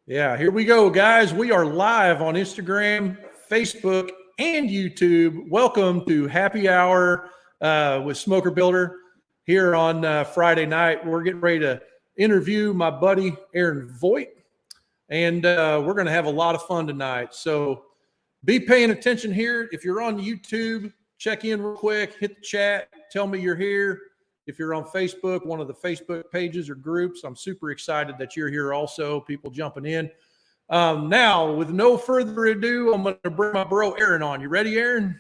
Yeah, here we go, guys. We are live on Instagram, Facebook, and YouTube. Welcome to Happy Hour with SmokerBuilder here on Friday night. We're getting ready to interview my buddy Aaron Voigt, and we're going to have a lot of fun tonight. So be paying attention here. If you're on YouTube, check in real quick, hit the chat, tell me you're here. If you're on Facebook, one of the Facebook pages or groups, I'm super excited that you're here also, people jumping in. Now, with no further ado, I'm going to bring my bro Aaron on. You ready, Aaron?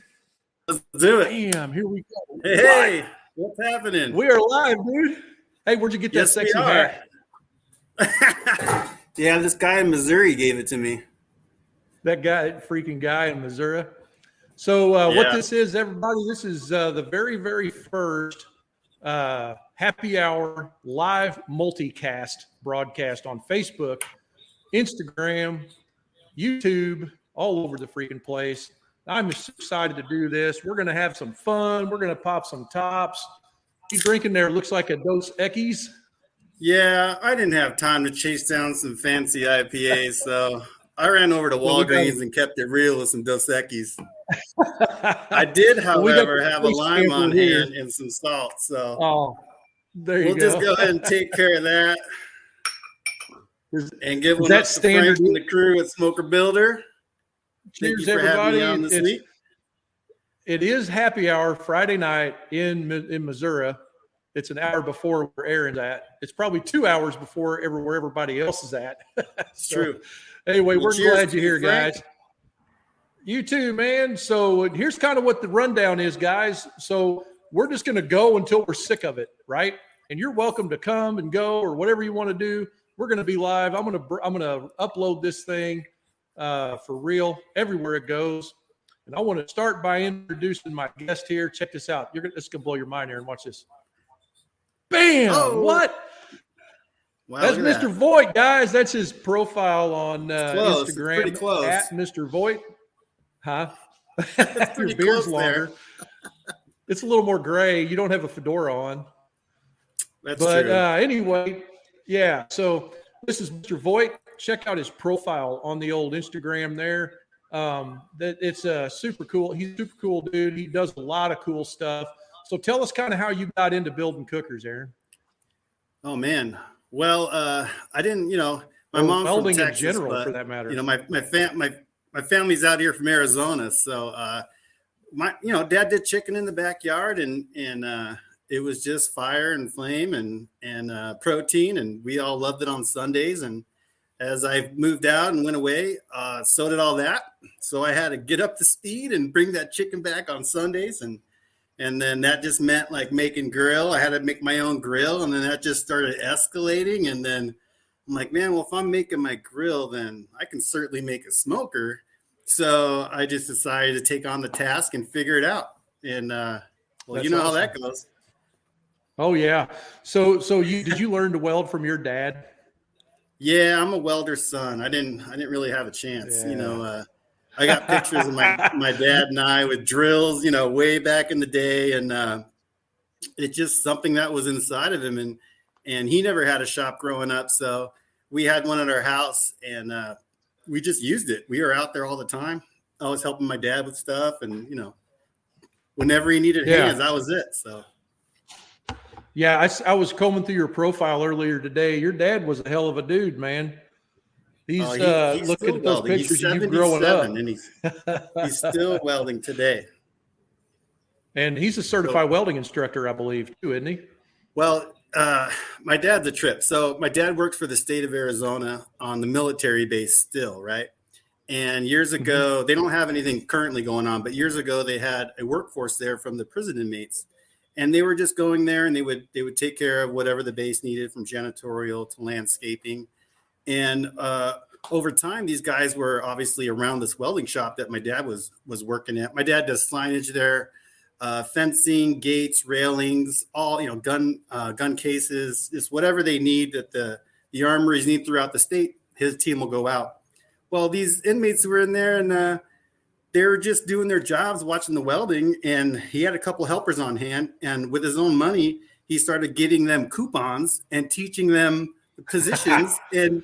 Let's do it. Damn, here we go. Hey, what's happening? We are live, dude. Hey, where'd you get that sexy hat? Yeah, this guy in Missouri gave it to me. That freaking guy in Missouri. So what this is, everybody, this is the very, very first Happy Hour live multicast broadcast on Facebook, Instagram, YouTube, all over the freaking place. I'm just excited to do this. We're going to have some fun. We're going to pop some tops. You drinking there looks like a Dos Equis. Yeah, I didn't have time to chase down some fancy IPAs, so I ran over to Walgreens and kept it real with some Dos Equis. I did, however, have a lime on hand and some salt, so we'll just go ahead and take care of that and give one up to Frank and the crew at SmokerBuilder. Cheers, everybody. It is Happy Hour Friday night in Missouri. It's an hour before where Aaron's at. It's probably 2 hours before where everybody else is at. True. Anyway, we're glad you're here, guys. You too, man. So here's kind of what the rundown is, guys. So we're just going to go until we're sick of it, right? And you're welcome to come and go or whatever you want to do. We're going to be live. I'm going to upload this thing for real everywhere it goes. And I want to start by introducing my guest here. Check this out. This is going to blow your mind, Aaron. Watch this. Bam! Oh. What? Wow, that's Mr. Voigt, guys. That's his profile on Instagram. Pretty close. At Mr. Voigt. Huh? Your beard's longer. It's a little more gray. You don't have a fedora on. That's true. But anyway, yeah. So this is Mr. Voigt. Check out his profile on the old Instagram there. It's super cool. He's a super cool dude. He does a lot of cool stuff. So tell us kind of how you got into building cookers, Aaron. Oh man. Well, I didn't. My mom's from Texas, in general, but, for that matter. My family's out here from Arizona, so Dad did chicken in the backyard, and it was just fire and flame and protein, and we all loved it on Sundays. And as I moved out and went away, so did all that. So I had to get up to speed and bring that chicken back on Sundays, and then that just meant like making grill. I had to make my own grill, and then that just started escalating, and then I'm like, man, well, if I'm making my grill, then I can certainly make a smoker. So I just decided to take on the task and figure it out. And you know how that goes. Oh yeah. So did you learn to weld from your dad? Yeah, I'm a welder's son. I didn't really have a chance. Yeah. I got pictures of my dad and I with drills, way back in the day, and it's just something that was inside of him. And he never had a shop growing up, so we had one at our house, and we just used it. We were out there all the time. I was helping my dad with stuff, and whenever he needed hands, that was it. So, yeah, I was combing through your profile earlier today. Your dad was a hell of a dude, man. He's looking at those pictures of you growing up, and he's still welding today. And he's a certified welding instructor, I believe, too, isn't he? Well, my dad's a trip. So my dad works for the state of Arizona on the military base still, right? And years ago, they don't have anything currently going on, but years ago they had a workforce there from the prison inmates. And they were just going there, and they would take care of whatever the base needed, from janitorial to landscaping. And over time, these guys were obviously around this welding shop that my dad was working at. My dad does signage there, fencing, gates, railings, all, gun cases, just whatever they need that the armories need throughout the state. His team will go out. Well, these inmates were in there, and they were just doing their jobs, watching the welding. And he had a couple helpers on hand, and with his own money, he started getting them coupons and teaching them positions. And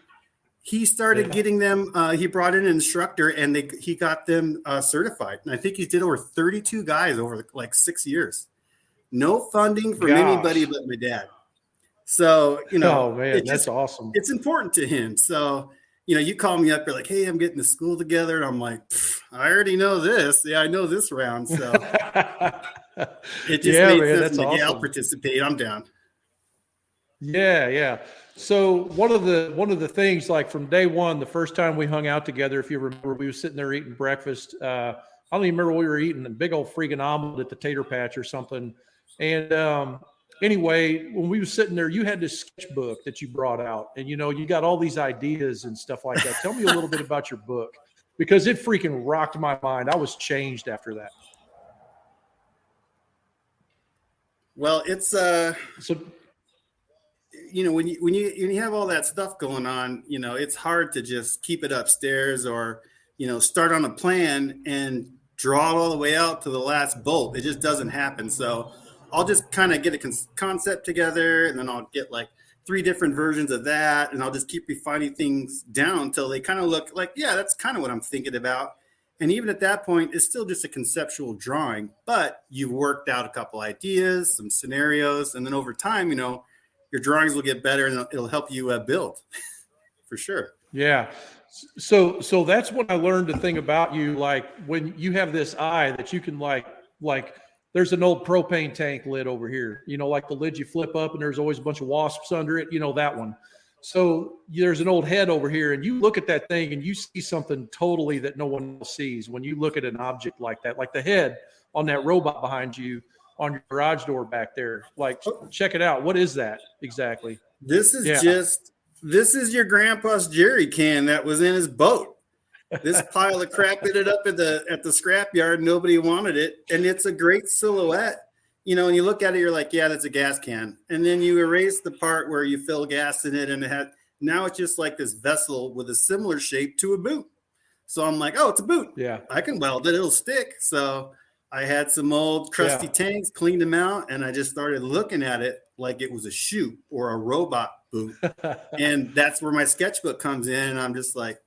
he started getting them. He brought in an instructor, and he got them certified. And I think he did over 32 guys over like 6 years. No funding from anybody but my dad. So, oh man, that's awesome. It's important to him. So, you call me up, you're like, hey, I'm getting the school together. And I'm like, I already know this. Yeah, I know this round. So it just made sense. Like, awesome. Yeah, I'll participate. I'm down. Yeah. So one of the things, like from day one, the first time we hung out together, if you remember, we were sitting there eating breakfast. I don't even remember what we were eating, a big old freaking omelet at the tater patch or something. And anyway, when we were sitting there, you had this sketchbook that you brought out, and you got all these ideas and stuff like that. Tell me a little bit about your book, because it freaking rocked my mind. I was changed after that. Well, it's so when you have all that stuff going on, it's hard to just keep it upstairs or start on a plan and draw it all the way out to the last bolt. It just doesn't happen. So I'll just kind of get a concept together, and then I'll get like 3 different versions of that, and I'll just keep refining things down until they kind of look like, yeah, that's kind of what I'm thinking about. And even at that point, it's still just a conceptual drawing, but you've worked out a couple ideas, some scenarios, and then over time, your drawings will get better, and it'll help you build for sure. Yeah. So that's when I learned the thing about you. Like when you have this eye that you can like there's an old propane tank lid over here, like the lid you flip up and there's always a bunch of wasps under it, that one. So there's an old head over here, and you look at that thing and you see something totally that no one else sees when you look at an object like that, like the head on that robot behind you on your garage door back there. Like, check it out. What is that exactly? This is your grandpa's jerry can that was in his boat. This pile of crap ended up at the scrapyard. Nobody wanted it, and it's a great silhouette. And you look at it, you're like, yeah, that's a gas can. And then you erase the part where you fill gas in it, and now it's just like this vessel with a similar shape to a boot. So I'm like, oh, it's a boot. Yeah, I can weld it; it'll stick. So I had some old crusty tanks, cleaned them out, and I just started looking at it like it was a shoe or a robot boot. And that's where my sketchbook comes in, and I'm just like,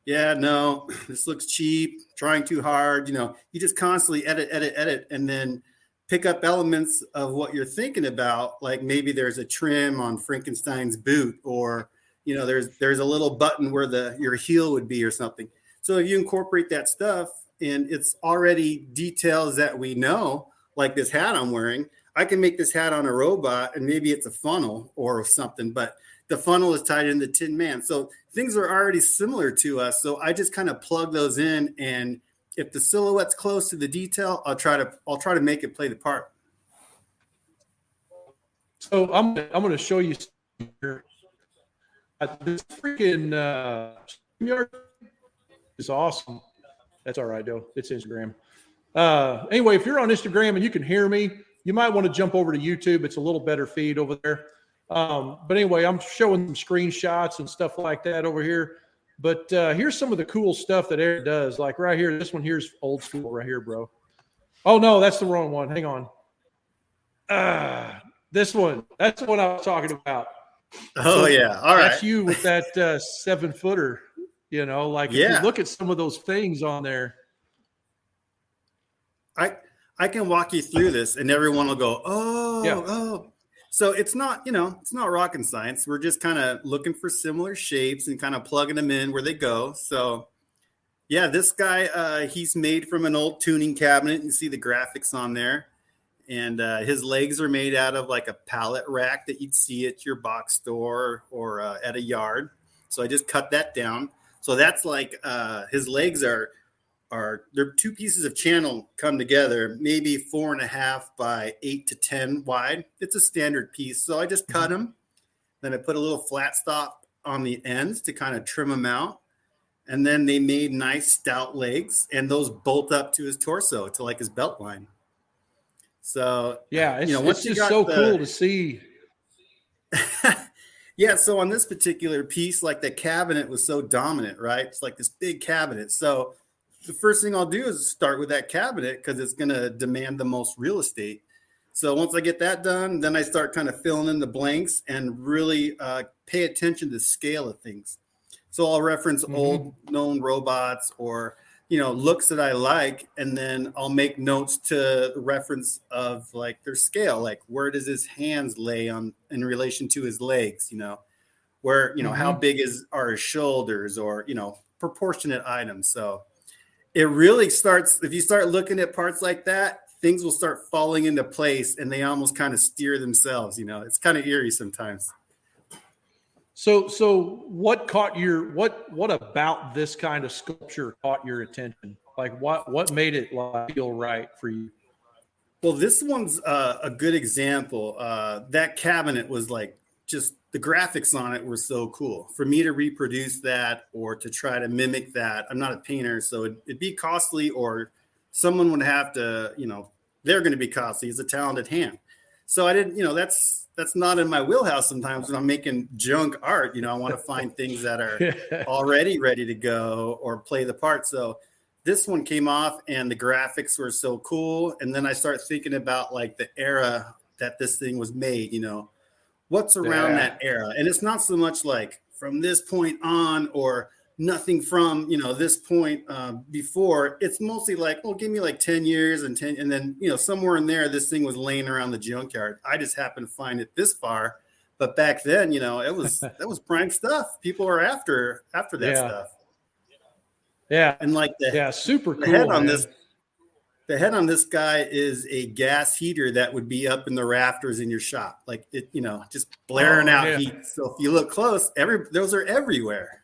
yeah, no, this looks cheap, trying too hard. You just constantly edit, and then pick up elements of what you're thinking about. Like maybe there's a trim on Frankenstein's boot, or, there's a little button where your heel would be or something. So if you incorporate that stuff and it's already details that we know, like this hat I'm wearing, I can make this hat on a robot, and maybe it's a funnel or something, but the funnel is tied into Tin Man. So things are already similar to us. So I just kind of plug those in, and if the silhouette's close to the detail, I'll try to make it play the part. So I'm going to show you here. This freaking StreamYard is awesome. That's all right, though. It's Instagram. Anyway, if you're on Instagram and you can hear me, you might want to jump over to YouTube. It's a little better feed over there. But anyway, I'm showing some screenshots and stuff like that over here. But here's some of the cool stuff that Eric does. Like right here, this one here's old school right here, bro. Oh, no, that's the wrong one. Hang on. This one. That's the one I was talking about. Oh, so yeah. All right. That's you with that 7-footer, if you look at some of those things on there. I can walk you through this, and everyone will go, oh. So it's not rocket science. We're just kind of looking for similar shapes and kind of plugging them in where they go. So yeah, this guy, he's made from an old tuning cabinet. You see the graphics on there. And his legs are made out of like a pallet rack that you'd see at your box store or at a yard. So I just cut that down. So that's like his legs are they're 2 pieces of channel come together, maybe 4.5 by 8 to 10 wide. It's a standard piece. So I just cut them. Then I put a little flat stop on the ends to kind of trim them out. And then they made nice stout legs, and those bolt up to his torso, to like his belt line. So yeah, it's just so cool to see. Yeah, so on this particular piece, like the cabinet was so dominant, right? It's like this big cabinet. So the first thing I'll do is start with that cabinet because it's going to demand the most real estate. So once I get that done, then I start kind of filling in the blanks and really pay attention to the scale of things. So I'll reference Mm-hmm. old known robots or, looks that I like. And then I'll make notes to reference of like their scale, like where does his hands lay on in relation to his legs, where, how big are his shoulders or, proportionate items. So it really starts, if you start looking at parts like that, things will start falling into place and they almost kind of steer themselves. It's kind of eerie sometimes. So what caught what about this kind of sculpture caught your attention? Like what made it feel right for you? Well, this one's a good example. That cabinet was like just the graphics on it were so cool. For me to reproduce that or to try to mimic that, I'm not a painter, so it'd be costly, or someone would have to, they're going to be costly. It's a talented hand. So I didn't, that's not in my wheelhouse sometimes when I'm making junk art. I want to find things that are already ready to go or play the part. So this one came off and the graphics were so cool. And then I start thinking about like the era that this thing was made, what's around that era. And it's not so much like from this point on or nothing from, this point before. It's mostly like, well, give me like 10 years and then, somewhere in there, this thing was laying around the junkyard. I just happened to find it this far. But back then, that was prime stuff. People are after that stuff. Yeah. And like super cool. The head on this guy is a gas heater that would be up in the rafters in your shop. Like it, just blaring out heat. So if you look close, those are everywhere.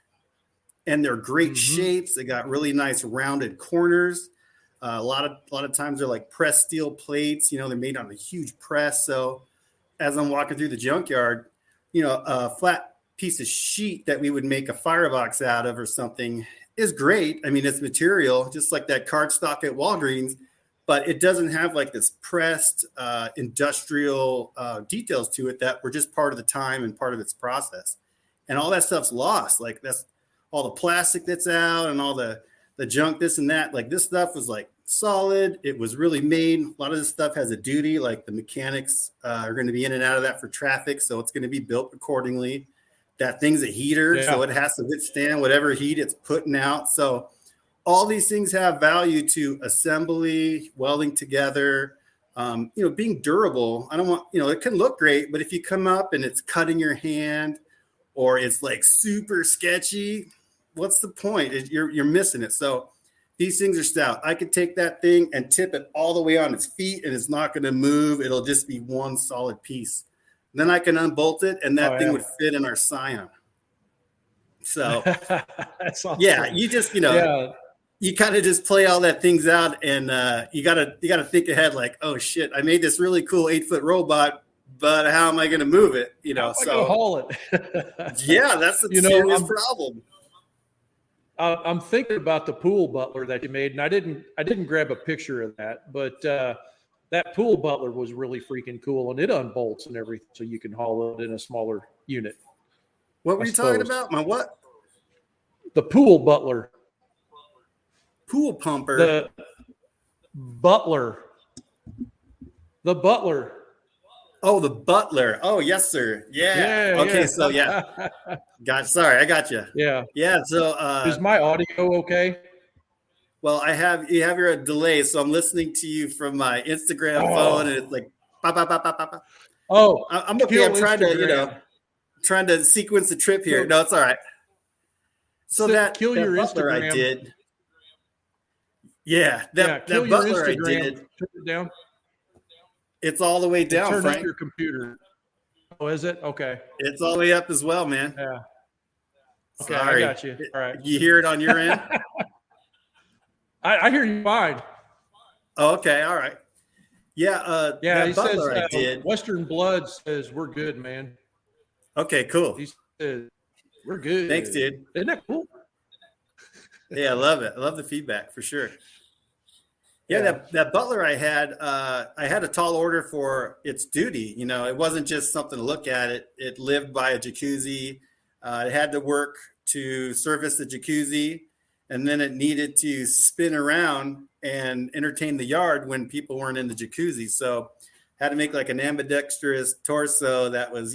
And they're great shapes. They got really nice rounded corners. A lot of times they're like pressed steel plates. They're made on a huge press. So as I'm walking through the junkyard, a flat piece of sheet that we would make a firebox out of or something is great. I mean, it's material, just like that cardstock at Walgreens, but it doesn't have like this pressed industrial details to it that were just part of the time and part of its process. And all that stuff's lost. Like that's all the plastic that's out and all the junk, this and that. Like this stuff was like solid. It was really made. A lot of this stuff has a duty, like the mechanics are going to be in and out of that for traffic. So it's going to be built accordingly. That thing's a heater, so it has to withstand whatever heat it's putting out. So all these things have value to assembly, welding together, being durable. I don't want, it can look great, but if you come up and it's cutting your hand or it's like super sketchy, what's the point? You're missing it. So these things are stout. I could take that thing and tip it all the way on its feet and it's not going to move. It'll just be one solid piece. Then I can unbolt it and that thing would fit in our Scion. So that's awesome. You just, you kind of just play all that things out and you gotta think ahead like, oh shit, I made this really cool 8-foot robot, but how am I going to move it? So haul it. That's a serious problem. I'm thinking about the pool butler that you made, and I didn't grab a picture of that, but that pool butler was really freaking cool, and it unbolts and everything, so you can haul it in a smaller unit. What were you talking about? My what? The pool butler. Pool pumper. The butler. The butler. Oh, the butler. Oh, yes, sir. Yeah. Okay, so sorry, I got you. Yeah. Yeah. So is my audio okay? Well, you have your delay, so I'm listening to you from my Instagram phone, and it's like pop, pop, pop, pop, pop. Oh, I'm okay. I'm trying trying to sequence the trip here. No, it's all right. So that your butler Instagram. I did. Yeah, that butler I did. Turn it down. It's all the way down, Turn Frank. up your computer. Oh, is it? Okay. It's all the way up as well, man. Yeah. Okay, Sorry. I got you. All right. You hear it on your end? I hear you fine. Oh, okay. All right. Yeah. Yeah. He says I did. Western Blood says we're good, man. Okay. Cool. He says we're good. Thanks, dude. Isn't that cool? Yeah, I love it. I love the feedback for sure. Yeah, that butler I had a tall order for its duty. It wasn't just something to look at. It lived by a jacuzzi. It had to work to service the jacuzzi, and then it needed to spin around and entertain the yard when people weren't in the jacuzzi. So had to make like an ambidextrous torso that was,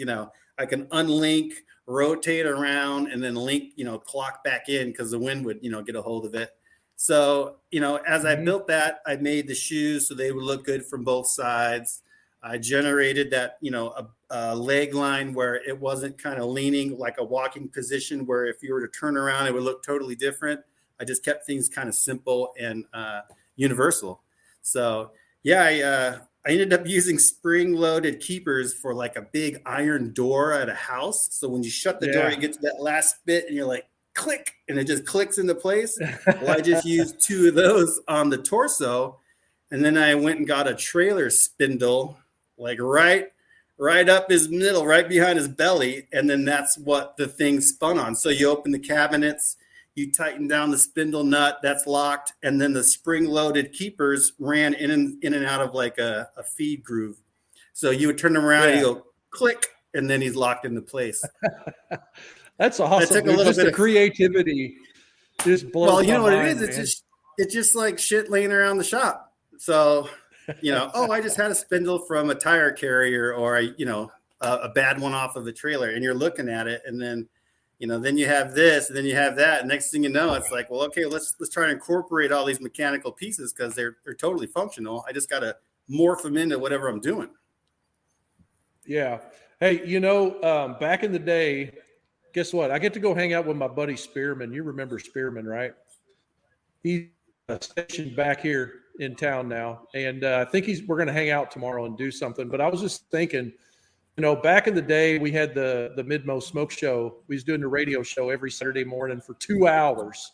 I can unlink, rotate around, and then link, clock back in because the wind would, get a hold of it. So, as I built that, I made the shoes so they would look good from both sides. I generated that, a leg line where it wasn't kind of leaning like a walking position where if you were to turn around, it would look totally different. I just kept things kind of simple and universal. So, yeah, I ended up using spring-loaded keepers for like a big iron door at a house. So when you shut the door, you get to that last bit and you're like, click, and it just clicks into place. Well, I just used 2 of those on the torso. And then I went and got a trailer spindle, like right up his middle, right behind his belly. And then that's what the thing spun on. So you open the cabinets, you tighten down the spindle nut, that's locked. And then the spring-loaded keepers ran in and out of like a feed groove. So you would turn them around and you go click, and then he's locked into place. That's awesome. Took a little bit of creativity. Just blows well, you know what mind, it is? It's just like shit laying around the shop. So, I just had a spindle from a tire carrier or a bad one off of the trailer, and you're looking at it, and then, then you have this, and then you have that. And next thing you know, it's like, well, okay, let's try to incorporate all these mechanical pieces because they're totally functional. I just got to morph them into whatever I'm doing. Yeah. Hey, back in the day, guess what? I get to go hang out with my buddy Spearman. You remember Spearman, right? He's stationed back here in town now, and I think we're going to hang out tomorrow and do something. But I was just thinking, back in the day, we had the Midmo Smoke Show. We was doing the radio show every Saturday morning for 2 hours,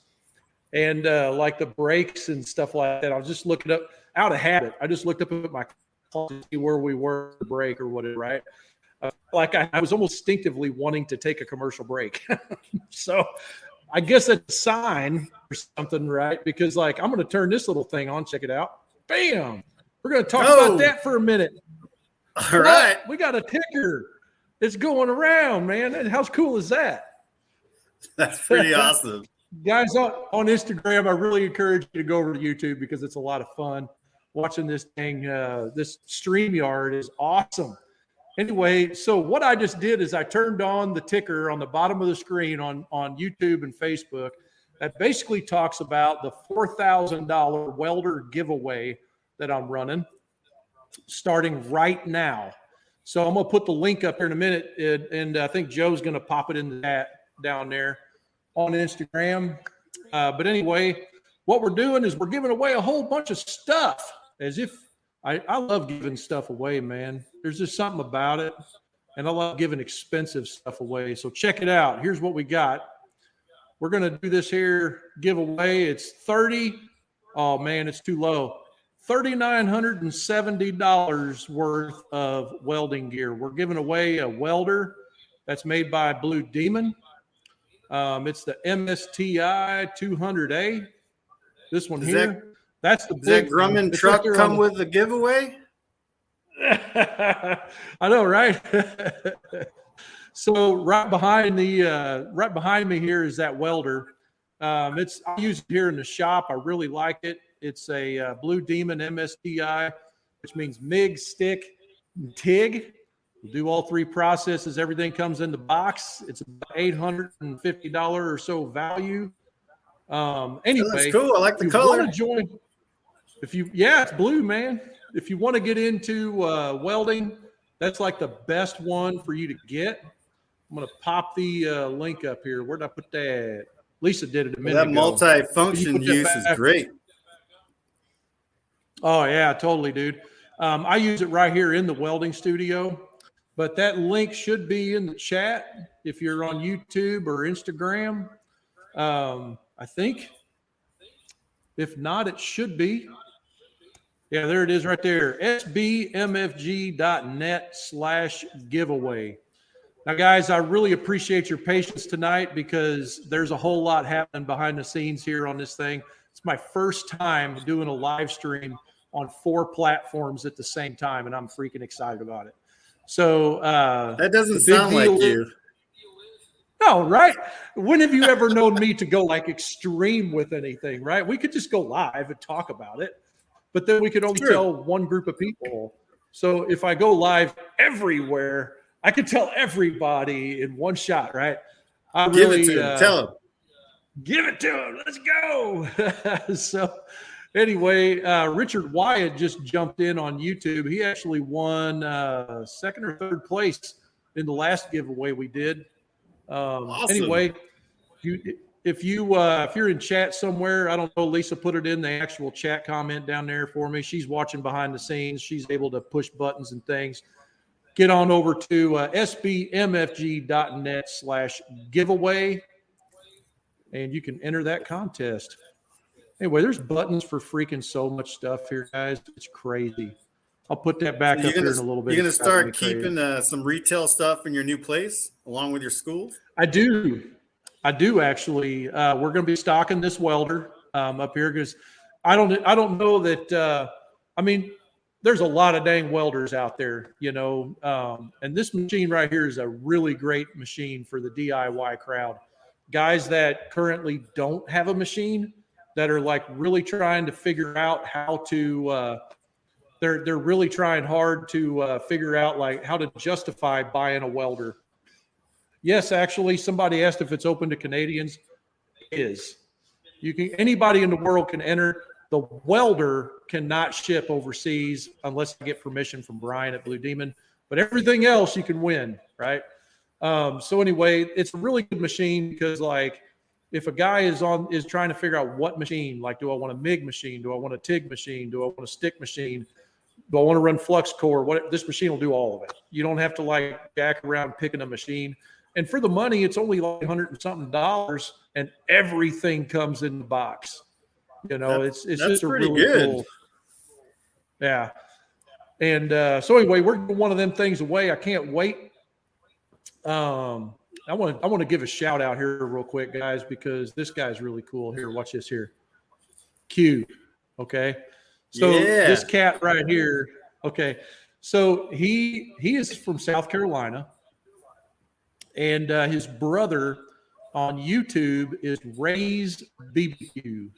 and like the breaks and stuff like that. I was just looking up out of habit. I just looked up at my clock to see where we were at the break or whatever, right? Like I was almost instinctively wanting to take a commercial break. So I guess that's a sign or something, right? Because like, I'm going to turn this little thing on, check it out. Bam. We're going to talk about that for a minute. All right. We got a ticker that's going around, man. And how cool is that? That's pretty awesome. Guys on Instagram, I really encourage you to go over to YouTube because it's a lot of fun watching this thing. This StreamYard is awesome. Anyway, so what I just did is I turned on the ticker on the bottom of the screen on YouTube and Facebook that basically talks about the $4,000 welder giveaway that I'm running starting right now. So I'm going to put the link up here in a minute, and I think Joe's going to pop it in the chat down there on Instagram. But anyway, what we're doing is we're giving away a whole bunch of stuff as if I love giving stuff away, man. There's just something about it. And I love giving expensive stuff away. So check it out. Here's what we got. We're going to do this here giveaway. It's oh man, it's too low. $3,970 worth of welding gear. We're giving away a welder that's made by Blue Demon. It's the MSTI 200A. This one here. That's the big. Does that Grumman truck come with the giveaway? I know, right? So right behind me here is that welder. I use it here in the shop. I really like it. It's a Blue Demon MSTI, which means MIG, stick, and TIG. We'll do all 3 processes. Everything comes in the box. It's about $850 or so value. Anyway, that's cool. I like the color. Want to join? It's blue, man. If you want to get into welding, that's like the best one for you to get. I'm going to pop the link up here. Where did I put that? Lisa did it a minute ago. That multi-function use is great. Oh, yeah, totally, dude. I use it right here in the welding studio, but that link should be in the chat if you're on YouTube or Instagram. I think. If not, it should be. Yeah, there it is right there. sbmfg.net/giveaway. Now, guys, I really appreciate your patience tonight because there's a whole lot happening behind the scenes here on this thing. It's my first time doing a live stream on 4 platforms at the same time, and I'm freaking excited about it. So that doesn't sound like you. No, right? When have you ever known me to go like extreme with anything, right? We could just go live and talk about it, but then we could only tell one group of people. So if I go live everywhere, I could tell everybody in one shot, right? I Give really it to him. Tell him. give it to him. Let's go. So anyway, Richard Wyatt just jumped in on YouTube. He actually won second or third place in the last giveaway we did. Awesome. Anyway, if you're in chat somewhere, I don't know, Lisa put it in the actual chat comment down there for me. She's watching behind the scenes. She's able to push buttons and things. Get on over to sbmfg.net/giveaway, and you can enter that contest. Anyway, there's buttons for freaking so much stuff here, guys. It's crazy. I'll put that back up here in a little bit. You're going to start keeping some retail stuff in your new place along with your schools? I do actually. We're going to be stocking this welder up here because I don't know that. I mean, there's a lot of dang welders out there, and this machine right here is a really great machine for the DIY crowd. Guys that currently don't have a machine that are like really trying to figure out how to. They're really trying hard to figure out like how to justify buying a welder. Yes, actually, somebody asked if it's open to Canadians. It is. Anybody in the world can enter. The welder cannot ship overseas unless you get permission from Brian at Blue Demon. But everything else you can win, right? So anyway, it's a really good machine because like if a guy is trying to figure out what machine, like do I want a MIG machine? Do I want a TIG machine? Do I want a stick machine? Do I want to run flux core? This machine will do all of it. You don't have to like jack around picking a machine. And for the money, it's only like $100 and something, and everything comes in the box. It's just a really good. Cool. Yeah. And so anyway, we're giving one of them things away. I can't wait. I want to give a shout out here real quick, guys, because this guy's really cool. Here, watch this here. Q. Okay. So this cat right here. Okay. So he is from South Carolina. And his brother on YouTube is Ray's BBQ.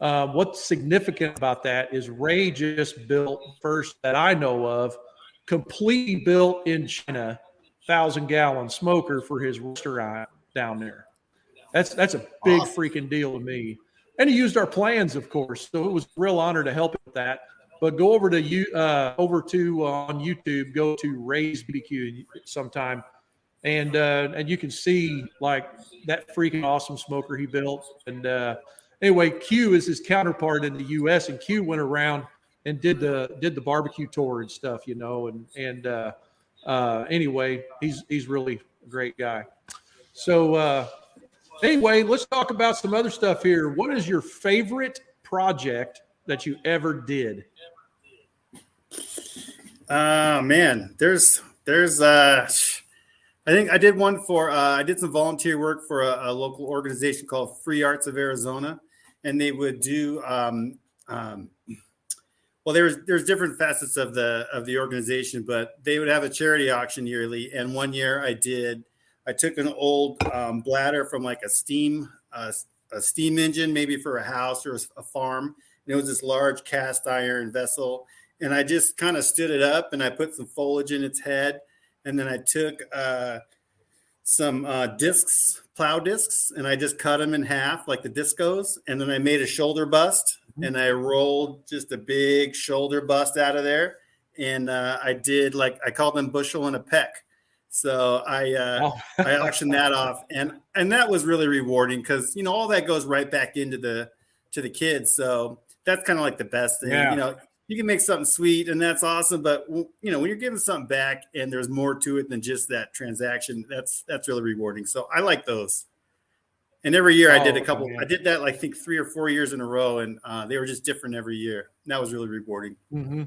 What's significant about that is Ray just built first that I know of, completely built in China, 1,000-gallon smoker for his restaurant down there. That's a big freaking deal to me. And he used our plans, of course. So it was a real honor to help with that. But go over to on YouTube, go to Ray's BBQ sometime, and you can see like that freaking awesome smoker he built. And anyway, Q is his counterpart in the U.S. and Q went around and did the barbecue tour and stuff, anyway, he's really a great guy. So anyway, let's talk about some other stuff here. What is your favorite project that you ever did? Man, there's I think I did one for I did some volunteer work for a local organization called Free Arts of Arizona, and they would do well, there's different facets of the organization, but they would have a charity auction yearly. And one year I took an old bladder from like a steam engine, maybe for a house or a farm. And it was this large cast iron vessel. And I just kind of stood it up and I put some foliage in its head. And then I took some plow discs, and I just cut them in half like the discos. And then I made a shoulder bust, and I rolled just a big shoulder bust out of there. And I called them bushel and a peck. So I auctioned that off, and that was really rewarding because all that goes right back into the kids. So that's kind of like the best thing. Yeah. You can make something sweet, and that's awesome. But when you're giving something back and there's more to it than just that transaction, that's really rewarding. So I like those. And every year I did a couple. Man. I did that, I think 3 or 4 years in a row, and they were just different every year. And that was really rewarding. Mm-hmm.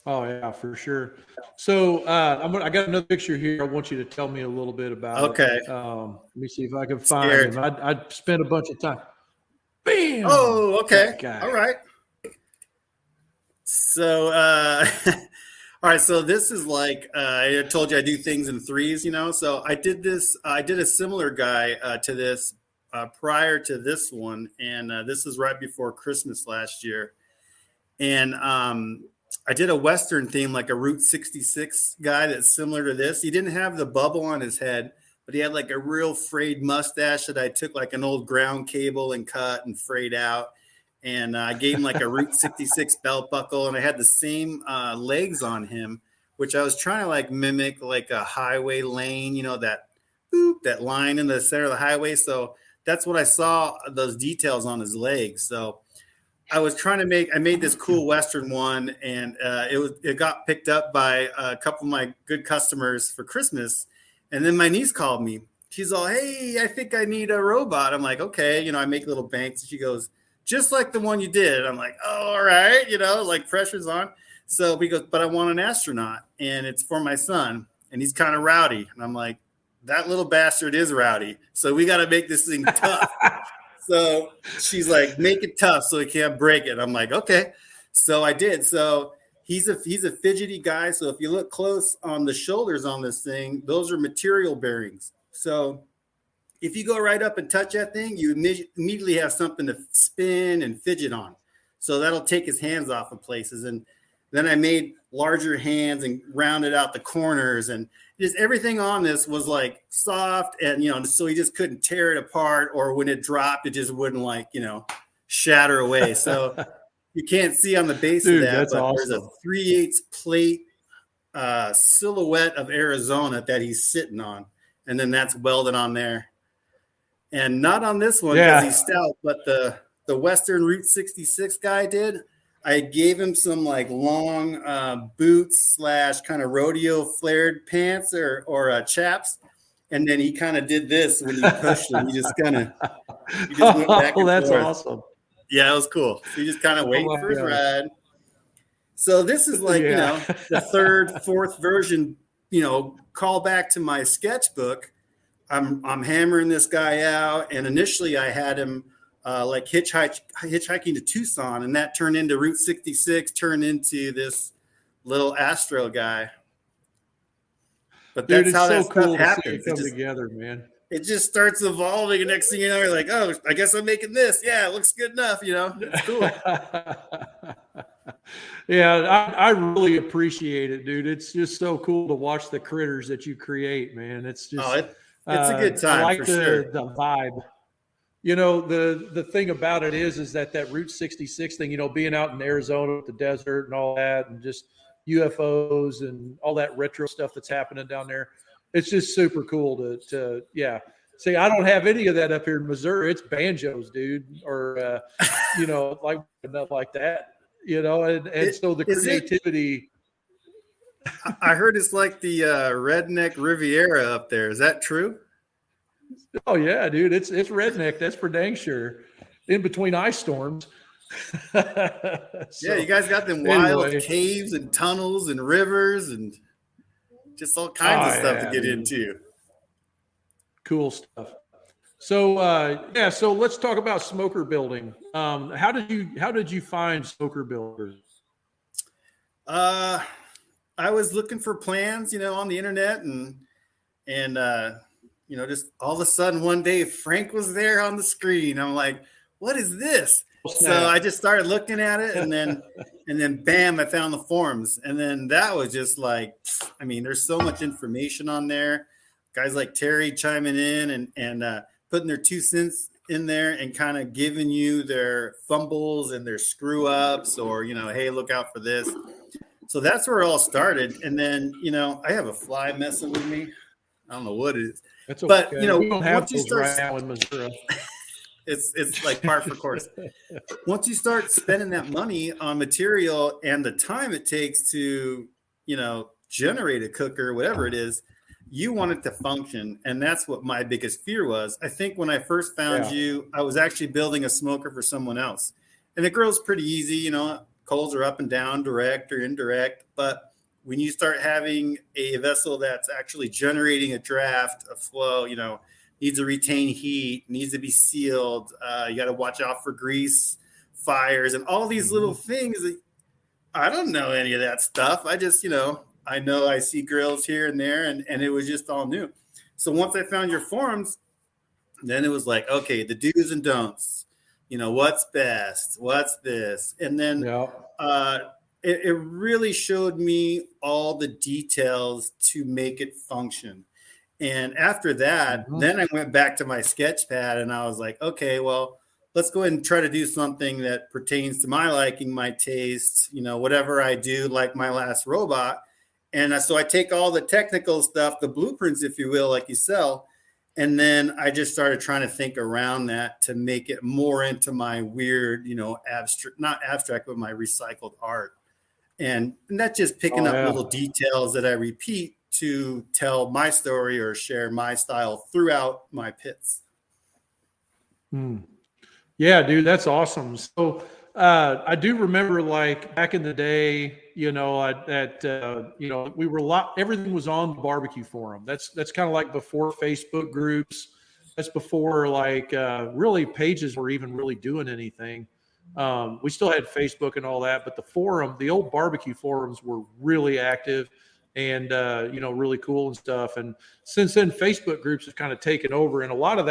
Oh yeah, for sure. So I got another picture here. I want you to tell me a little bit about. Okay. It. Let me see if I can find him. I spent a bunch of time. Bam. Oh, okay. All right. So, all right. So this is like I told you I do things in threes. So I did this. I did a similar guy to this prior to this one, and this is right before Christmas last year, and I did a Western theme, like a Route 66 guy that's similar to this. He didn't have the bubble on his head, but he had like a real frayed mustache that I took like an old ground cable and cut and frayed out. And I gave him like a Route 66 belt buckle, and I had the same legs on him, which I was trying to like mimic like a highway lane, that boop, that line in the center of the highway. So that's what I saw, those details on his legs. So I was trying to I made this cool Western one, and it got picked up by a couple of my good customers for Christmas. And then my niece called me. She's all, "Hey, I think I need a robot." I'm like, "Okay." I make little banks. And she goes, "Just like the one you did." I'm like, "Oh, all right." Like pressure's on. So we go, "But I want an astronaut, and it's for my son, and he's kind of rowdy." And I'm like, "That little bastard is rowdy. So we got to make this thing tough." So she's like, "Make it tough so he can't break it." I'm like, "Okay." So I did. So he's a fidgety guy. So if you look close on the shoulders on this thing, those are material bearings. So if you go right up and touch that thing, you immediately have something to spin and fidget on. So that'll take his hands off of places. And then I made larger hands and rounded out the corners, and just everything on this was like soft, and so he just couldn't tear it apart, or when it dropped, it just wouldn't shatter away. So you can't see on the base of that, but awesome. There's a 3/8 plate silhouette of Arizona that he's sitting on, and then that's welded on there. And not on this one because he's stout, but the Western Route 66 guy did. I gave him some like long boots / kind of rodeo flared pants or chaps. And then he kind of did this when you pushed him. He just went back and that's forth. Awesome. Yeah, it was cool. So you just kind of wait for his ride. So this is like, the third, fourth version, call back to my sketchbook. I'm hammering this guy out. And initially I had him like hitchhiking to Tucson, and that turned into Route 66, turned into this little Astro guy. But that's how that stuff happens. It come together, man. It just starts evolving, and next thing you know, you're like, "Oh, I guess I'm making this. Yeah, it looks good enough." It's cool. Yeah, I really appreciate it, dude. It's just so cool to watch the critters that you create, man. It's just it's a good time. I like for sure. The vibe. The thing about it is that Route 66 thing, being out in Arizona with the desert and all that, and just UFOs and all that retro stuff that's happening down there. It's just super cool to see. I don't have any of that up here in Missouri. It's banjos, dude, or like that. So the creativity. I heard it's like the redneck Riviera up there. Is that true? Oh yeah, dude, it's redneck. That's for dang sure. In between ice storms. You guys got them wild caves and tunnels and rivers and just all kinds of stuff to get into. Cool stuff. So so let's talk about smoker building. How did you find SmokerBuilder? I was looking for plans, on the internet, and just all of a sudden one day Frank was there on the screen. I'm like, "What is this?" So I just started looking at it, and then bam, I found the forums. And then that was just like, there's so much information on there. Guys like Terry chiming in and putting their 2 cents in there and kind of giving you their fumbles and their screw ups, or, hey, look out for this. So that's where it all started. And then, I have a fly messing with me. I don't know what it is. That's okay. But, we don't have those right now in Missouri. It's like par for course. Once you start spending that money on material and the time it takes to, generate a cooker, whatever it is, you want it to function. And that's what my biggest fear was. I think when I first found you, I was actually building a smoker for someone else. And it grows pretty easy. Coals are up and down, direct or indirect. But when you start having a vessel that's actually generating a draft, a flow, needs to retain heat, needs to be sealed. You got to watch out for grease, fires, and all these little things. I don't know any of that stuff. I just, I know I see grills here and there, and it was just all new. So once I found your forums, then it was like, okay, the do's and don'ts. What's best? What's this? And then it really showed me all the details to make it function. And after that, then I went back to my sketch pad and I was like, okay, well, let's go ahead and try to do something that pertains to my liking, my taste, whatever I do, like my last robot. And so I take all the technical stuff, the blueprints, if you will, like you sell. And then I just started trying to think around that to make it more into my weird, abstract, not abstract, but my recycled art. And that's just picking up little details that I repeat to tell my story or share my style throughout my pits. Yeah, dude, that's awesome. So I do remember, like, back in the day, we were everything was on the barbecue forum. That's kind of like before Facebook groups. That's before really pages were even really doing anything. We still had Facebook and all that, but the old barbecue forums were really active and, really cool and stuff. And since then, Facebook groups have kind of taken over, and a lot of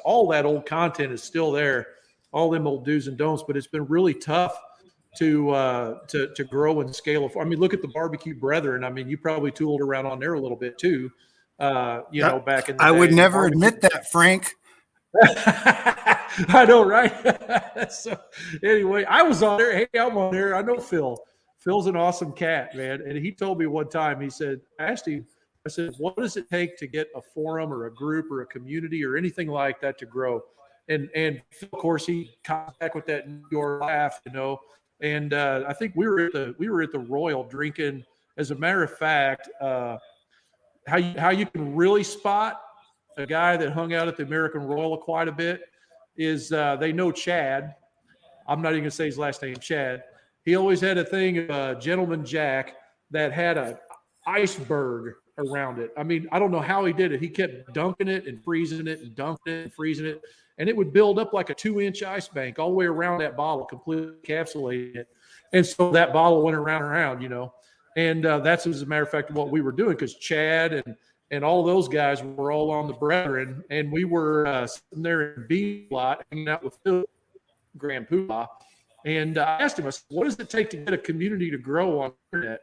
all that old content is still there, all them old do's and don'ts, but it's been really tough to grow and scale. I mean, look at the Barbecue Brethren. I mean, you probably tooled around on there a little bit too, back in the day. I would never admit that, Frank. I know, right? So anyway, I was on there. Hey, I'm on there. I know Phil. Phil's an awesome cat, man. And he told me one time, I asked him, I said, what does it take to get a forum or a group or a community or anything like that to grow? And of course, he comes back with that New York laugh, And I think we were at the Royal drinking. As a matter of fact, how you can really spot a guy that hung out at the American Royal quite a bit is they know Chad. I'm not even gonna say his last name, Chad. He always had a thing of Gentleman Jack that had a iceberg around it. I mean, I don't know how he did it. He kept dunking it and freezing it and dunking it and freezing it. And it would build up like a 2-inch ice bank all the way around that bottle, completely encapsulating it. And so that bottle went around, And that's, as a matter of fact, what we were doing, because Chad and all those guys were all on the Brethren. And we were sitting there in B lot hanging out with Phil Grand Poobah. And I asked him, I said, what does it take to get a community to grow on the internet?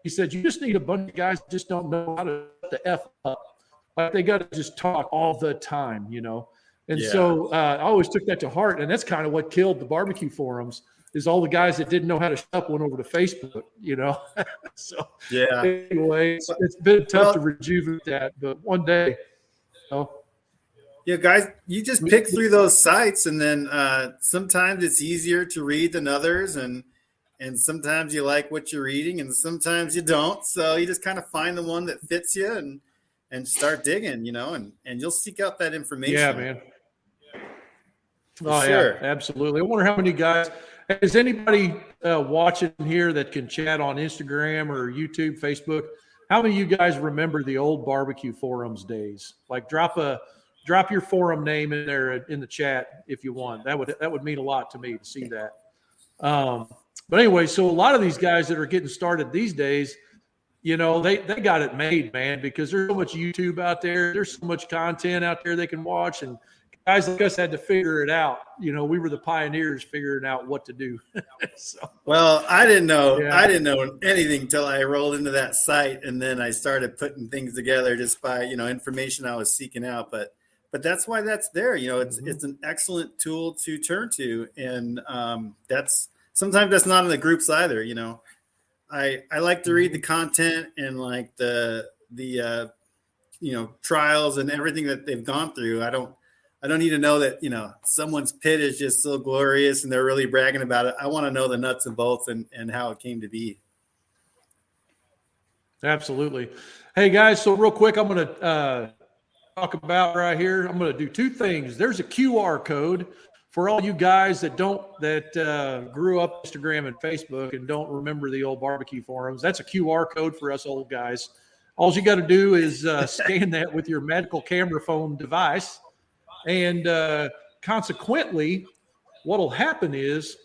He said, you just need a bunch of guys that just don't know how to shut the F up. Like, they got to just talk all the time, And so I always took that to heart. And that's kind of what killed the barbecue forums, is all the guys that didn't know how to shut up went over to Facebook, So anyway, it's been tough to rejuvenate that, but one day, Yeah, guys, you just pick through those sites, and then sometimes it's easier to read than others, and sometimes you like what you're reading, and sometimes you don't. So you just kind of find the one that fits you and start digging, and you'll seek out that information. Yeah, man. Sure. Yeah, absolutely. I wonder how many guys. Is anybody watching here that can chat on Instagram or YouTube, Facebook? How many of you guys remember the old barbecue forums days? Like, drop your forum name in there in the chat if you want. That would mean a lot to me to see that. But anyway, so a lot of these guys that are getting started these days, they got it made, man, because there's so much YouTube out there. There's so much content out there they can watch, and guys like us had to figure it out. We were the pioneers figuring out what to do. Well, I didn't know anything till I rolled into that site, and then I started putting things together just by information I was seeking out. But that's why that's there. It's an excellent tool to turn to, and sometimes that's not in the groups either. I like to read the content and like the trials and everything that they've gone through. I don't need to know that, someone's pit is just so glorious and they're really bragging about it. I want to know the nuts and bolts and how it came to be. Absolutely. Hey guys, so real quick, I'm going to talk about right here. I'm going to do two things. There's a QR code for all you guys that grew up Instagram and Facebook and don't remember the old barbecue forums. That's a QR code for us old guys. All you got to do is scan that with your medical camera phone device. And consequently, what will happen is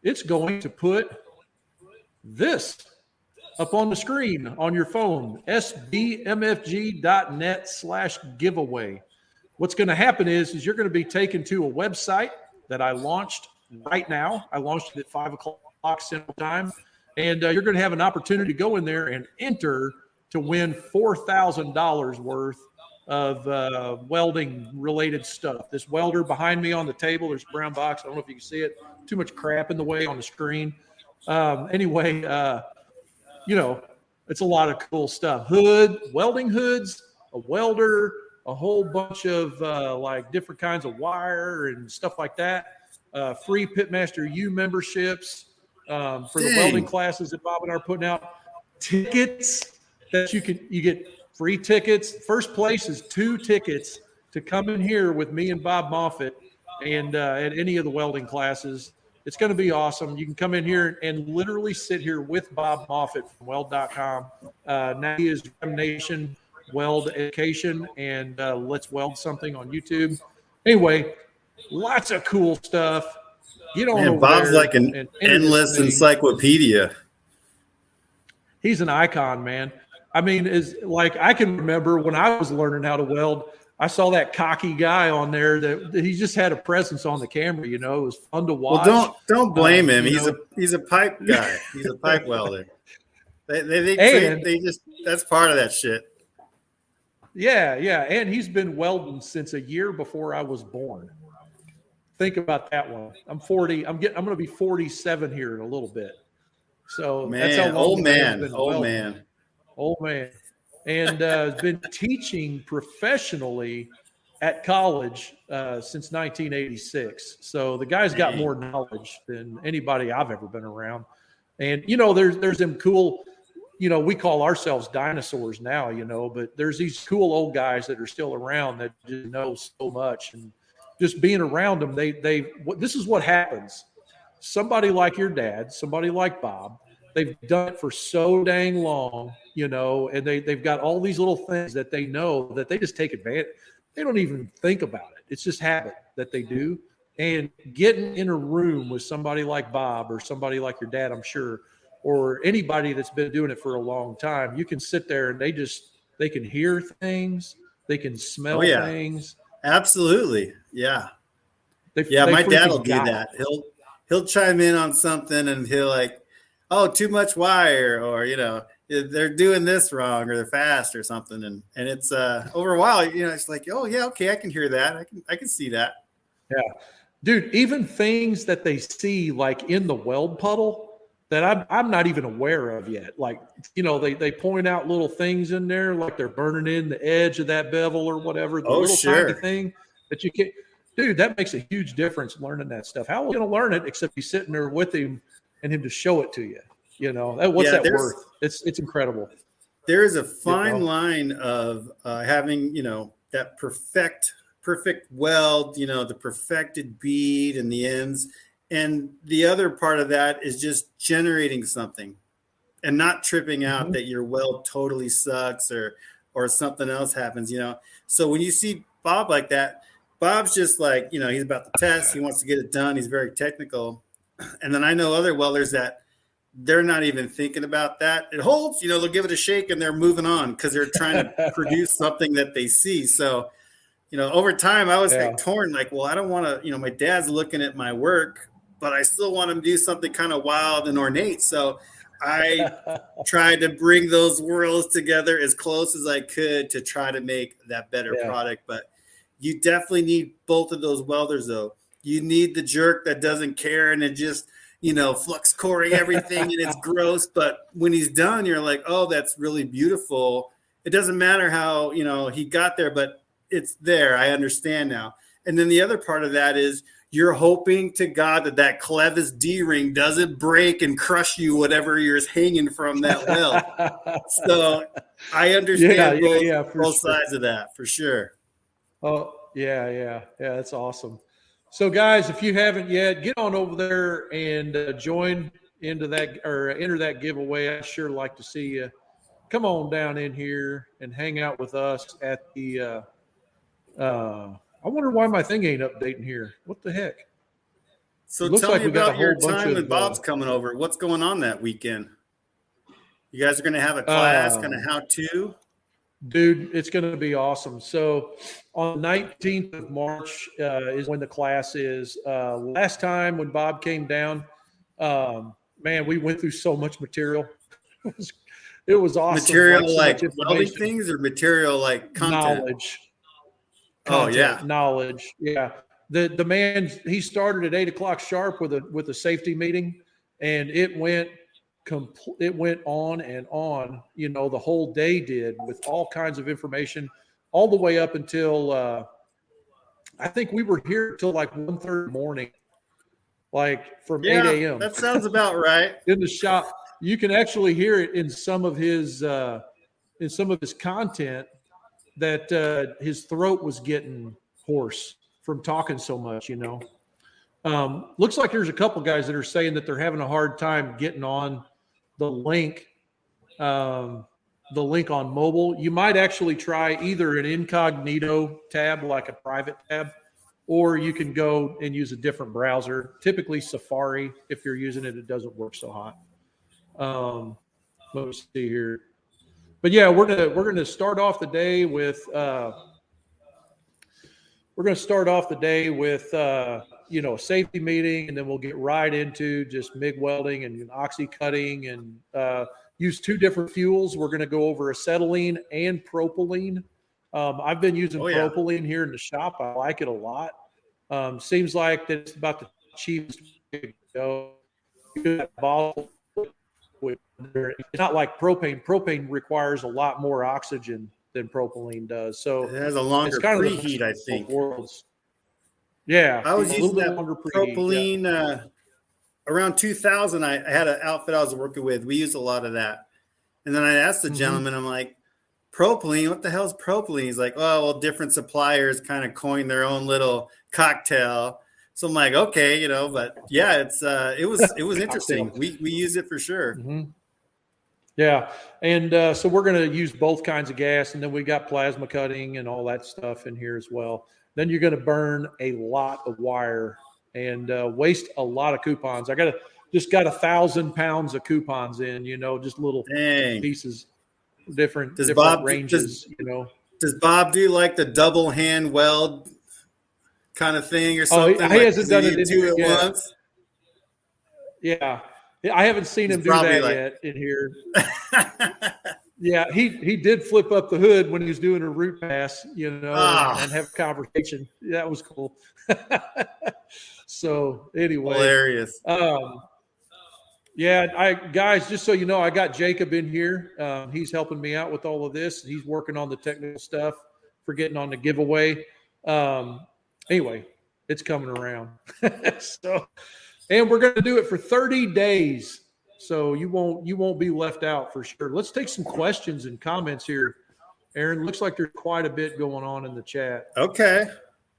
it's going to put this up on the screen on your phone, sbmfg.net/giveaway. What's going to happen is you're going to be taken to a website that I launched right now. I launched it at 5 o'clock Central Time. And you're going to have an opportunity to go in there and enter to win $4,000 worth of welding related stuff. This welder behind me on the table, there's a brown box. I don't know if you can see it. Too much crap in the way on the screen. Anyway, it's a lot of cool stuff. Welding hoods, a welder, a whole bunch of like different kinds of wire and stuff like that. Free Pitmaster U memberships for the welding classes that Bob and I are putting out. Tickets that you get free tickets. First place is 2 tickets to come in here with me and Bob Moffitt and at any of the welding classes. It's going to be awesome. You can come in here and literally sit here with Bob Moffitt from weld.com. Now he is Nation Weld Education and Let's Weld Something on YouTube. Anyway, lots of cool stuff. Get on over Bob's there like an endless encyclopedia. He's an icon, man. I mean, I can remember when I was learning how to weld, I saw that cocky guy on there that he just had a presence on the camera. It was fun to watch. Well, don't blame him. He's a pipe guy. He's a pipe welder. They just that's part of that shit. Yeah, and he's been welding since a year before I was born. Think about that one. I'm 40. I'm going to be 47 here in a little bit. So that's how long old man. And has been teaching professionally at college since 1986. So the guy's got more knowledge than anybody I've ever been around. And, there's them cool, we call ourselves dinosaurs now, but there's these cool old guys that are still around that just know so much. And just being around them, this is what happens. Somebody like your dad, somebody like Bob, they've done it for so dang long, and they've got all these little things that they know that they just take advantage. They don't even think about it. It's just habit that they do. And getting in a room with somebody like Bob or somebody like your dad, I'm sure, or anybody that's been doing it for a long time, you can sit there and they can hear things. They can smell things. Absolutely. Yeah. My dad will do that. He'll chime in on something and he'll like, oh, too much wire, or they're doing this wrong, or they're fast or something, and it's over a while, it's like, oh yeah, okay, I can hear that, I can see that. Yeah, dude, even things that they see like in the weld puddle that I'm not even aware of yet. Like, they point out little things in there, like they're burning in the edge of that bevel or whatever. Tiny thing that you can't. Dude, that makes a huge difference learning that stuff. How are you going to learn it except you sitting there with him and him to show it to you? What's that worth? It's incredible. There is a fine line of having, that perfect weld, the perfected bead and the ends. And the other part of that is just generating something and not tripping out that your weld totally sucks or something else happens, So when you see Bob like that, Bob's just like, he's about to test. He wants to get it done. He's very technical. And then I know other welders that they're not even thinking about that. It holds, they'll give it a shake and they're moving on because they're trying to produce something that they see. So, over time I was like torn, like, well, I don't want to, my dad's looking at my work, but I still want him to do something kind of wild and ornate. So I tried to bring those worlds together as close as I could to try to make that better product. But you definitely need both of those welders though. You need the jerk that doesn't care and it just, flux coring everything and it's gross. But when he's done, you're like, oh, that's really beautiful. It doesn't matter how, he got there, but it's there. I understand now. And then the other part of that is you're hoping to God that clevis D-ring doesn't break and crush you, whatever you're hanging from that weld. So I understand both sides of that for sure. Oh, yeah. That's awesome. So, guys, if you haven't yet, get on over there and join into that or enter that giveaway. I'd sure like to see you. Come on down in here and hang out with us at the I wonder why my thing ain't updating here. What the heck? So tell me about your time when Bob's coming over. What's going on that weekend? You guys are going to have a class, kind of how-to? Dude, it's going to be awesome. So on the 19th of March is when the class is. Last time when Bob came down, man, we went through so much material. It was awesome. Material so like much welding things, or material like content? Knowledge. Yeah. The man, he started at 8:00 sharp with a safety meeting, and it went on and on, the whole day did, with all kinds of information, all the way up until I think we were here till like 1:30 morning, like from 8 a.m. That sounds about right. In the shop. You can actually hear it in some of his content that his throat was getting hoarse from talking so much, Looks like there's a couple guys that are saying that they're having a hard time getting on the link on mobile. You might actually try either an incognito tab, like a private tab, or you can go and use a different browser. Typically Safari, if you're using it, it doesn't work so hot. Let me see here. But yeah, we're gonna start off the day with a safety meeting, and then we'll get right into just MIG welding and oxy cutting, and use two different fuels. We're going to go over acetylene and propylene. I've been using propylene here in the shop. I like it a lot. Seems like that it's about the cheapest way to go. It's not like propane. Propane requires a lot more oxygen than propylene does. So it has a longer preheat, I think. Worlds. Yeah, I was using that propylene around 2000. I had an outfit I was working with. We used a lot of that. And then I asked the gentleman, I'm like, propylene, what the hell is propylene? He's like, oh, well, different suppliers kind of coined their own little cocktail. So I'm like, okay, but yeah, it was interesting. We use it for sure. Mm-hmm. Yeah. And so we're going to use both kinds of gas, and then we got plasma cutting and all that stuff in here as well. Then you're going to burn a lot of wire and waste a lot of coupons. I just got 1,000 pounds of coupons in, just little pieces, different ranges, Does Bob do like the double hand weld kind of thing or something? He hasn't done it at once. Yeah. I haven't seen him do that yet in here. Yeah, he did flip up the hood when he was doing a root pass, and have a conversation. That was cool. So anyway, hilarious. Guys, just so you know, I got Jacob in here. He's helping me out with all of this. He's working on the technical stuff for getting on the giveaway. Anyway, it's coming around. And we're going to do it for 30 days. So you won't be left out for sure. Let's take some questions and comments here. Aaron, looks like there's quite a bit going on in the chat. Okay.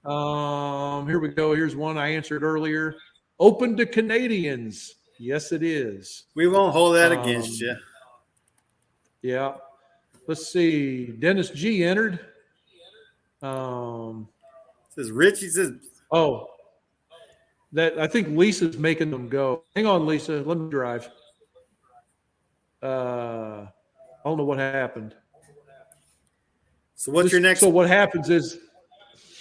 Here we go. Here's one I answered earlier. Open to Canadians. Yes, it is. We won't hold that against you. Yeah. Let's see. Dennis G entered. Says Richie says. Oh, that I think Lisa's making them go. Hang on, Lisa. Let me drive. I don't know what happened. So what's your next? So what happens is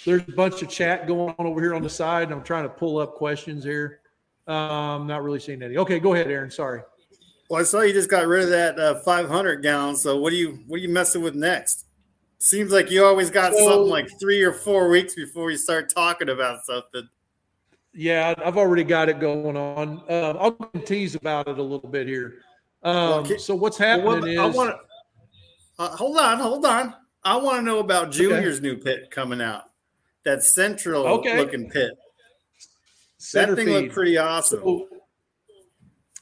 there's a bunch of chat going on over here on the side, and I'm trying to pull up questions here. I'm not really seeing any. Okay, go ahead, Aaron. Sorry. Well, I saw you just got rid of that 500 gallon. So what are you messing with next? Seems like you always got something like 3 or 4 weeks before you start talking about something. Yeah, I've already got it going on. I'll tease about it a little bit here. So what's happening is hold on. I want to know about Junior's new pit coming out. That central looking pit. That thing looked pretty awesome.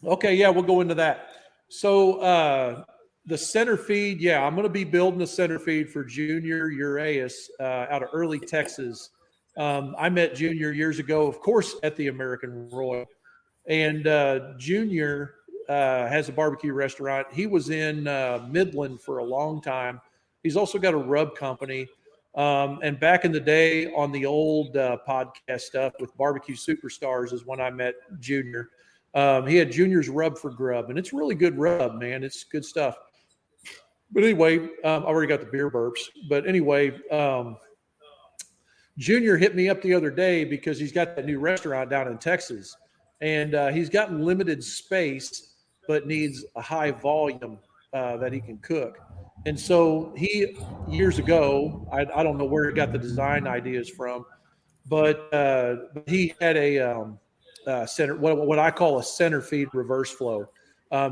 We'll go into that. So the center feed, I'm going to be building a center feed for Junior Uraeus out of Early, Texas. I met Junior years ago, of course, at the American Royal. And Junior has a barbecue restaurant. He was in Midland for a long time. He's also got a rub company. And back in the day on the old podcast stuff with Barbecue Superstars is when I met Junior. He had Junior's Rub for Grub, and it's really good rub, man. It's good stuff. But anyway, I already got the beer burps. But anyway, Junior hit me up the other day because he's got that new restaurant down in Texas. and he's got limited space, but needs a high volume that he can cook. And so he, years ago, I don't know where he got the design ideas from, but he had a center, what I call a center feed reverse flow.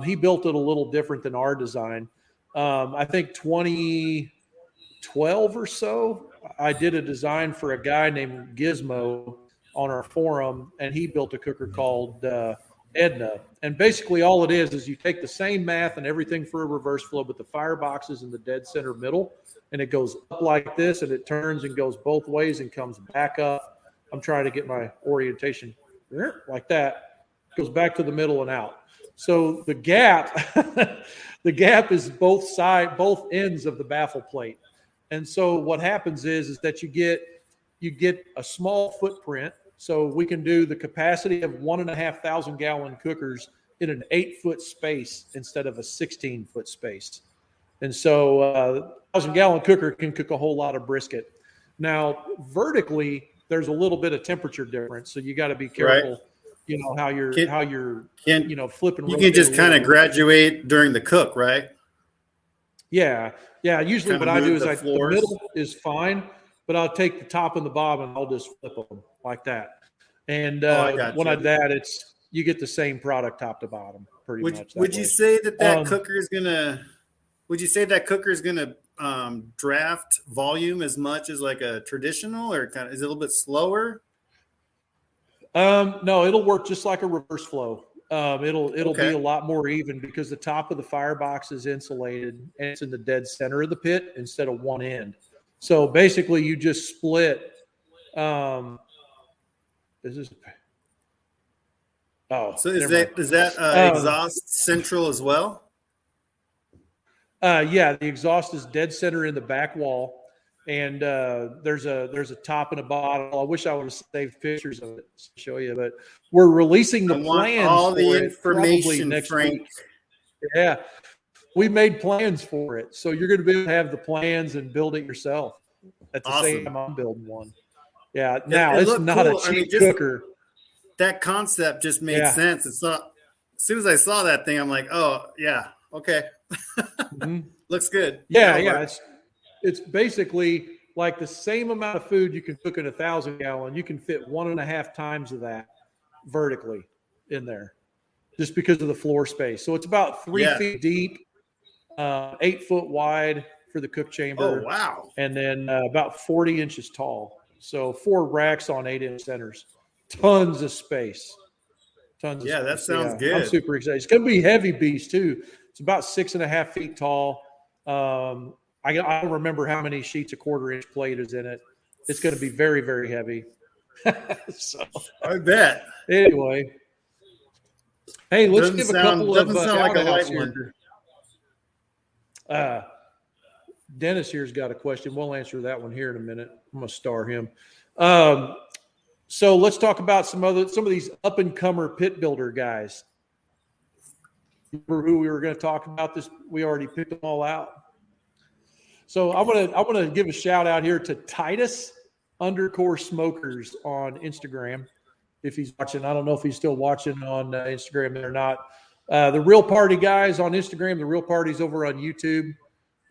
He built it a little different than our design. I think 2012 or so, I did a design for a guy named Gizmo on our forum, and he built a cooker called Edna. And basically all it is you take the same math and everything for a reverse flow, but the firebox is in the dead center middle, and it goes up like this, and it turns and goes both ways and comes back up. I'm trying to get my orientation like that. Goes back to the middle and out. So the gap, the gap is both ends of the baffle plate. And so what happens is that you get a small footprint. So we can do the capacity of 1,500 gallon cookers in an 8-foot space instead of a 16-foot space. And so a 1,000 gallon cooker can cook a whole lot of brisket. Now, vertically, there's a little bit of temperature difference. So you got to be careful, right. How you're flipping. You can just kind of graduate during the cook, right? Yeah. Usually what I do is the middle is fine, but I'll take the top and the bottom and I'll just flip them like that. And when I do that, you get the same product top to bottom pretty much. Would you say that cooker is gonna? Would you say that cooker is gonna draft volume as much as like a traditional, or is it a little bit slower? No, it'll work just like a reverse flow. It'll be a lot more even because the top of the firebox is insulated and it's in the dead center of the pit instead of one end. So basically, you just split. So is that exhaust central as well? Yeah, the exhaust is dead center in the back wall, and there's a top and a bottom. I wish I would have saved pictures of it to show you, but we're releasing the plans. All the information next Frank. week. Yeah, we made plans for it, so you're going to be able to have the plans and build it yourself at the same time I'm building one. Yeah, now it's not cool. A cheap cooker. That concept just made sense. It's not. As soon as I saw that thing, I'm like, oh yeah, okay, looks good. Yeah. It's basically like the same amount of food you can cook in 1,000 gallon. You can fit 1.5 times of that vertically in there, just because of the floor space. So it's about 3 feet deep, 8 foot wide for the cook chamber. Oh wow! And then about 40 inches tall. So 4 racks on 8-inch centers. Tons of space. That sounds good. I'm super excited. It's going to be heavy beast too. It's about 6.5 feet tall. I don't remember how many sheets a 1/4-inch plate is in it. It's going to be very, very heavy. So I bet. Anyway, hey, let's give a couple of like a light one. Dennis here's got a question. We'll answer that one here in a minute. I'm going to star him. So let's talk about some of these up-and-comer pit builder guys. Remember who we were going to talk about this? We already picked them all out. So I want to give a shout out here to Titus_Smokers on Instagram. If he's watching, I don't know if he's still watching on Instagram or not. The Real Party guys on Instagram. The Real Party's over on YouTube.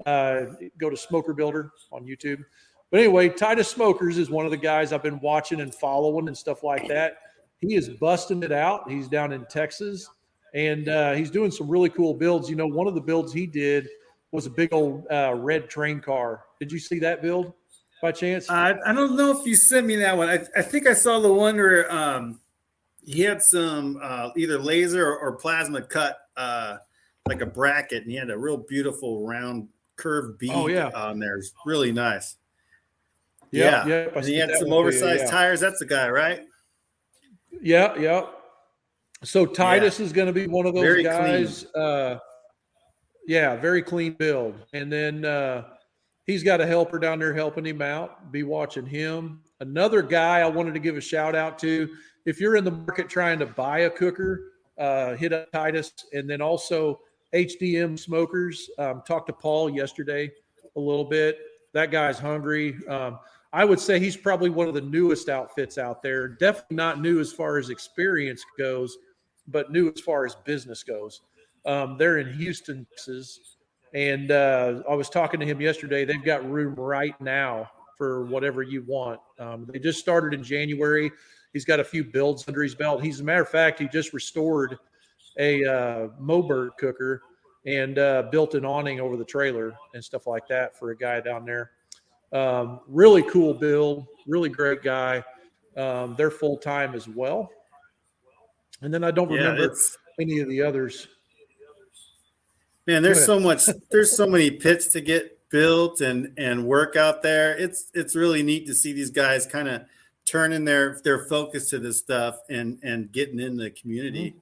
Go to SmokerBuilder on YouTube. But anyway, Titus Smokers is one of the guys I've been watching and following and stuff like that. He is busting it out. He's down in Texas, and he's doing some really cool builds. One of the builds he did was a big old red train car. Did you see that build by chance? I don't know if you sent me that one. I think I saw the one where he had some either laser or plasma cut like a bracket, and he had a real beautiful round curved bead on there. It's really nice. Yeah. And he had some oversized tires. That's the guy, right? Yeah. So Titus is going to be one of those very guys. Very clean build. And then he's got a helper down there helping him out. Be watching him. Another guy I wanted to give a shout out to. If you're in the market trying to buy a cooker, hit up Titus. And then also HDM Smokers. Talked to Paul yesterday a little bit. That guy's hungry. I would say he's probably one of the newest outfits out there. Definitely not new as far as experience goes, but new as far as business goes. They're in Houston, Texas, and I was talking to him yesterday. They've got room right now for whatever you want. They just started in January. He's got a few builds under his belt. He's, as a matter of fact, he just restored a Moberg cooker and built an awning over the trailer and stuff like that for a guy down there. Really cool build, really great guy. They're full time as well. And then I don't remember any of the others. Man, there's so many pits to get built and work out there. It's really neat to see these guys kind of turning their focus to this stuff and getting in the community.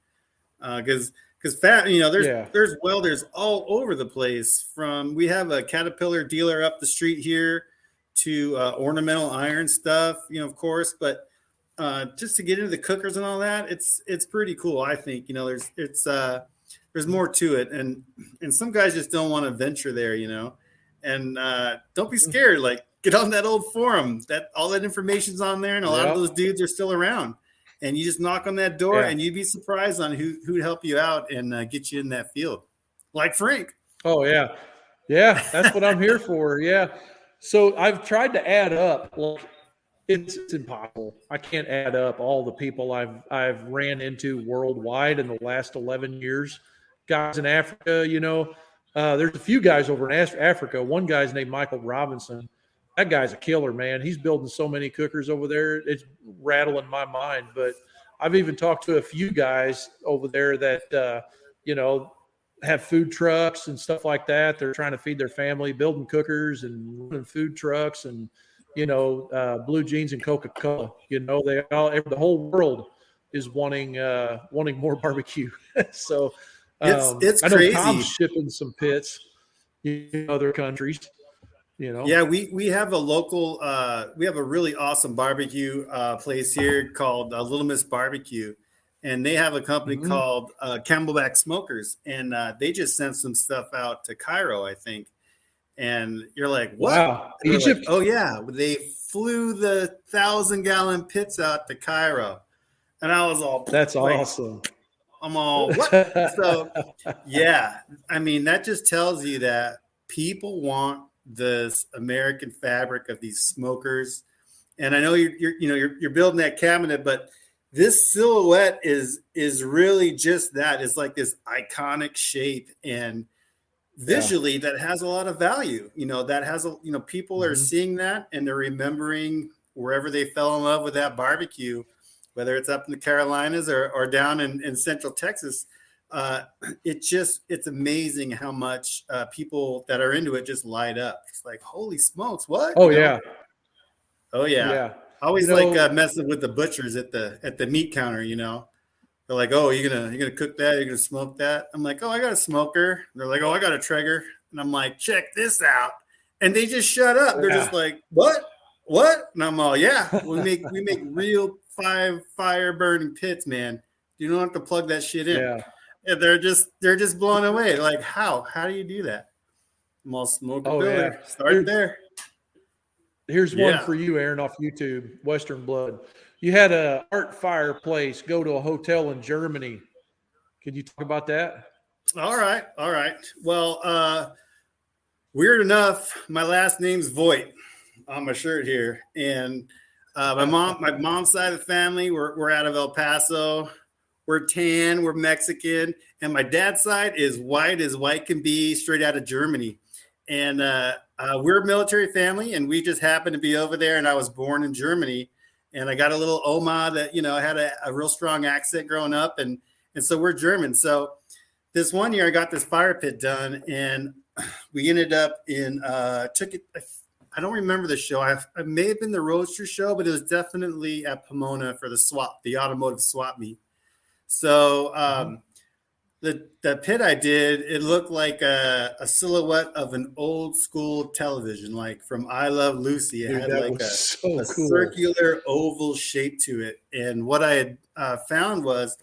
Because there's welders all over the place. We have a Caterpillar dealer up the street here to ornamental iron stuff, of course, but just to get into the cookers and all that, it's pretty cool. I think, there's more to it. And some guys just don't want to venture there, and don't be scared. Like, get on that old forum, that all that information's on there. And a lot of those dudes are still around, and you just knock on that door and you'd be surprised on who'd help you out and get you in that field. Like Frank. Oh yeah. Yeah. That's what I'm here for. Yeah. So I've tried to add up. Well, it's impossible. I can't add up all the people I've ran into worldwide in the last 11 years. Guys in Africa, there's a few guys over in Africa. One guy's named Michael Robinson. That guy's a killer, man. He's building so many cookers over there. It's rattling my mind. But I've even talked to a few guys over there that, have food trucks and stuff like that. They're trying to feed their family, building cookers and running food trucks and, blue jeans and Coca-Cola. The whole world is wanting more barbecue. So it's I know crazy. Tom's shipping some pits in other countries. Yeah, we have a local, we have a really awesome barbecue place here called Little Miss Barbecue. And they have a company called Camelback Smokers. And they just sent some stuff out to Cairo, I think. And you're like, what? Wow. Egypt? Like, oh, yeah. They flew the 1,000-gallon pits out to Cairo. And I was all, that's awesome. I'm all, what? So, yeah. I mean, that just tells you that people want this American fabric of these smokers. And I know you're building that cabinet, but this silhouette is really just that. It's like this iconic shape and visually that has a lot of value. That has people are seeing that and they're remembering wherever they fell in love with that barbecue, whether it's up in the Carolinas or down in Central Texas. It's amazing how much people that are into it just light up. It's like, holy smokes, what? Oh yeah. Oh yeah. Yeah. I always messing with the butchers at the meat counter, They're like, oh, you're gonna cook that, you're gonna smoke that. I'm like, oh, I got a smoker. They're like, oh, I got a Traeger. And I'm like, check this out. And they just shut up. They're just like, what? And I'm all, yeah, we make real fire burning pits, man. You don't have to plug that shit in. Yeah. And they're just blown away. Like, how do you do that? I'm all SmokerBuilder. Yeah. Start there. Here's one for you, Aaron, off YouTube, Western Blood. You had a art fireplace go to a hotel in Germany. Could you talk about that? All right. Well, weird enough, my last name's Voigt on my shirt here. And my mom's side of the family, we're out of El Paso. We're tan, we're Mexican. And my dad's side is white as white can be, straight out of Germany. And we're a military family, and we just happened to be over there. And I was born in Germany, and I got a little Oma that I had a real strong accent growing up, and so we're German. So this one year, I got this fire pit done, and we ended up in took it. I don't remember the show. I may have been the Roadster show, but it was definitely at Pomona for the automotive swap meet. So. The pit I did, it looked like a silhouette of an old school television, like from I Love Lucy. It had like a circular oval shape to it. And what I had found was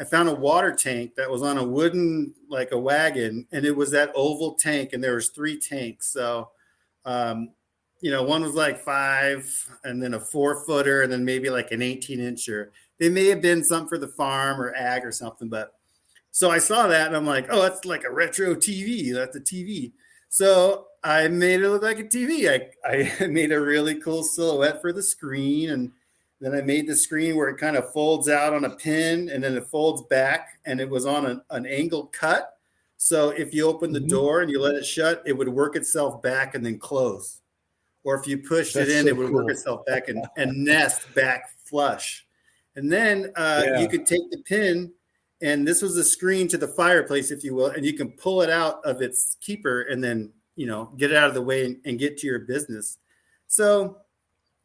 I found a water tank that was on a wooden, like a wagon, and it was that oval tank, and there was 3 tanks. So one was like 5, and then a 4-footer, and then maybe like an 18-incher. They may have been some for the farm or ag or something, but so I saw that and I'm like, oh, that's like a retro TV. That's a TV. So I made it look like a TV. I made a really cool silhouette for the screen, and then I made the screen where it kind of folds out on a pin and then it folds back, and it was on an angle cut. So if you open the door and you let it shut, it would work itself back and then close. Or if you pushed it in, it would work itself back and nest back flush. And then you could take the pin, and this was a screen to the fireplace, if you will, and you can pull it out of its keeper and then, get it out of the way and get to your business. So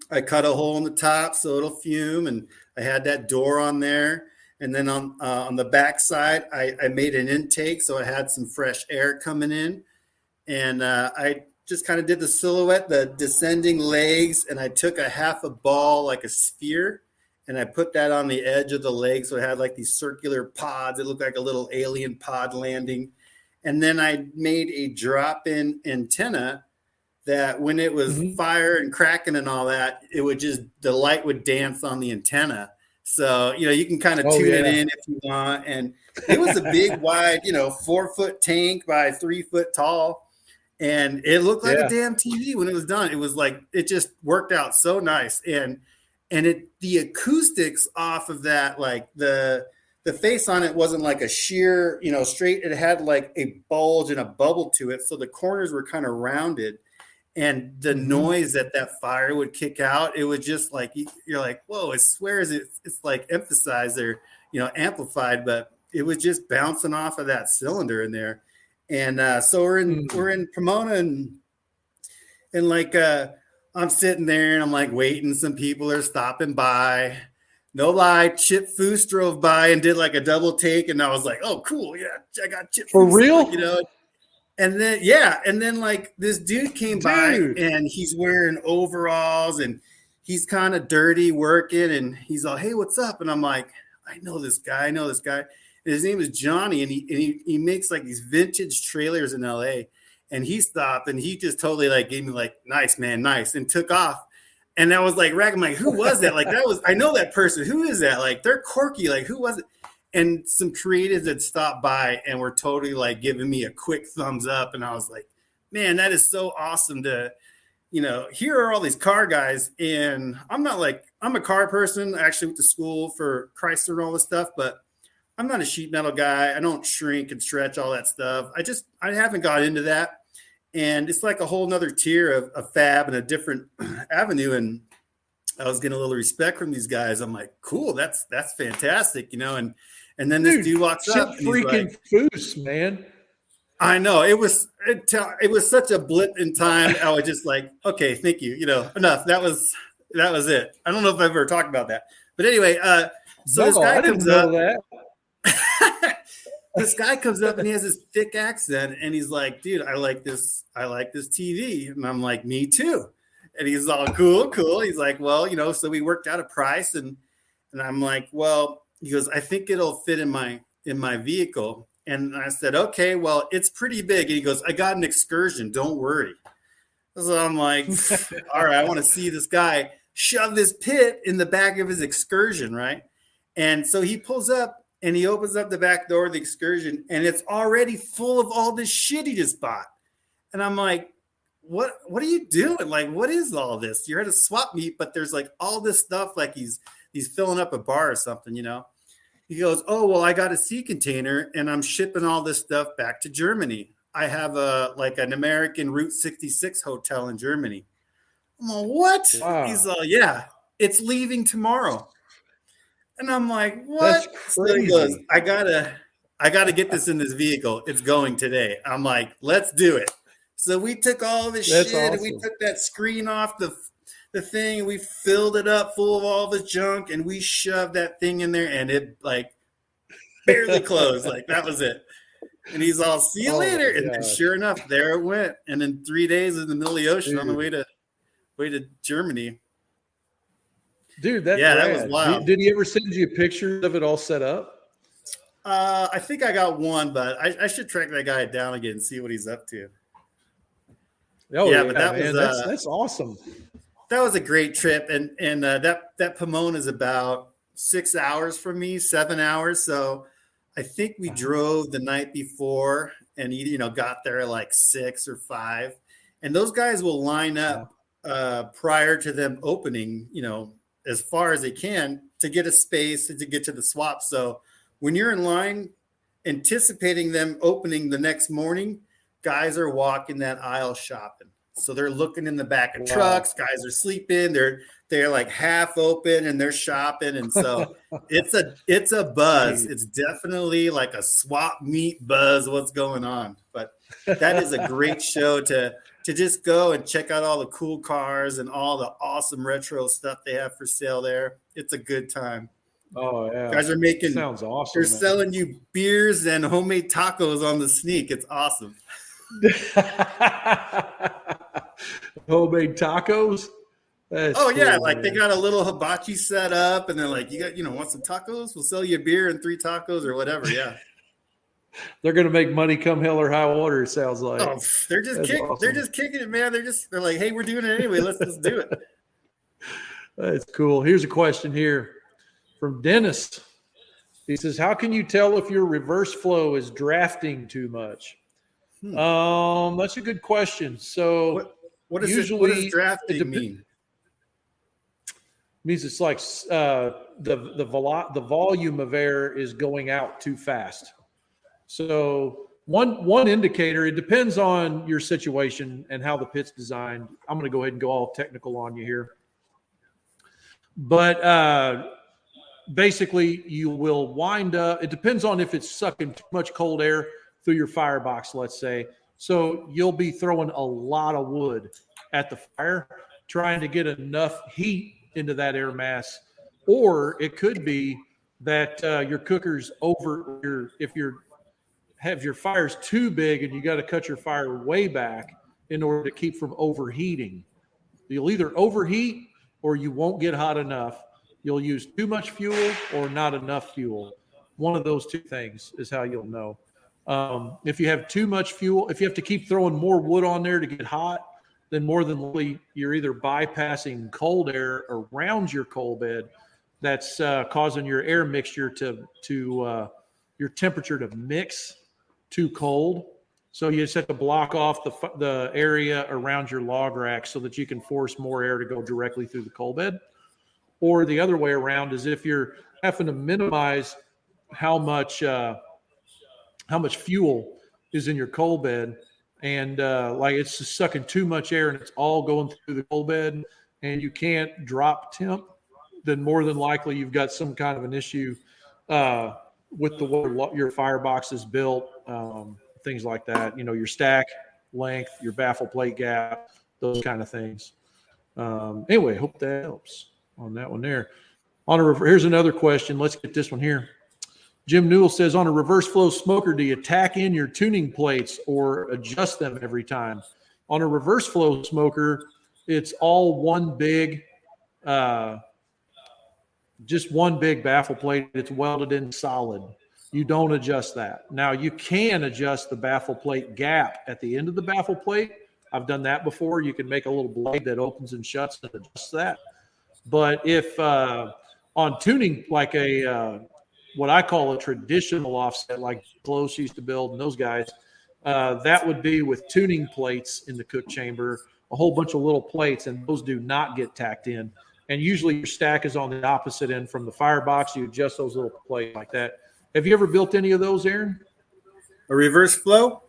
I cut a hole in the top so it'll fume, and I had that door on there. And then on the back side, I made an intake so I had some fresh air coming in. And I just kind of did the silhouette, the descending legs, and I took a half a ball, like a sphere, and I put that on the edge of the leg. So it had like these circular pods. It looked like a little alien pod landing. And then I made a drop-in antenna that when it was fire and cracking and all that, the light would dance on the antenna. So, you can kind of tune it in if you want. And it was a big, wide, 4-foot tank by 3 foot tall. And it looked like a damn TV when it was done. It was like, it just worked out so nice. And the acoustics off of that, like the face on it wasn't like a sheer, straight. It had like a bulge and a bubble to it. So the corners were kind of rounded. And the noise that fire would kick out, it was just like, you're like, whoa, it swears it's like emphasized or, amplified, but it was just bouncing off of that cylinder in there. And so we're in Pomona, and like I'm sitting there and I'm like waiting. Some people are stopping by. No lie, Chip Foose drove by and did like a double take, and I was like, oh, cool, yeah, I got Chip for Foose, real, And then like this dude came by, and he's wearing overalls and he's kind of dirty working, and he's all, hey, what's up? And I'm like, I know this guy. And his name is Johnny, and he makes like these vintage trailers in LA. And he stopped, and he just totally like gave me like, nice, man, nice, and took off. And I was like, I'm like, who was that? Like, I know that person. Who is that? Like, they're quirky. Like, who was it? And some creatives had stopped by and were totally like giving me a quick thumbs up. And I was like, man, that is so awesome to, here are all these car guys. And I'm a car person. I actually went to school for Chrysler and all this stuff, but I'm not a sheet metal guy. I don't shrink and stretch, all that stuff. I haven't got into that. And it's like a whole nother tier of fab and a different avenue. And I was getting a little respect from these guys. I'm like, cool, that's fantastic, And then this dude walks up. And freaking like, Foose, man. I know it was such a blip in time. I was just like, okay, thank you. Enough. That was it. I don't know if I've ever talked about that, but anyway, this guy comes up. This guy comes up and he has this thick accent, and he's like, dude, I like this TV. And I'm like, me too. And he's all cool. He's like, well, so we worked out a price, and I'm like, well, he goes, I think it'll fit in my vehicle. And I said, okay, well, it's pretty big. And he goes, I got an Excursion, don't worry. So I'm like, all right, I want to see this guy shove this pit in the back of his Excursion, right? And so he pulls up and he opens up the back door of the Excursion, and it's already full of all this shit he just bought. And I'm like, what are you doing? Like, what is all this? You're at a swap meet, but there's like all this stuff, like he's filling up a bar or something, He goes, oh, well, I got a sea container and I'm shipping all this stuff back to Germany. I have an American Route 66 hotel in Germany. I'm like, what? Wow. He's all, yeah, it's leaving tomorrow. And I'm like, what? So he goes, I gotta get this in this vehicle. It's going today. I'm like, let's do it. So we took all this shit, awesome. And we took that screen off the thing. We filled it up full of all this junk, and we shoved that thing in there, and it like barely closed. Like that was it. And he's all, see you later. And then sure enough, there it went. And in 3 days in the middle of the ocean, on the way to Germany. Dude, that was wild. Did he ever send you pictures of it all set up? I think I got one, but I should track that guy down again and see what he's up to. Oh Yeah, yeah, but that man, was that's awesome. that was a great trip, and that Pomona is about 6 hours from me, 7 hours. So I think we Uh-huh. drove the night before and got there at like 6 or 5, and those guys will line Yeah. up prior to them opening, as far as they can to get a space and to get to the swap. So when you're in line, anticipating them opening the next morning, guys are walking that aisle shopping. So they're looking in the back of Wow. trucks. Guys are sleeping. They're like half open and they're shopping. And so it's a buzz. Sweet. It's definitely like a swap meet buzz. What's going on? But that is a great show to just go and check out all the cool cars and all the awesome retro stuff they have for sale there. It's a good time. Oh yeah. Guys are making, Sounds they're awesome, man. selling you beers and homemade tacos on the sneak. It's awesome. Homemade tacos. That's Oh yeah, cool, like they man. got a little hibachi set up, and they're like, "You got, want some tacos? We'll sell you a beer and 3 tacos or whatever." Yeah. They're gonna make money come hell or high water. It sounds like. Oh, they're just That's they're awesome. just kicking it, man. They're like, "Hey, we're doing it anyway. Let's just do it." That's cool. Here's a question here from Dennis. He says, "How can you tell if your reverse flow is drafting too much?" Hmm. That's a good question. So What is it? What does usually drafting mean? means it's like the volume of air is going out too fast. So one indicator, it depends on your situation and how the pit's designed. I'm going to go ahead and go all technical on you here. But basically you will wind up, it depends on if it's sucking too much cold air through your firebox, let's say. So you'll be throwing a lot of wood at the fire, trying to get enough heat into that air mass. Or it could be that your cooker's if you're have your fires too big and you got to cut your fire way back in order to keep from overheating. You'll either overheat or you won't get hot enough. You'll use too much fuel or not enough fuel. One of those two things is how you'll know. If you have too much fuel, if you have to keep throwing more wood on there to get hot, then more than likely you're either bypassing cold air around your coal bed that's causing your air mixture to your temperature to mix too cold. So you just have to block off the area around your log rack so that you can force more air to go directly through the coal bed. Or the other way around is if you're having to minimize how much fuel is in your coal bed, and like it's just sucking too much air and it's all going through the coal bed, and you can't drop temp, then more than likely you've got some kind of an issue with the way your firebox is built, things like that. Your stack length, your baffle plate gap, those kind of things. Anyway, hope that helps on that one there. Here's another question. Let's get this one here. Jim Newell says, on a reverse flow smoker, do you tack in your tuning plates or adjust them every time? On a reverse flow smoker, it's all just one big baffle plate. It's welded in solid. You don't adjust that. Now, you can adjust the baffle plate gap at the end of the baffle plate. I've done that before. You can make a little blade that opens and shuts and adjusts that. But if on tuning, like what I call a traditional offset, like Close used to build and those guys, that would be with tuning plates in the cook chamber, a whole bunch of little plates, and those do not get tacked in. And usually your stack is on the opposite end from the firebox. You adjust those little plates like that. Have you ever built any of those, Aaron? A reverse flow?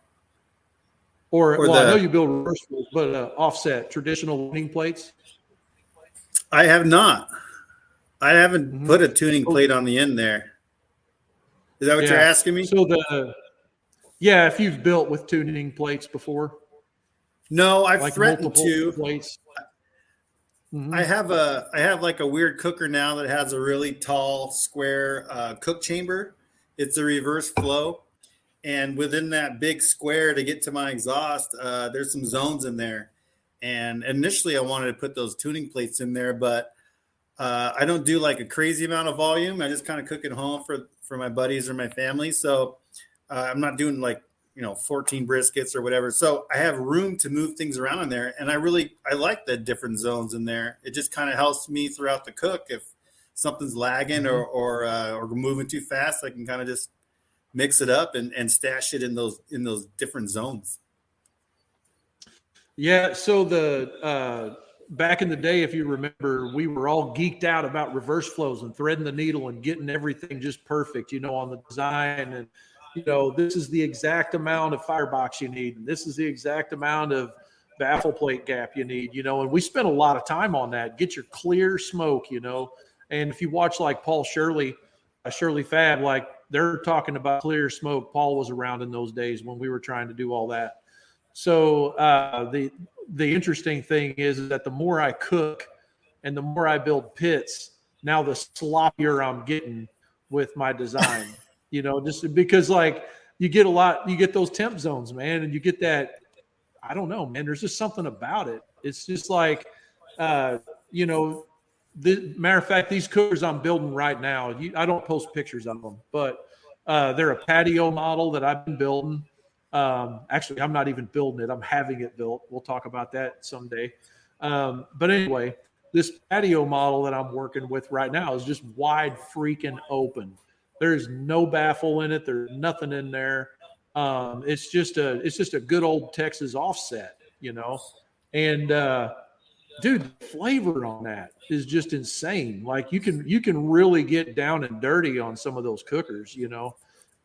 I know you build reverse flows, but offset, traditional tuning plates? I have not. I haven't put a tuning plate on the end there. Is that what you're asking me? So if you've built with tuning plates before. No, I've like threatened to. Plates. Mm-hmm. I have like a weird cooker now that has a really tall square cook chamber. It's a reverse flow, and within that big square to get to my exhaust, there's some zones in there. And initially, I wanted to put those tuning plates in there, but I don't do like a crazy amount of volume. I just kind of cook at home for my buddies or my family. So I'm not doing like 14 briskets or whatever. So I have room to move things around in there. And I like the different zones in there. It just kind of helps me throughout the cook. If something's lagging or moving too fast, I can kind of just mix it up and stash it in those different zones. Yeah. So back in the day, if you remember, we were all geeked out about reverse flows and threading the needle and getting everything just perfect, on the design. And, this is the exact amount of firebox you need. And this is the exact amount of baffle plate gap you need, and we spent a lot of time on that. Get your clear smoke, and if you watch like Paul Shirley Fab, like they're talking about clear smoke. Paul was around in those days when we were trying to do all that. So the interesting thing is that the more I cook and the more I build pits, now the sloppier I'm getting with my design, just because like you get those temp zones, man, and you get that, I don't know, man, there's just something about it. It's just like, matter of fact, these cookers I'm building right now, I don't post pictures of them, but they're a patio model that I've been building. Actually, I'm not even building it. I'm having it built. We'll talk about that someday. But anyway, this patio model that I'm working with right now is just wide freaking open. There's no baffle in it. There's nothing in there. It's just a good old Texas offset, and dude, the flavor on that is just insane. Like you can really get down and dirty on some of those cookers,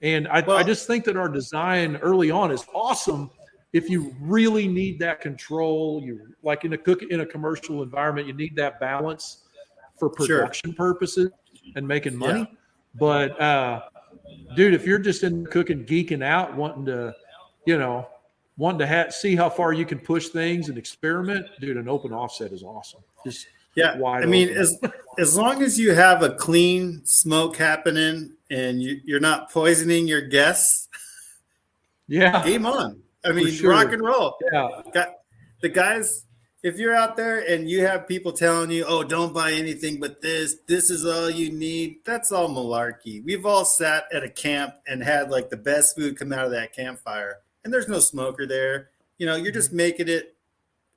And I just think that our design early on is awesome. If you really need that control, you like in a commercial environment, you need that balance for production purposes and making money. Yeah. But dude, if you're just in cooking, geeking out, wanting to see how far you can push things and experiment, dude, an open offset is awesome. Just wide open. as long as you have a clean smoke happening and you're not poisoning your guests, game on. Rock and roll. Yeah. The guys, if you're out there and you have people telling you, oh, don't buy anything but this is all you need, that's all malarkey. We've all sat at a camp and had like the best food come out of that campfire, and there's no smoker there. You're just making it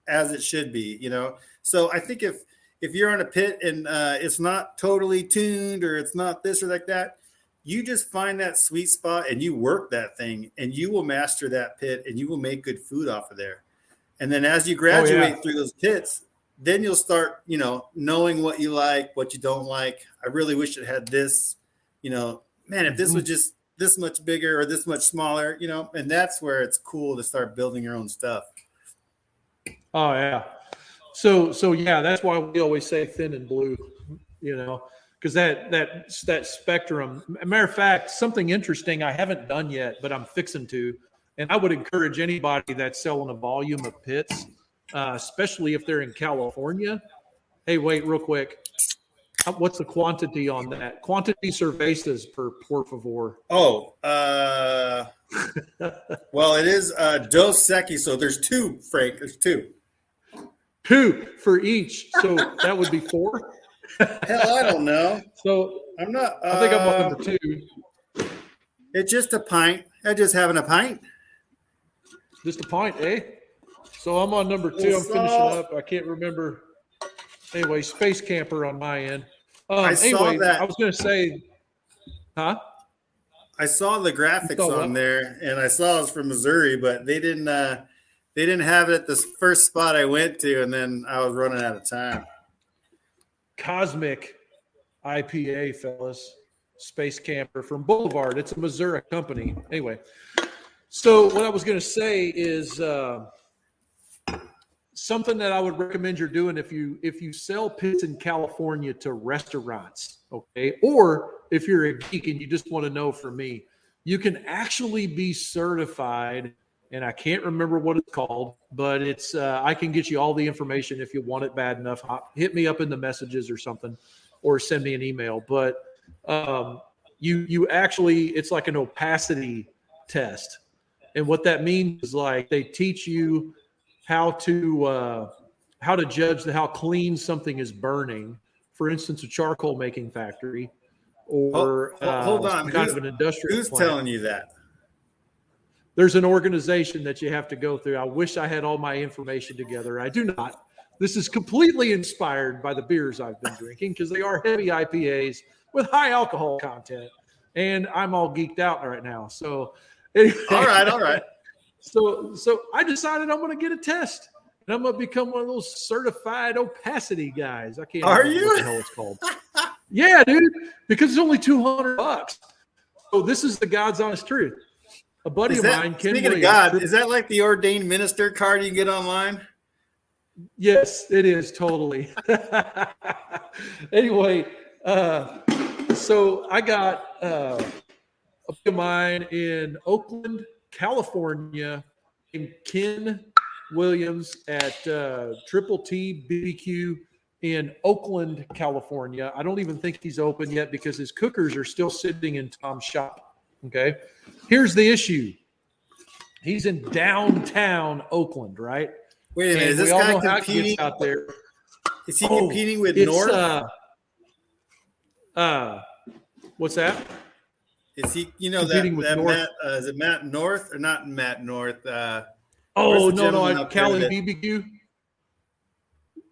as it should be, So I think if you're on a pit and it's not totally tuned or it's not this or like that, you just find that sweet spot and you work that thing and you will master that pit and you will make good food off of there. And then as you graduate through those pits, then you'll start, knowing what you like, what you don't like. I really wish it had this, if this was just this much bigger or this much smaller, and that's where it's cool to start building your own stuff. Oh yeah. So yeah, that's why we always say thin and blue, because that spectrum. Matter of fact, something interesting I haven't done yet, but I'm fixing to, and I would encourage anybody that's selling a volume of pits, especially if they're in California. Hey, wait, real quick. What's the quantity on that? Quantity cervezas por favor. Oh, well, it is Dos Equis, so there's two, Frank. There's two. Two for each, so that would be 4. Hell, I don't know. So I'm not. I think I'm on number 2. It's just a pint. I'm just having a pint. Just a pint, eh? So I'm on number 2. I'm finishing up. I can't remember. Anyway, Space Camper on my end. I saw that. I was going to say, huh? I saw the graphics on there, and I saw it was from Missouri, but they didn't have it at the first spot I went to, and then I was running out of time. Cosmic IPA, fellas. Space Camper from Boulevard. It's a Missouri company. Anyway, so what I was going to say is something that I would recommend you're doing if you sell pits in California to restaurants, okay? Or if you're a geek and you just want to know from me, you can actually be certified, and I can't remember what it's called, but it's I can get you all the information if you want it bad enough. Hit me up in the messages or something, or send me an email. But you actually, it's like an opacity test, and what that means is like they teach you how to judge how clean something is burning. For instance, a charcoal making factory, or hold on, kind of an industrial who's plant. telling you that? There's an organization that you have to go through. I wish I had all my information together. I do not. This is completely inspired by the beers I've been drinking because they are heavy IPAs with high alcohol content, and I'm all geeked out right now. So, anyway, all right. So I decided I'm going to get a test, and I'm going to become one of those certified opacity guys. I can't. Are remember you? what the hell it's called? Yeah, dude. Because it's only $200. So this is the God's honest truth. A buddy of mine, Ken speaking of God, is that like the ordained minister card you get online? Yes, it is totally. Anyway, so I got a buddy of mine in Oakland, California, named Ken Williams at Triple T BBQ in Oakland, California. I don't even think he's open yet because his cookers are still sitting in Tom's shop. Okay. Here's the issue. He's in downtown Oakland, right? Wait a minute. And Is this we all guy know how it competing gets out there. Is he competing with North? What's that? Is he, Competing with North. Matt, is it Matt North or not Matt North? No, Cali BBQ.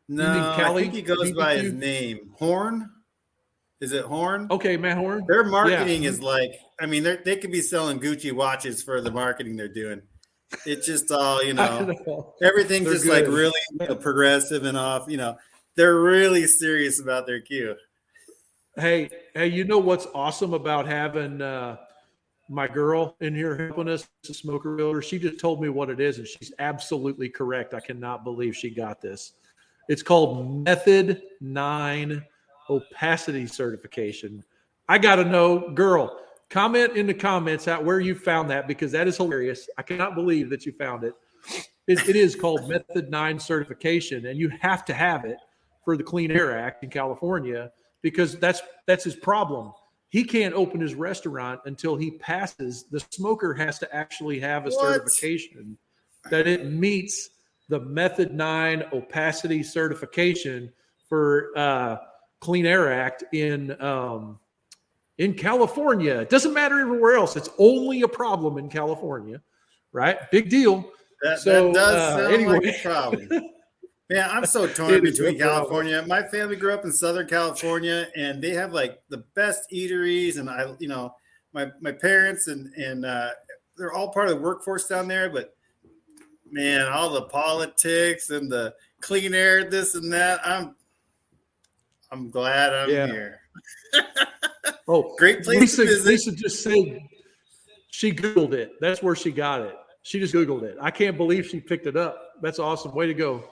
No, Cali I think he goes BBQ? by his name. Horn? Is it Horn? Okay, Matt Horn. Their marketing is like, I mean, they could be selling Gucci watches for the marketing they're doing. It's just all, everything's They're just good. like really progressive and off. They're really serious about their Q. Hey, you know what's awesome about having my girl in here helping us, the SmokerBuilder? She just told me what it is, and she's absolutely correct. I cannot believe she got this. It's called Method 9 Opacity Certification. I got to know, girl, comment in the comments out where you found that because that is hilarious. I cannot believe that you found it. It is called Method 9 Certification, and you have to have it for the Clean Air Act in California because that's his problem. He can't open his restaurant until he passes. The smoker has to actually have a certification that it meets the Method 9 Opacity Certification for Clean Air Act in California. It doesn't matter everywhere else. It's only a problem in California, right? Big deal. That does sound like a problem. Man, I'm so torn between California. My family grew up in Southern California, and they have like the best eateries. And my parents and they're all part of the workforce down there. But man, all the politics and the clean air, this and that. I'm glad I'm here. Oh, great place to visit. Lisa just said she Googled it. That's where she got it. She just Googled it. I can't believe she picked it up. That's awesome. Way to go.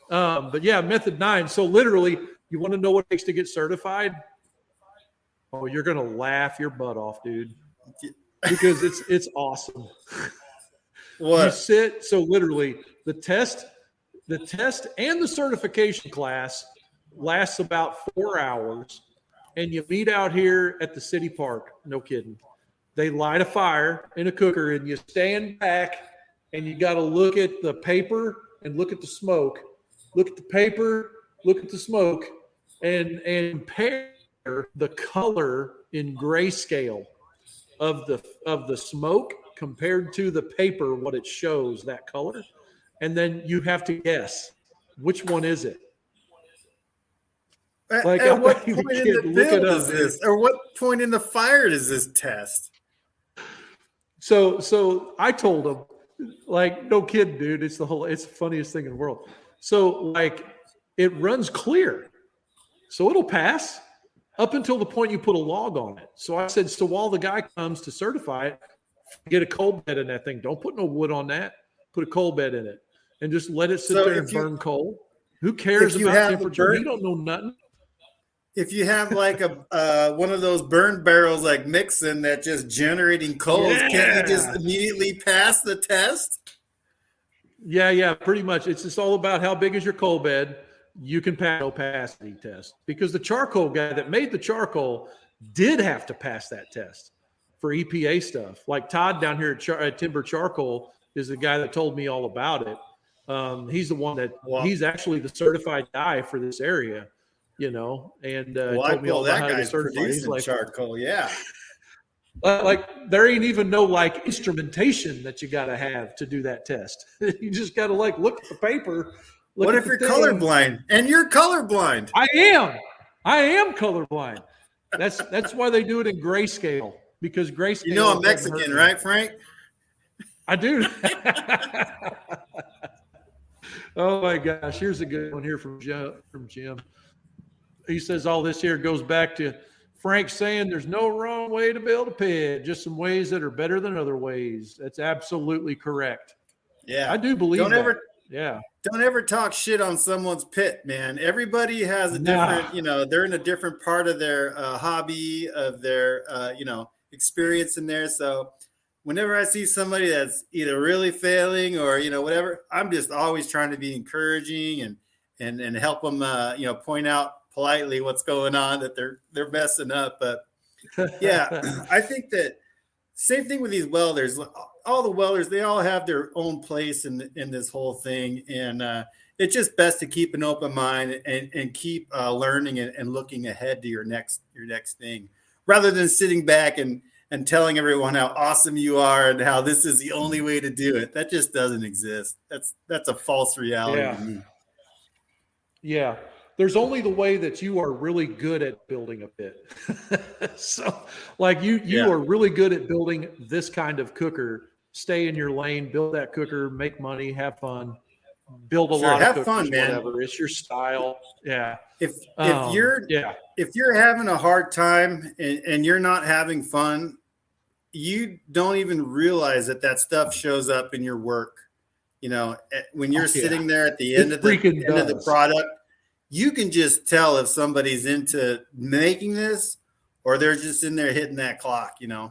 But yeah, Method 9. So literally, you want to know what it takes to get certified? Oh, you're going to laugh your butt off, dude. Because it's awesome. What? You sit, so literally the test and the certification class lasts about 4 hours, and you meet out here at the city park. No kidding. They light a fire in a cooker, and you stand back, and you got to look at the paper and look at the smoke. Look at the paper, look at the smoke, and compare the color in grayscale of the smoke compared to the paper, what it shows, that color. And then you have to guess, which one is it? Like, at what point in the build is this? Or what point in the fire does this test? So I told him, like, no kidding, dude. It's the funniest thing in the world. So like it runs clear. So it'll pass up until the point you put a log on it. So I said, so while the guy comes to certify it, get a coal bed in that thing. Don't put no wood on that. Put a coal bed in it and just let it sit there and burn coal. Who cares about temperature? You don't know nothing. If you have like a one of those burn barrels like Mixon that just generating coals, can't you just immediately pass the test? Yeah, pretty much. It's just all about how big is your coal bed. You can pass the opacity test because the charcoal guy that made the charcoal did have to pass that test for EPA stuff. Like Todd down here at Timber Charcoal is the guy that told me all about it. He's the one that he's actually the certified guy for this area. And told me all about how to certify. He's like, charcoal, yeah. Like there ain't even no like instrumentation that you got to have to do that test. You just got to like look at the paper. What if you're colorblind? And you're colorblind. I am colorblind. That's why they do it in grayscale, because grayscale. You know I'm Mexican, right, Frank? I do. Oh my gosh, here's a good one here from Jim. He says all this here goes back to Frank saying there's no wrong way to build a pit, just some ways that are better than other ways. That's absolutely correct. Yeah, I do believe that. Don't ever talk shit on someone's pit, man. Everybody has a different, they're in a different part of their hobby, of their, experience in there. So whenever I see somebody that's either really failing or, whatever, I'm just always trying to be encouraging and help them, point out politely what's going on, that they're messing up. But yeah, I think that same thing with these welders. All the welders, they all have their own place in this whole thing, and it's just best to keep an open mind and keep learning and looking ahead to your next thing, rather than sitting back and telling everyone how awesome you are and how this is the only way to do it. That just doesn't exist. That's a false reality to me. Yeah. There's only the way that you are really good at building a pit. So like you are really good at building this kind of cooker. Stay in your lane, build that cooker, make money, have fun, build a lot of cookers, fun, man. Whatever. It's your style. Yeah. If you're having a hard time and you're not having fun, you don't even realize that stuff shows up in your work. When you're sitting there at the end of the product, you can just tell if somebody's into making this or they're just in there hitting that clock, Yeah,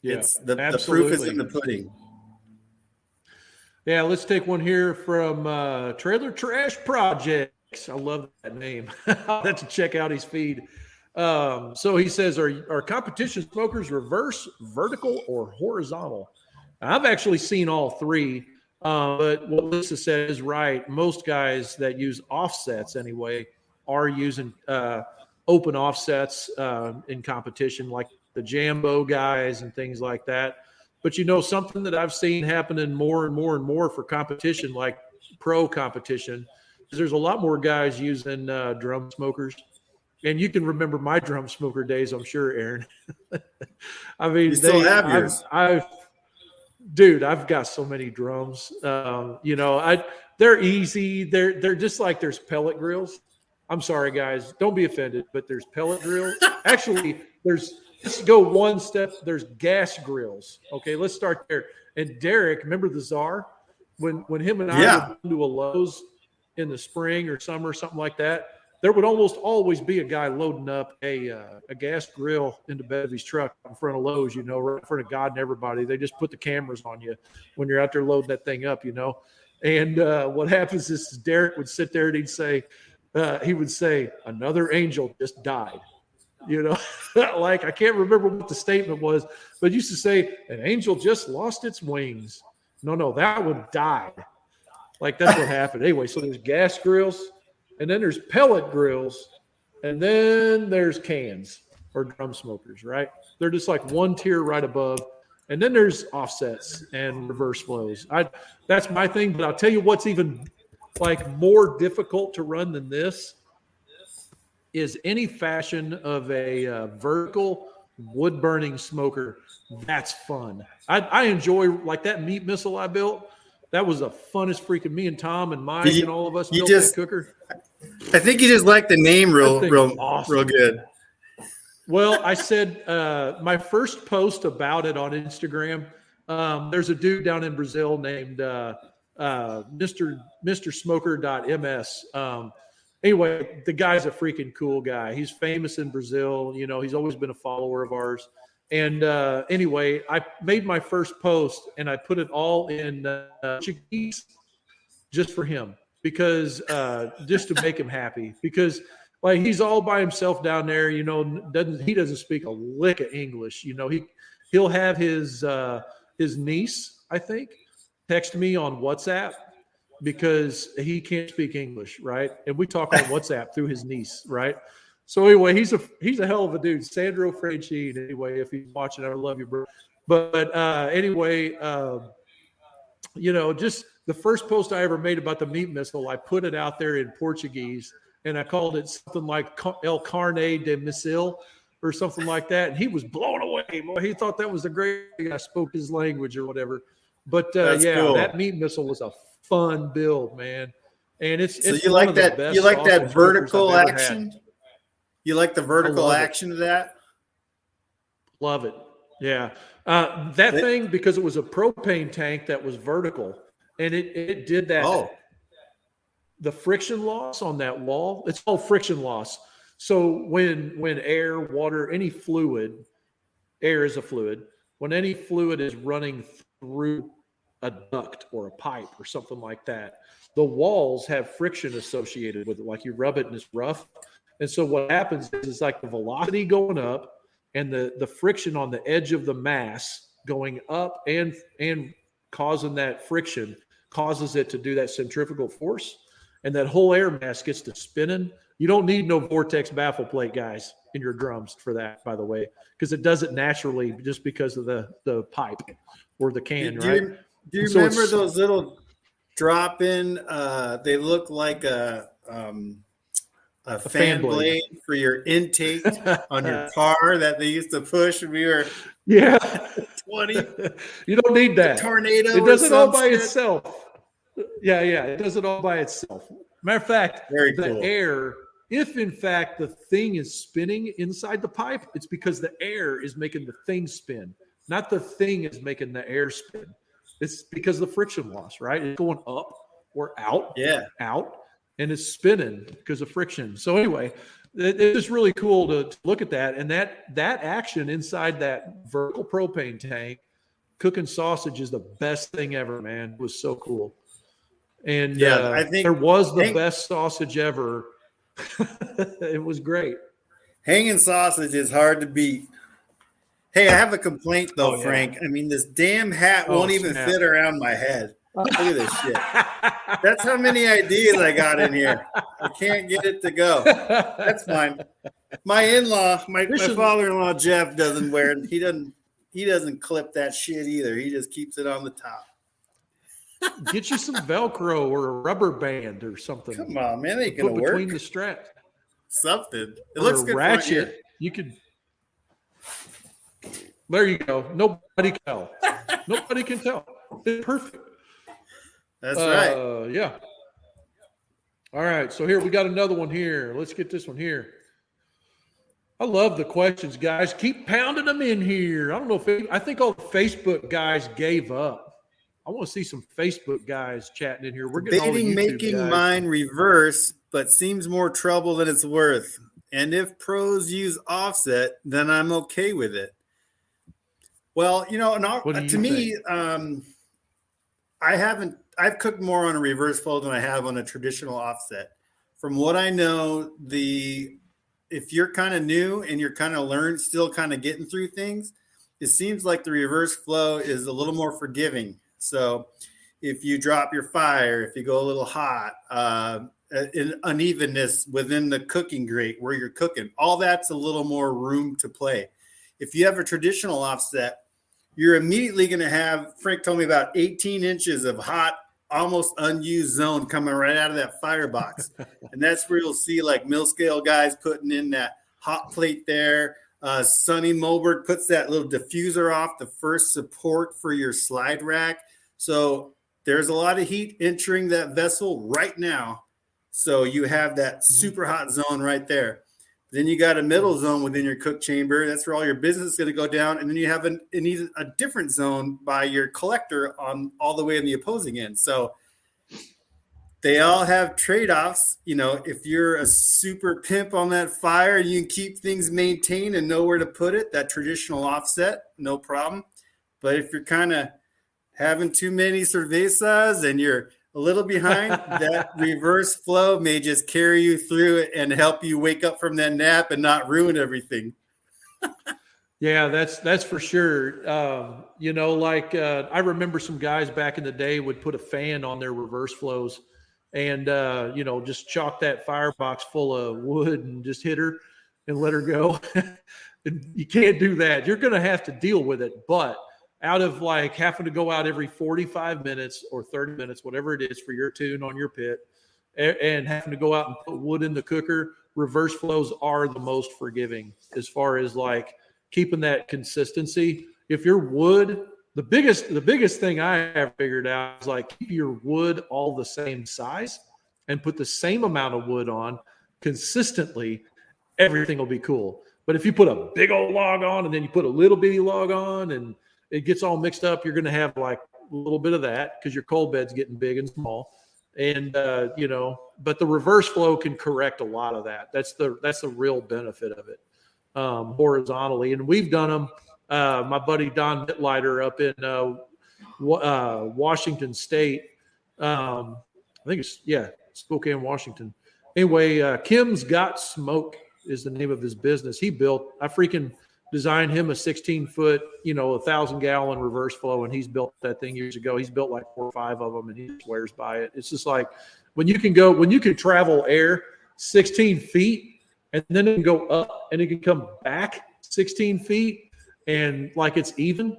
it's the proof is in the pudding. Yeah, let's take one here from Trailer Trash Projects. I love that name. I'll have to check out his feed. So he says, are competition smokers reverse, vertical, or horizontal? I've actually seen all three. But what Lisa said is right. Most guys that use offsets anyway are using open offsets in competition, like the Jambo guys and things like that. But something that I've seen happening more and more and more for competition, like pro competition, is there's a lot more guys using drum smokers. And you can remember my drum smoker days, I'm sure, Aaron. I mean, you still have yours. Dude, I've got so many drums. They're easy. They're just like there's pellet grills. I'm sorry, guys. Don't be offended, but there's pellet grills. Actually, let's go one step. There's gas grills. Okay, let's start there. And Derek, remember the Czar? When him and I would go to a Lowe's in the spring or summer, something like that, there would almost always be a guy loading up a gas grill in the bed of his truck in front of Lowe's, right in front of God and everybody. They just put the cameras on you when you're out there loading that thing up, And what happens is Derek would sit there and he would say, another angel just died. Like I can't remember what the statement was, but he used to say, an angel just lost its wings. No, that one died. Like that's what happened. Anyway, so there's gas grills. And then there's pellet grills, and then there's cans or drum smokers, right? They're just like one tier right above. And then there's offsets and reverse flows. That's my thing, but I'll tell you what's even like more difficult to run than this is any fashion of a vertical wood burning smoker. That's fun. I enjoy like that meat missile I built. That was the funnest freaking me and Tom and Mike and all of us built that cooker. I think you just like the name real good. Well, I said my first post about it on Instagram, there's a dude down in Brazil named Mr. Smoker.ms. Anyway, the guy's a freaking cool guy. He's famous in Brazil. He's always been a follower of ours. And anyway, I made my first post and I put it all in Portuguese just for him because just to make him happy because like he's all by himself down there, he doesn't speak a lick of English. He'll have his niece, I think, text me on WhatsApp because he can't speak English, right? And we talk on WhatsApp through his niece, right? So anyway, he's a hell of a dude, Sandro Franchine. Anyway, if he's watching, I love you, bro. But anyway, just the first post I ever made about the meat missile, I put it out there in Portuguese, and I called it something like El Carne de Misil or something like that. And he was blown away. Boy, he thought that was the great thing. I spoke his language or whatever. But cool. that meat missile was a fun build, man. And it's you like that? You like that vertical action? Had. You like the vertical action of that? Love it. Yeah. That thing, because it was a propane tank that was vertical, and it did that. Oh. The friction loss on that wall, it's called friction loss. So when air, water, any fluid, air is a fluid, when any fluid is running through a duct or a pipe or something like that, the walls have friction associated with it. Like you rub it and it's rough. And so what happens is like the velocity going up and the friction on the edge of the mass going up and causing that friction causes it to do that centrifugal force. And that whole air mass gets to spinning. You don't need no vortex baffle plate, guys, in your drums for that, by the way, because it does it naturally just because of the pipe or the can, right? Do you remember those little drop-in? They look like a fan blade for your intake on your car that they used to push when we were 20. You don't need that. Tornado. It does it all by itself. Yeah, it does it all by itself. Matter of fact, air, if in fact the thing is spinning inside the pipe, it's because the air is making the thing spin, not the thing is making the air spin. It's because of the friction loss, right? It's going up or out, out, and it's spinning because of friction. So anyway, it's really cool to look at that. And that action inside that vertical propane tank, cooking sausage is the best thing ever, man. It was so cool. And I think there was the best sausage ever. It was great. Hanging sausage is hard to beat. Hey, I have a complaint though, Frank. I mean, this damn hat won't even fit around my head. Look at this shit. That's how many ideas I got in here. I can't get it to go. That's fine. My in-law, my father-in-law Jeff doesn't wear it. He doesn't clip that shit either. He just keeps it on the top. Get you some Velcro or a rubber band or something. Come on, man. They can work between the straps. Something. It looks good. Ratchet. You could. There you go. Nobody can tell. Nobody can tell. It's perfect. That's right. Yeah. All right. So here we got another one here. Let's get this one here. I love the questions, guys. Keep pounding them in here. I don't know if I think all the Facebook guys gave up. I want to see some Facebook guys chatting in here. We're getting making guys. Mine reverse, but seems more trouble than it's worth. And if pros use offset, then I'm okay with it. Well, to me, I've cooked more on a reverse flow than I have on a traditional offset. From what I know, if you're kind of new and you're kind of still kind of getting through things, it seems like the reverse flow is a little more forgiving. So if you drop your fire, if you go a little hot, unevenness within the cooking grate where you're cooking, all that's a little more room to play. If you have a traditional offset, you're immediately going to have, Frank told me, about 18 inches of hot, almost unused zone coming right out of that firebox. And that's where you'll see like mill scale guys putting in that hot plate there. Sonny Moberg puts that little diffuser off the first support for your slide rack. So there's a lot of heat entering that vessel right now. So you have that super hot zone right there. Then you got a middle zone within your cook chamber. That's where all your business is going to go down. And then you have a different zone by your collector on all the way in the opposing end. So they all have trade-offs. If you're a super pimp on that fire, you can keep things maintained and know where to put it. That traditional offset, no problem. But if you're kind of having too many cervezas and you're a little behind, that reverse flow may just carry you through it and help you wake up from that nap and not ruin everything. Yeah, that's for sure. I remember some guys back in the day would put a fan on their reverse flows and, just chalk that firebox full of wood and just hit her. and let her go. You can't do that. You're going to have to deal with it. But out of like having to go out every 45 minutes or 30 minutes, whatever it is for your tune on your pit, and having to go out and put wood in the cooker, reverse flows are the most forgiving as far as like keeping that consistency. If your wood, the biggest thing I have figured out is like keep your wood all the same size and put the same amount of wood on consistently, everything will be cool. But if you put a big old log on and then you put a little bitty log on and it gets all mixed up, you're going to have like a little bit of that because your coal bed's getting big and small. And, but the reverse flow can correct a lot of that. That's the real benefit of it horizontally. And we've done them. My buddy Don Mitleiter up in Washington State. I think Spokane, Washington. Anyway, Kim's Got Smoke is the name of his business. I freaking designed him a 16-foot, 1,000-gallon reverse flow, and he's built that thing years ago. He's built like 4 or 5 of them, and he swears by it. It's just like when you can travel air 16 feet, and then it can go up, and it can come back 16 feet, and like it's even.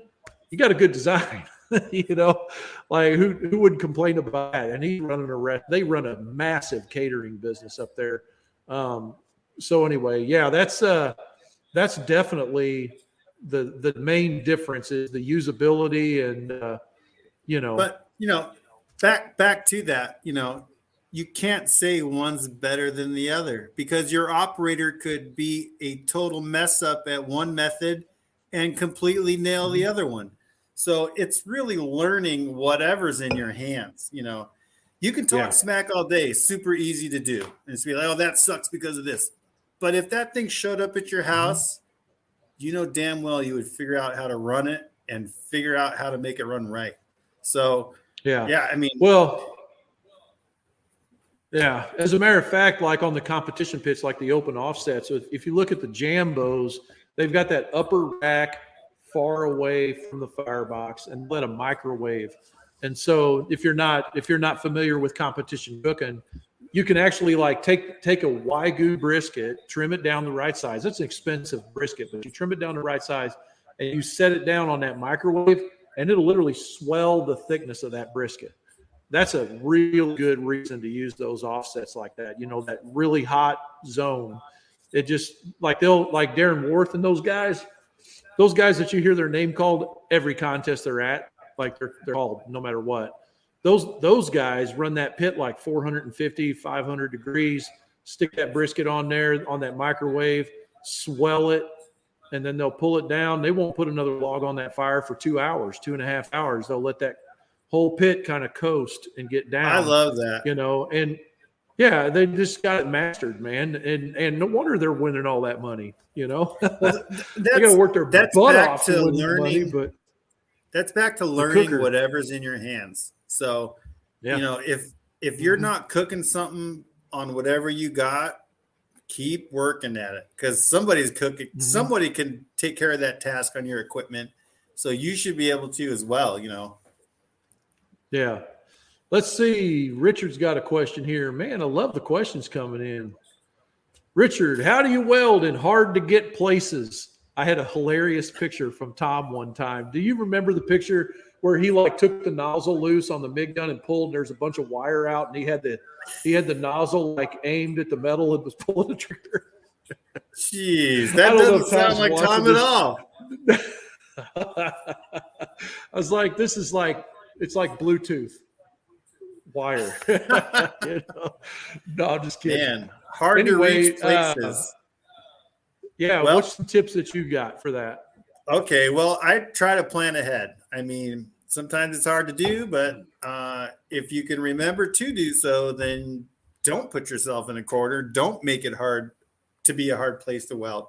You got a good design, Like who would complain about that? And he's running they run a massive catering business up there. So anyway, yeah, that's definitely the main difference is the usability and But back to that, you can't say one's better than the other because your operator could be a total mess up at one method and completely nail the other one. So it's really learning whatever's in your hands. You can talk smack all day, super easy to do, and it's be like, oh, that sucks because of this. But if that thing showed up at your house, damn well you would figure out how to run it and figure out how to make it run right. So, I mean, as a matter of fact, like on the competition pits, like the open offset. So if you look at the Jambos, they've got that upper rack far away from the firebox and let a microwave. And so if you're not familiar with competition cooking, you can actually like take a Wagyu brisket, trim it down the right size. It's an expensive brisket, but you trim it down the right size and you set it down on that microwave and it'll literally swell the thickness of that brisket. That's a real good reason to use those offsets like that. That really hot zone. It just like like Darren Worth and those guys that you hear their name called every contest they're at, like they're called no matter what. Those guys run that pit like 450, 500 degrees, stick that brisket on there on that microwave, swell it, and then they'll pull it down. They won't put another log on that fire for 2 hours, 2.5 hours. They'll let that whole pit kind of coast and get down. I love that. And yeah, they just got it mastered, man. And no wonder they're winning all that money, They got to work their butt off to win money, but that's back to learning whatever's in your hands. So, if you're not cooking something on whatever you got, keep working at it because somebody's cooking. Mm-hmm. Somebody can take care of that task on your equipment. So you should be able to as well, Yeah. Let's see. Richard's got a question here. Man, I love the questions coming in. Richard, how do you weld in hard to get places? I had a hilarious picture from Tom one time. Do you remember the picture where he like took the nozzle loose on the MIG gun and pulled, and there's a bunch of wire out, and he had the nozzle like aimed at the metal and was pulling the trigger? Jeez, that doesn't sound like Tom at all. I was like, it's like Bluetooth wire. No, I'm just kidding. Man, hard to reach places. What's the tips that you got for that? Okay, well, I try to plan ahead. I mean, sometimes it's hard to do, but if you can remember to do so, then don't put yourself in a corner. Don't make it hard to be a hard place to weld.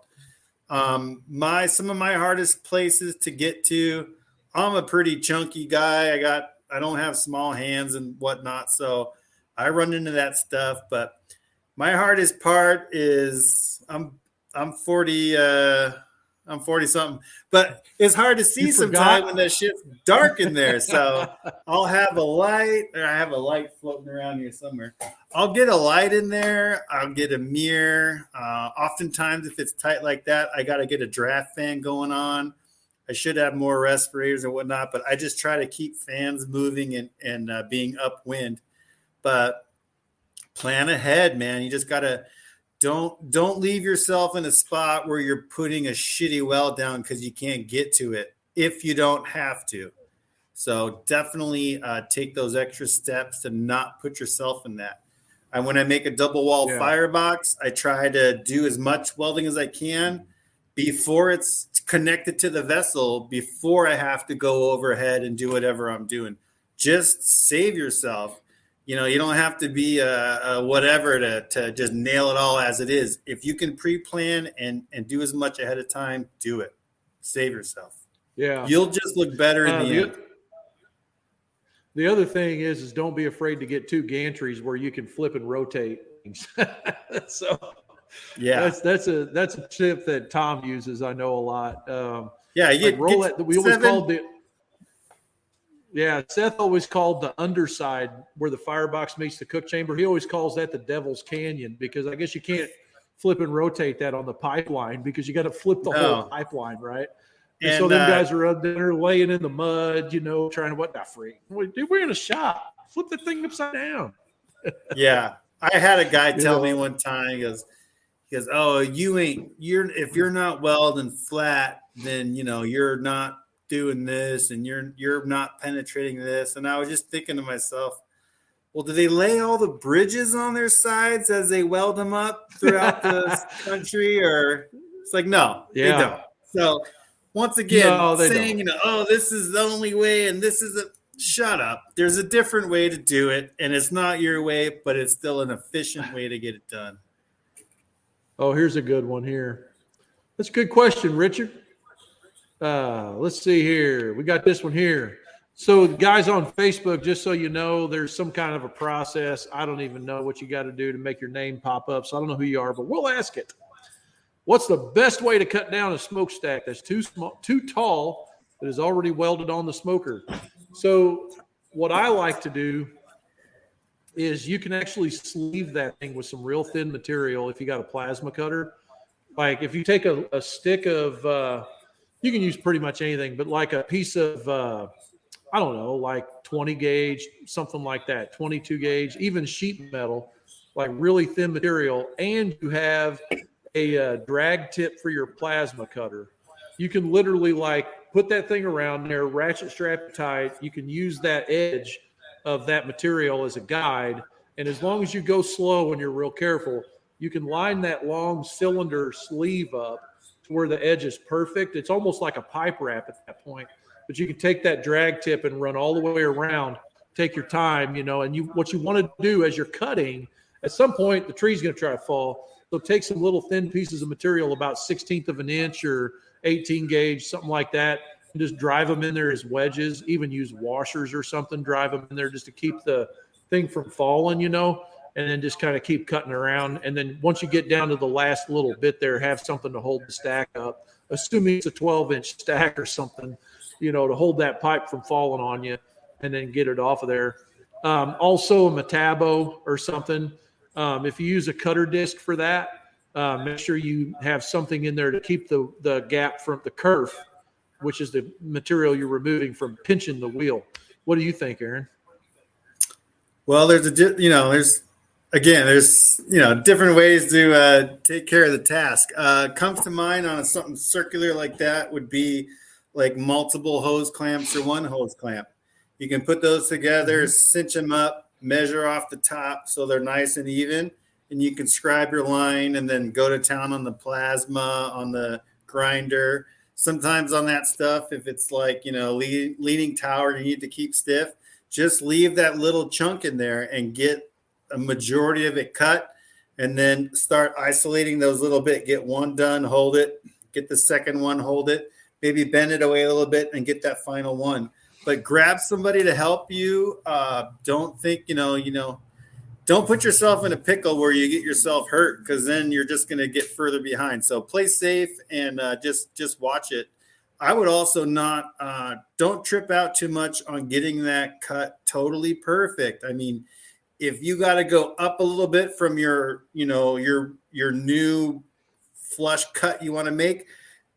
Some of my hardest places to get to, I'm a pretty chunky guy. I don't have small hands and whatnot, so I run into that stuff. But my hardest part is I'm 40. I'm 40 something, but it's hard to see sometimes when that shit's dark in there. So I'll have a light, or I have a light floating around here somewhere. I'll get a light in there. I'll get a mirror. Oftentimes, if it's tight like that, I got to get a draft fan going on. I should have more respirators and whatnot, but I just try to keep fans moving and being upwind. But plan ahead, man. You just got to don't leave yourself in a spot where you're putting a shitty well down because you can't get to it if you don't have to. So definitely take those extra steps to not put yourself in that. And when I make a double wall firebox, I try to do as much welding as I can before it's connected to the vessel, before I have to go overhead and do whatever I'm doing. Just save yourself. You know, you don't have to be a whatever to just nail it all as it is. If you can pre-plan and do as much ahead of time, do it. Save yourself. Yeah. You'll just look better in the end. The other thing is don't be afraid to get two gantries where you can flip and rotate things. So yeah, that's a tip that Tom uses. I know a lot. You like roll it. We always called it. Yeah, Seth always called the underside where the firebox meets the cook chamber. He always calls that the Devil's Canyon because I guess you can't flip and rotate that on the pipeline because you got to flip the whole pipeline, right? And so them guys are up there laying in the mud, you know, trying to what that freak. Dude, we're in a shop. Flip the thing upside down. Yeah, I had a guy tell me one time. He goes, "Oh, if you're not welding flat, then you know you're not doing this and you're not penetrating this." And I was just thinking to myself, well, do they lay all the bridges on their sides as they weld them up throughout the country? Or it's like, no, they don't. So once again, saying, you know, oh, this is the only way and this is shut up. There's a different way to do it, and it's not your way, but it's still an efficient way to get it done. Oh, here's a good one here. That's a good question, Richard. Let's see here. We got this one here. So guys on Facebook, just so you know, there's some kind of a process. I don't even know what you got to do to make your name pop up. So I don't know who you are, but we'll ask it. What's the best way to cut down a smokestack that's too tall that is already welded on the smoker? So what I like to do is you can actually sleeve that thing with some real thin material if you got a plasma cutter. Like if you take a stick of you can use pretty much anything, but like a piece of, I don't know, like 20 gauge, something like that, 22 gauge, even sheet metal, like really thin material, and you have a drag tip for your plasma cutter. You can literally like put that thing around there, ratchet strap it tight. You can use that edge of that material as a guide. And as long as you go slow and you're real careful, you can line that long cylinder sleeve up to where the edge is perfect. It's almost like a pipe wrap at that point, but you can take that drag tip and run all the way around, take your time, you know, and what you want to do as you're cutting, at some point, the tree's going to try to fall. So take some little thin pieces of material, about 1/16 of an inch or 18 gauge, something like that, and just drive them in there as wedges, even use washers or something, drive them in there just to keep the thing from falling, you know, and then just kind of keep cutting around. And then once you get down to the last little bit there, have something to hold the stack up, assuming it's a 12-inch stack or something, you know, to hold that pipe from falling on you and then get it off of there. Also a Metabo or something. If you use a cutter disc for that, make sure you have something in there to keep the gap from the kerf, which is the material you're removing, from pinching the wheel. What do you think, Aaron? Well, there's different ways to take care of the task. Comes to mind on something circular like that would be like multiple hose clamps or one hose clamp. You can put those together, cinch them up, measure off the top so they're nice and even, and you can scribe your line and then go to town on the plasma, on the grinder. Sometimes on that stuff, if it's like, you know, leaning tower, you need to keep stiff, just leave that little chunk in there and get a majority of it cut, and then start isolating those little bit. Get one done, hold it, get the second one, hold it, maybe bend it away a little bit and get that final one. But grab somebody to help you. Don't think, don't put yourself in a pickle where you get yourself hurt, because then you're just going to get further behind. So play safe and just watch it. I would also not don't trip out too much on getting that cut totally perfect. I mean, if you got to go up a little bit from your new flush cut you want to make,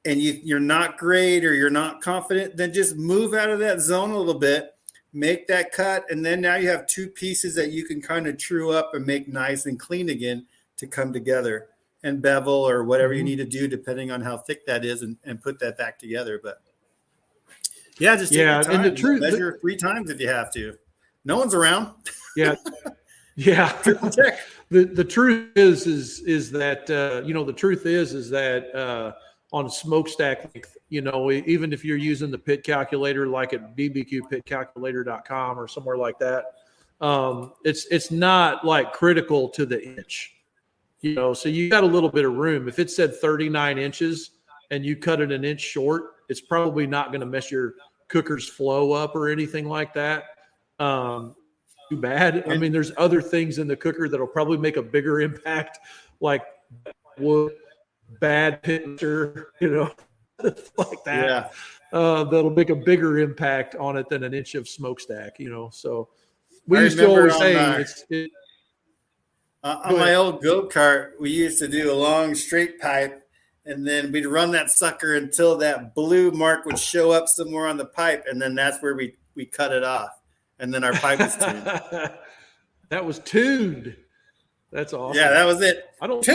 and you're not great or you're not confident, then just move out of that zone a little bit, make that cut, and then now you have two pieces that you can kind of true up and make nice and clean again to come together, and bevel or whatever you need to do depending on how thick that is, and put that back together. But yeah, just take your time. And the truth, measure 3 times if you have to. No one's around. Yeah. Yeah. The truth is that the truth is that on a smokestack length, even if you're using the pit calculator like at bbqpitcalculator.com or somewhere like that, it's not like critical to the inch. So you got a little bit of room. If it said 39 inches and you cut it an inch short, it's probably not going to mess your cooker's flow up or anything like that. Too bad. I mean, there's other things in the cooker that'll probably make a bigger impact, like wood, bad picture, like that. Yeah. That'll make a bigger impact on it than an inch of smokestack, So we used to always say on my old go-kart, we used to do a long straight pipe, and then we'd run that sucker until that blue mark would show up somewhere on the pipe, and then that's where we cut it off. And then our pipe was tuned. That was tuned. That's awesome. Yeah, that was it. I don't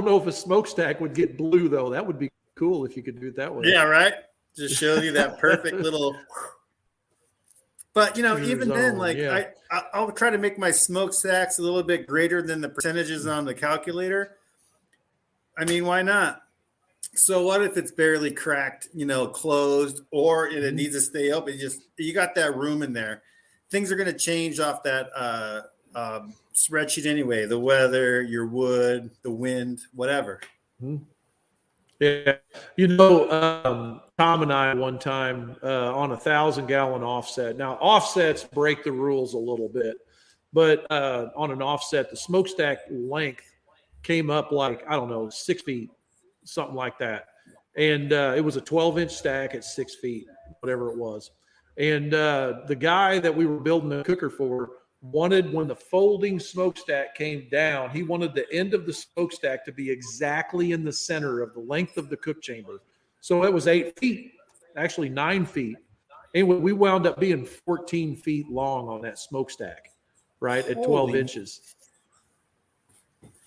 know if a smokestack would get blue though. That would be cool if you could do it that way. Yeah, right. Just show you that perfect little. But even then, like I'll try to make my smokestacks a little bit greater than the percentages on the calculator. I mean, why not? So what if it's barely cracked, closed, or it needs to stay open? You got that room in there. Things are going to change off that spreadsheet anyway. The weather, your wood, the wind, whatever. Yeah. Tom and I one time on a 1,000-gallon offset. Now, offsets break the rules a little bit, but on an offset, the smokestack length came up like, 6 feet. Something like that. And it was a 12-inch stack at 6 feet, whatever it was. And the guy that we were building the cooker for wanted, when the folding smokestack came down, he wanted the end of the smokestack to be exactly in the center of the length of the cook chamber. So it was 8 feet, actually 9 feet. And we wound up being 14 feet long on that smokestack, right, at 12 inches.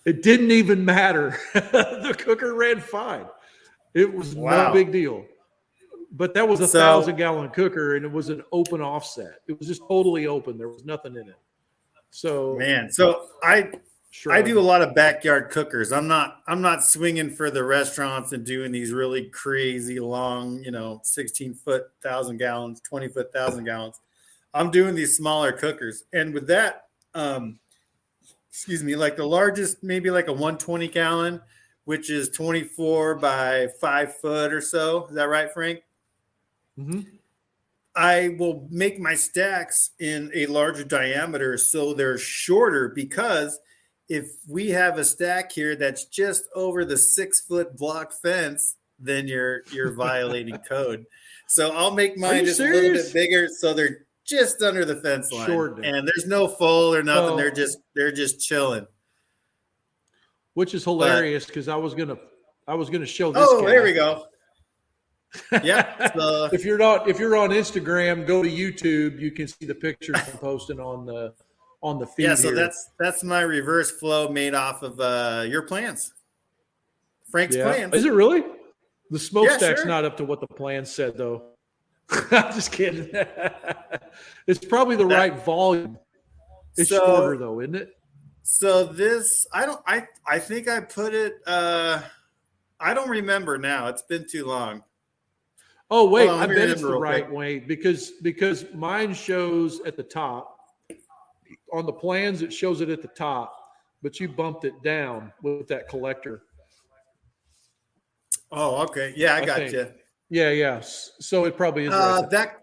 It didn't even matter. The cooker ran fine. It was no big deal. But that was a 1,000-gallon cooker, and it was an open offset. It was just totally open. There was nothing in it. So I do a lot of backyard cookers. I'm not swinging for the restaurants and doing these really crazy long, 16-foot 1,000 gallons, 20-foot 1,000 gallons. I'm doing these smaller cookers, and with that. Like the largest, maybe like a 120 gallon, which is 24 by 5 foot or so. Is that right, Frank? Mm-hmm. I will make my stacks in a larger diameter so they're shorter, because if we have a stack here that's just over the 6-foot block fence, then you're violating code. So I'll make mine just a little bit bigger so they're just under the fence line, and there's no fold or nothing. They're just chilling, which is hilarious because I was gonna show this. Oh, there we go. Yeah. So, if you're on Instagram, go to YouTube. You can see the pictures I'm posting on the feed. Yeah. So here. that's my reverse flow made off of your plans, Frank's plans. Is it really? The smokestack's not up to what the plan said, though. I'm just kidding. It's probably the right volume. It's shorter though, isn't it? So this, I think I put it, I don't remember now. It's been too long. Oh, wait, I bet it's the right way because mine shows at the top. On the plans, it shows it at the top, but you bumped it down with that collector. Oh, okay. Yeah, I got you. Yeah. So it probably is.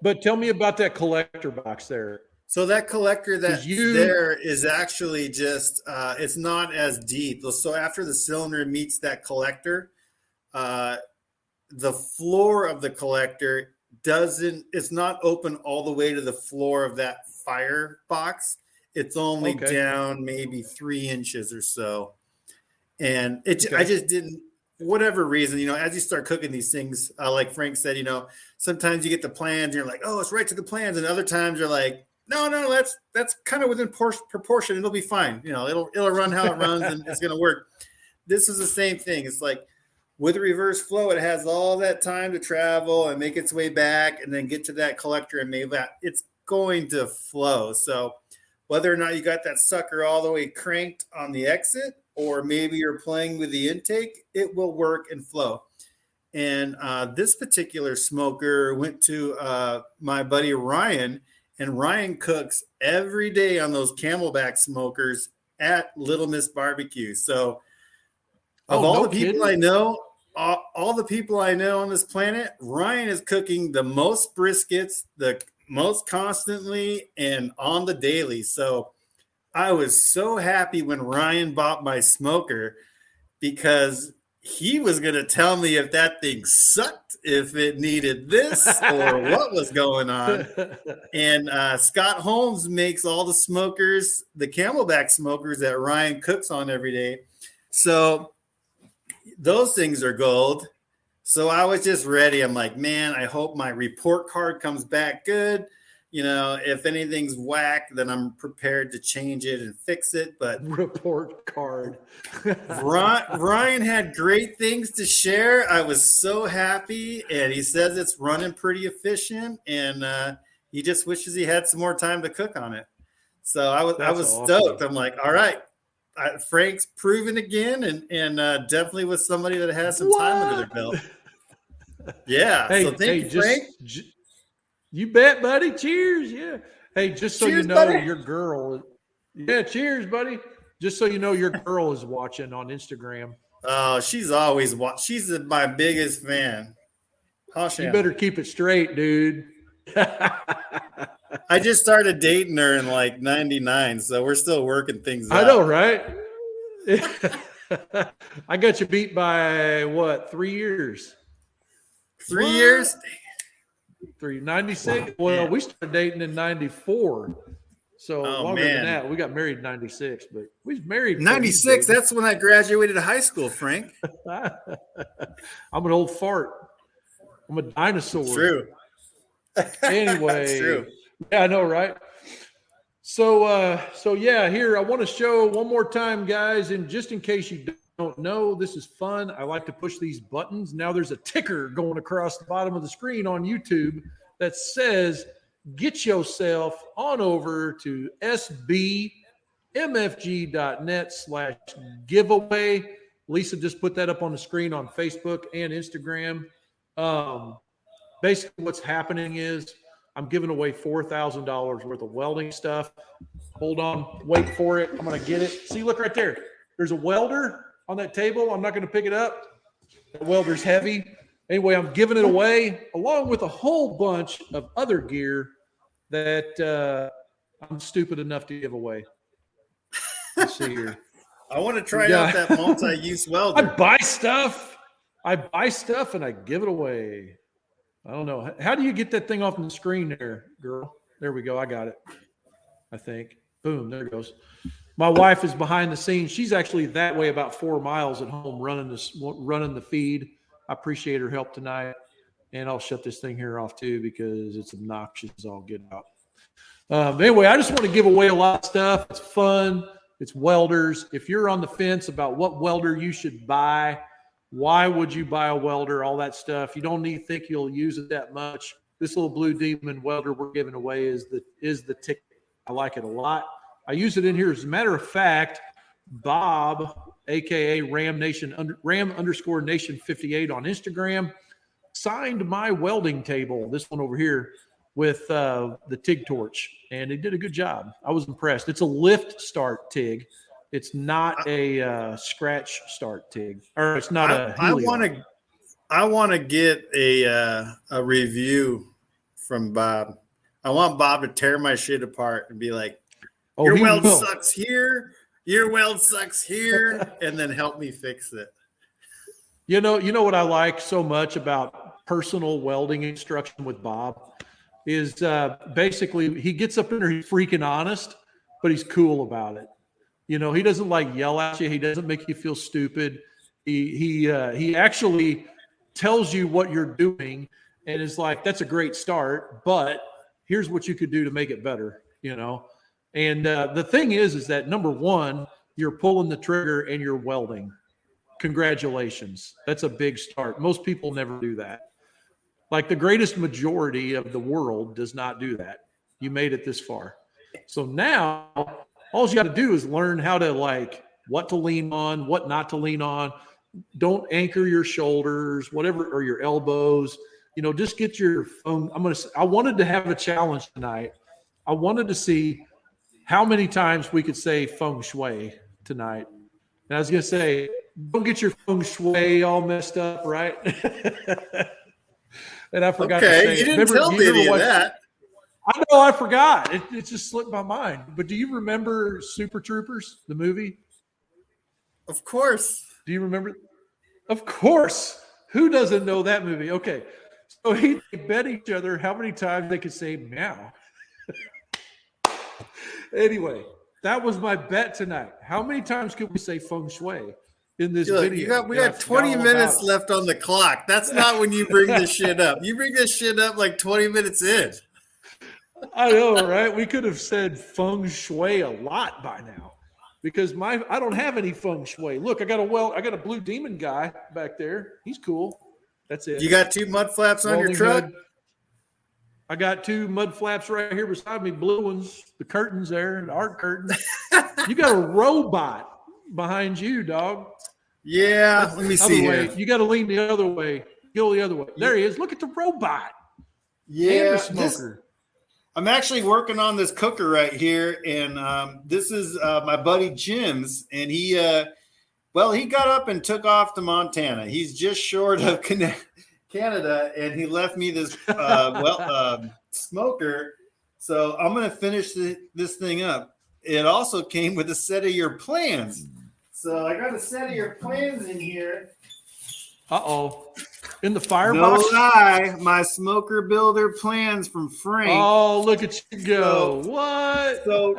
But tell me about that collector box there. So that collector that's you there is actually just, it's not as deep. So after the cylinder meets that collector, the floor of the collector it's not open all the way to the floor of that fire box. It's only down maybe 3 inches or so. And I just didn't, for whatever reason, as you start cooking these things, like Frank said, sometimes you get the plans and you're like, oh, it's right to the plans. And other times you're like, no, that's kind of within proportion. It'll be fine. It'll run how it runs and it's going to work. This is the same thing. It's like with reverse flow, it has all that time to travel and make its way back and then get to that collector and maybe it's going to flow. So whether or not you got that sucker all the way cranked on the exit, or maybe you're playing with the intake, it will work and flow. And this particular smoker went to my buddy Ryan, and Ryan cooks every day on those Camelback smokers at Little Miss Barbecue. So of all the people I know, all the people I know on this planet, Ryan is cooking the most briskets, the most constantly, and on the daily. So I was so happy when Ryan bought my smoker, because he was going to tell me if that thing sucked, if it needed this, or what was going on. And Scott Holmes makes all the smokers, the Camelback smokers that Ryan cooks on every day. So those things are gold. So I was just ready. I'm like, man, I hope my report card comes back good. If anything's whack, then I'm prepared to change it and fix it. But report card. Ryan had great things to share. I was so happy, and he says it's running pretty efficient, and he just wishes he had some more time to cook on it. So I was awesome. Stoked. I'm like, all right, Frank's proven again, and definitely with somebody that has some time under their belt. Yeah. Hey, so thank you, Frank. You bet, buddy. Cheers. Yeah. Hey, just so cheers, you know, buddy. your girl. Yeah. Cheers, buddy. Just so you know, your girl is watching on Instagram. Oh, she's always she's my biggest fan. You better keep it straight, dude. I just started dating her in like 99, so we're still working things out. I know, right? I got you beat by what? 3 years. 3 years? 96. Well, we started dating in 94. So longer than that. We got married in 96, but we was married. 96, that's when I graduated high school, Frank. I'm an old fart. I'm a dinosaur. True. Anyway. True. Yeah, I know, right? So yeah, here, I want to show one more time, guys, and just in case you don't know, this is fun. I like to push these buttons. Now there's a ticker going across the bottom of the screen on YouTube that says, get yourself on over to sbmfg.net/giveaway. Lisa just put that up on the screen on Facebook and Instagram. Basically what's happening is I'm giving away $4,000 worth of welding stuff. Hold on, wait for it. I'm going to get it. See, look right there. There's a welder on that table. I'm not going to pick it up. The welder's heavy. Anyway, I'm giving it away along with a whole bunch of other gear that I'm stupid enough to give away. Let's see here. I want to try out that multi-use welder. I buy stuff and I give it away. I don't know. How do you get that thing off the screen there, girl? There we go. I got it. I think. Boom. There it goes. My wife is behind the scenes. She's actually that way about 4 miles at home running the feed. I appreciate her help tonight. And I'll shut this thing here off too because it's obnoxious as all get out. Anyway, I just want to give away a lot of stuff. It's fun. It's welders. If you're on the fence about what welder you should buy, why would you buy a welder, all that stuff, you don't think you'll use it that much. This little Blue Demon welder we're giving away is the ticket. I like it a lot. I use it in here. As a matter of fact, Bob, aka Ram_Nation58 on Instagram, signed my welding table, this one over here, with the TIG torch, and he did a good job. I was impressed. It's a lift start TIG. It's not a scratch start TIG, or it's not a helium. I want to get a review from Bob. I want Bob to tear my shit apart and be like, Oh, your he weld will. sucks here. Your weld sucks here. And then help me fix it. You know what I like so much about personal welding instruction with Bob is basically he gets up in there, he's freaking honest, but he's cool about it. He doesn't like yell at you. He doesn't make you feel stupid. He actually tells you what you're doing and is like, that's a great start, but here's what you could do to make it better, And the thing is that number one, you're pulling the trigger and you're welding. Congratulations. That's a big start. Most people never do that. Like the greatest majority of the world does not do that. You made it this far. So now all you got to do is learn how to what to lean on, what not to lean on. Don't anchor your shoulders, whatever, or your elbows. Just get your phone. I wanted to have a challenge tonight. I wanted to see how many times we could say feng shui tonight. And I was going to say, don't get your feng shui all messed up, right? And I forgot to say you didn't tell me any of that. I know, I forgot. It just slipped my mind. But do you remember Super Troopers, the movie? Of course. Do you remember? Of course. Who doesn't know that movie? Okay. So they bet each other how many times they could say meow. Anyway, that was my bet tonight. How many times could we say feng shui in this video? We got 20 minutes left on the clock. That's not when you bring this shit up. You bring this shit up like 20 minutes in. I know, right? We could have said feng shui a lot by now because I don't have any feng shui. Look, I got a blue demon guy back there. He's cool. That's it. You got 2 mud flaps on your truck? Hood. I got 2 mud flaps right here beside me, blue ones, the curtains there, the art curtains. You got a robot behind you, dog. Yeah, let me see here. You got to lean the other way. Go the other way. There he is. Look at the robot. Yeah, and the smoker. I'm actually working on this cooker right here, and this is my buddy Jim's, and he got up and took off to Montana. He's just short of Canada, and he left me this smoker. So I'm going to finish this thing up. It also came with a set of your plans. So I got a set of your plans in here. Uh-oh. In the firebox? No lie, my SmokerBuilder plans from Frank. Oh, look at you go. What? So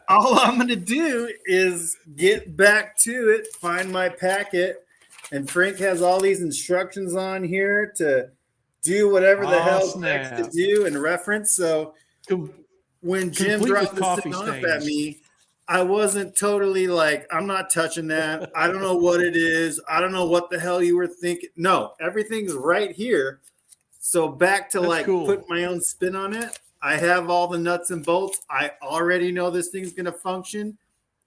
all I'm going to do is get back to it, find my packet, and Frank has all these instructions on here to do whatever the hell next to do and reference. So when Jim dropped this thing off at me, I wasn't totally like, I'm not touching that. I don't know what it is. I don't know what the hell you were thinking. No, everything's right here. So back to put my own spin on it. I have all the nuts and bolts. I already know this thing's going to function.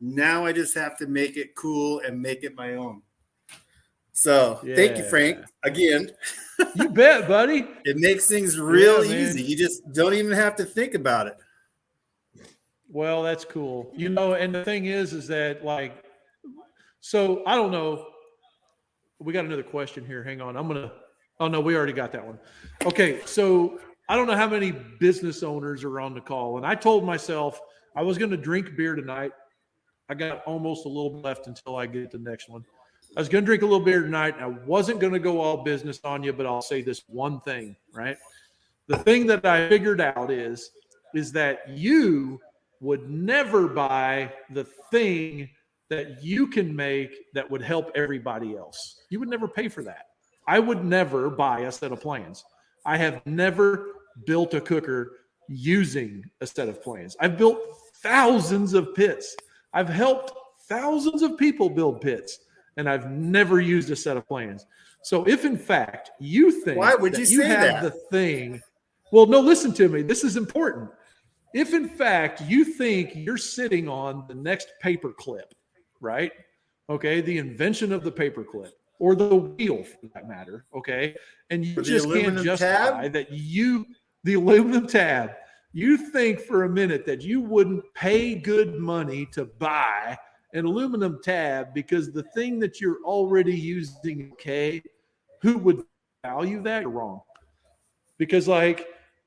Now I just have to make it cool and make it my own. So Thank you, Frank, again. You bet, buddy. It makes things real easy. You just don't even have to think about it. Well, that's cool. And the thing is that so I don't know. We got another question here. Hang on. Oh no, we already got that one. Okay. So I don't know how many business owners are on the call. And I told myself I was going to drink beer tonight. I got almost a little left until I get the next one. I was going to drink a little beer tonight. And I wasn't going to go all business on you, but I'll say this one thing, right? The thing that I figured out is that you would never buy the thing that you can make that would help everybody else. You would never pay for that. I would never buy a set of plans. I have never built a cooker using a set of plans. I've built thousands of pits. I've helped thousands of people build pits, and I've never used a set of plans. So if in fact you think why would you say have that? The thing, well, no, listen to me. This is important. If in fact you think you're sitting on the next paper clip, right? Okay, the invention of the paper clip or the wheel for that matter, okay? And you just can't justify that the aluminum tab, you think for a minute that you wouldn't pay good money to buy an aluminum tab because the thing that you're already using, okay, who would value that? You're wrong. Because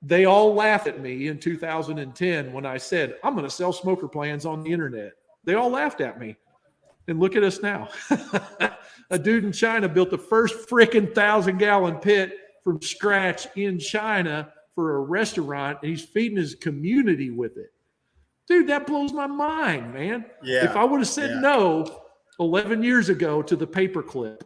They all laughed at me in 2010 when I said, I'm going to sell SmokerPlans on the internet. They all laughed at me. And look at us now. A dude in China built the first freaking 1,000-gallon pit from scratch in China for a restaurant, and he's feeding his community with it. Dude, that blows my mind, man. Yeah. If I would have said no 11 years ago to the paperclip,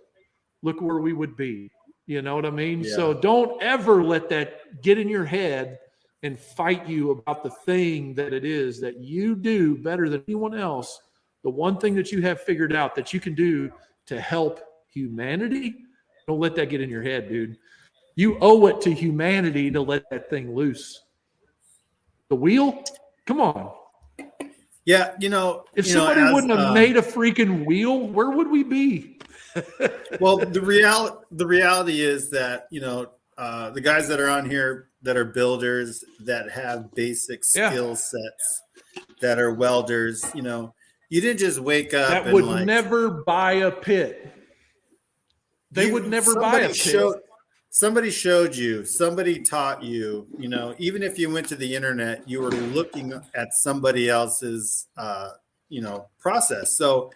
look where we would be. You know what I mean? Yeah. So don't ever let that get in your head and fight you about the thing that it is that you do better than anyone else. The one thing that you have figured out that you can do to help humanity, don't let that get in your head, dude. You owe it to humanity to let that thing loose. The wheel? Come on. Yeah, if somebody wouldn't have made a freaking wheel, where would we be? Well, the reality is that, the guys that are on here that are builders, that have basic skill sets, that are welders, you didn't just wake up that and would never buy a pit. They would never buy a pit. Somebody showed you, somebody taught you, even if you went to the internet, you were looking at somebody else's, process. So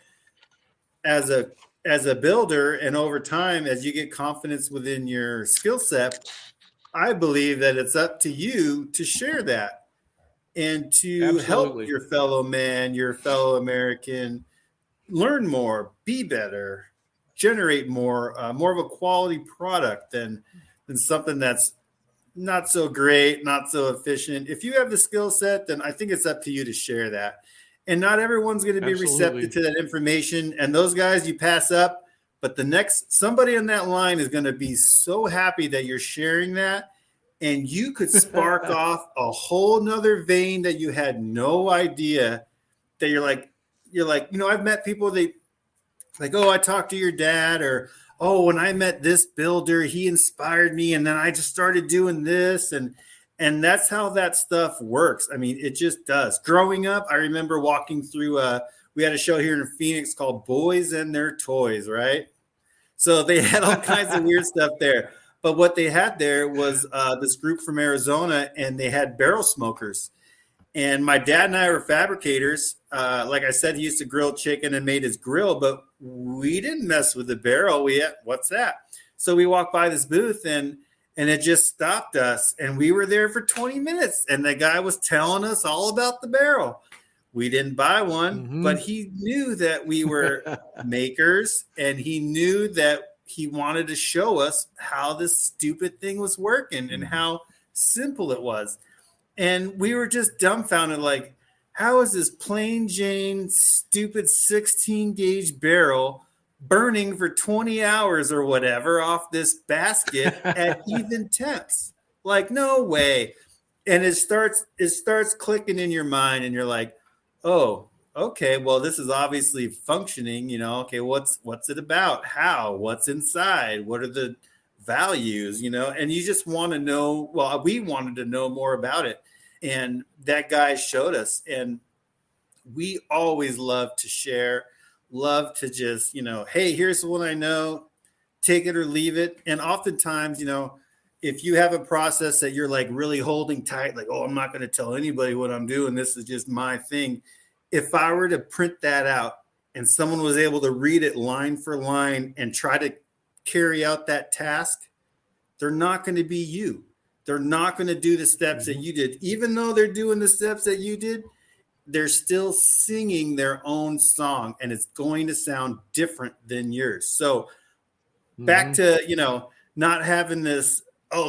as a builder, and over time, as you get confidence within your skill set, I believe that it's up to you to share that and to help your fellow man, your fellow American, learn more, be better, generate more of a quality product than something that's not so great, not so efficient. If you have the skill set, then I think it's up to you to share that. And not everyone's going to be receptive to that information. And those guys you pass up, but somebody on that line is going to be so happy that you're sharing that. And you could spark off a whole nother vein that you had no idea that you're like, I've met people, I talked to your dad, or, when I met this builder, he inspired me. And then I just started doing this. And that's how that stuff works. I mean, it just does. Growing up, I remember walking through, we had a show here in Phoenix called Boys and Their Toys, right? So they had all kinds of weird stuff there. But what they had there was this group from Arizona, and they had barrel smokers. And my dad and I were fabricators. Like I said, he used to grill chicken and made his grill, but we didn't mess with the barrel. What's that? So we walked by this booth, and it just stopped us. And we were there for 20 minutes. And the guy was telling us all about the barrel. We didn't buy one, but he knew that we were makers, and he knew that he wanted to show us how this stupid thing was working and how simple it was. And we were just dumbfounded, like, how is this plain Jane, stupid 16-gauge barrel burning for 20 hours or whatever off this basket at even temps? Like, no way. And it starts clicking in your mind, and you're like, oh, okay, well, this is obviously functioning, okay, what's it about? How? What's inside? What are the values, and you just want to know. Well, we wanted to know more about it. And that guy showed us, and we always love to share, love to just, hey, here's what I know, take it or leave it. And oftentimes, if you have a process that you're like really holding tight, like, I'm not going to tell anybody what I'm doing, this is just my thing. If I were to print that out and someone was able to read it line for line and try to carry out that task, they're not going to be you. They're not going to do the steps that you did. Even though they're doing the steps that you did, they're still singing their own song, and it's going to sound different than yours. So back to, not having this,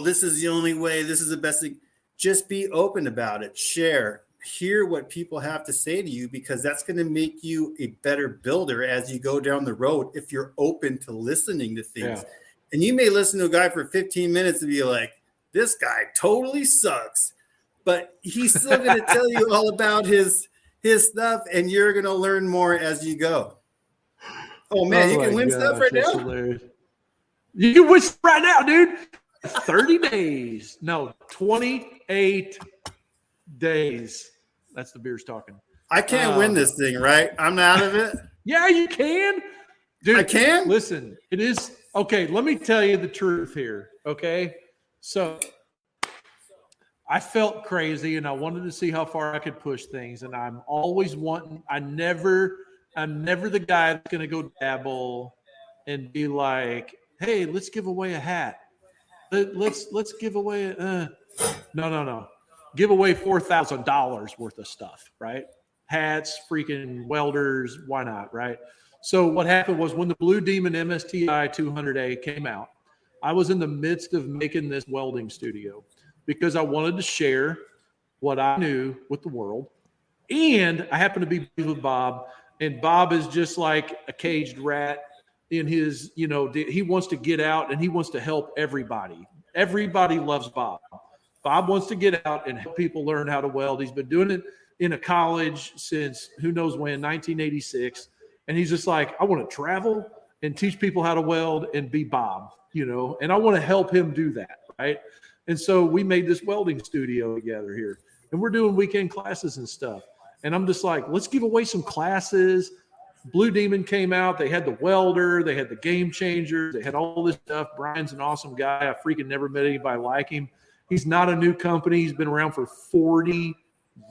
this is the only way, this is the best thing. Just be open about it. Share. Hear what people have to say to you, because that's going to make you a better builder as you go down the road if you're open to listening to things. Yeah. And you may listen to a guy for 15 minutes and be like, this guy totally sucks, but he's still going to tell you all about his stuff, and you're going to learn more as you go. Oh man, you can win stuff right now. Hilarious. You can win stuff right now, dude. 30 days. No, 28 days. That's the beers talking. I can't win this thing, right? I'm out of it. Yeah, you can. Dude, I can? Listen, it is. Okay, let me tell you the truth here, okay? So I felt crazy and I wanted to see how far I could push things. And I'm always wanting, I'm never the guy that's going to go dabble and be like, hey, let's give away a hat. Let's give away, no. Give away $4,000 worth of stuff, right? Hats, freaking welders, why not, right? So what happened was when the Blue Demon MSTI 200A came out, I was in the midst of making this welding studio because I wanted to share what I knew with the world. And I happened to be with Bob, and Bob is just like a caged rat in his, he wants to get out and he wants to help everybody. Everybody loves Bob. Bob wants to get out and help people learn how to weld. He's been doing it in a college since who knows when, 1986. And he's just like, I want to travel and teach people how to weld and be Bob, and I want to help him do that, right? And so we made this welding studio together here, and we're doing weekend classes and stuff. And I'm just like, let's give away some classes. Blue Demon came out. They had the welder. They had the game changer. They had all this stuff. Brian's an awesome guy. I freaking never met anybody like him. He's not a new company. He's been around for 40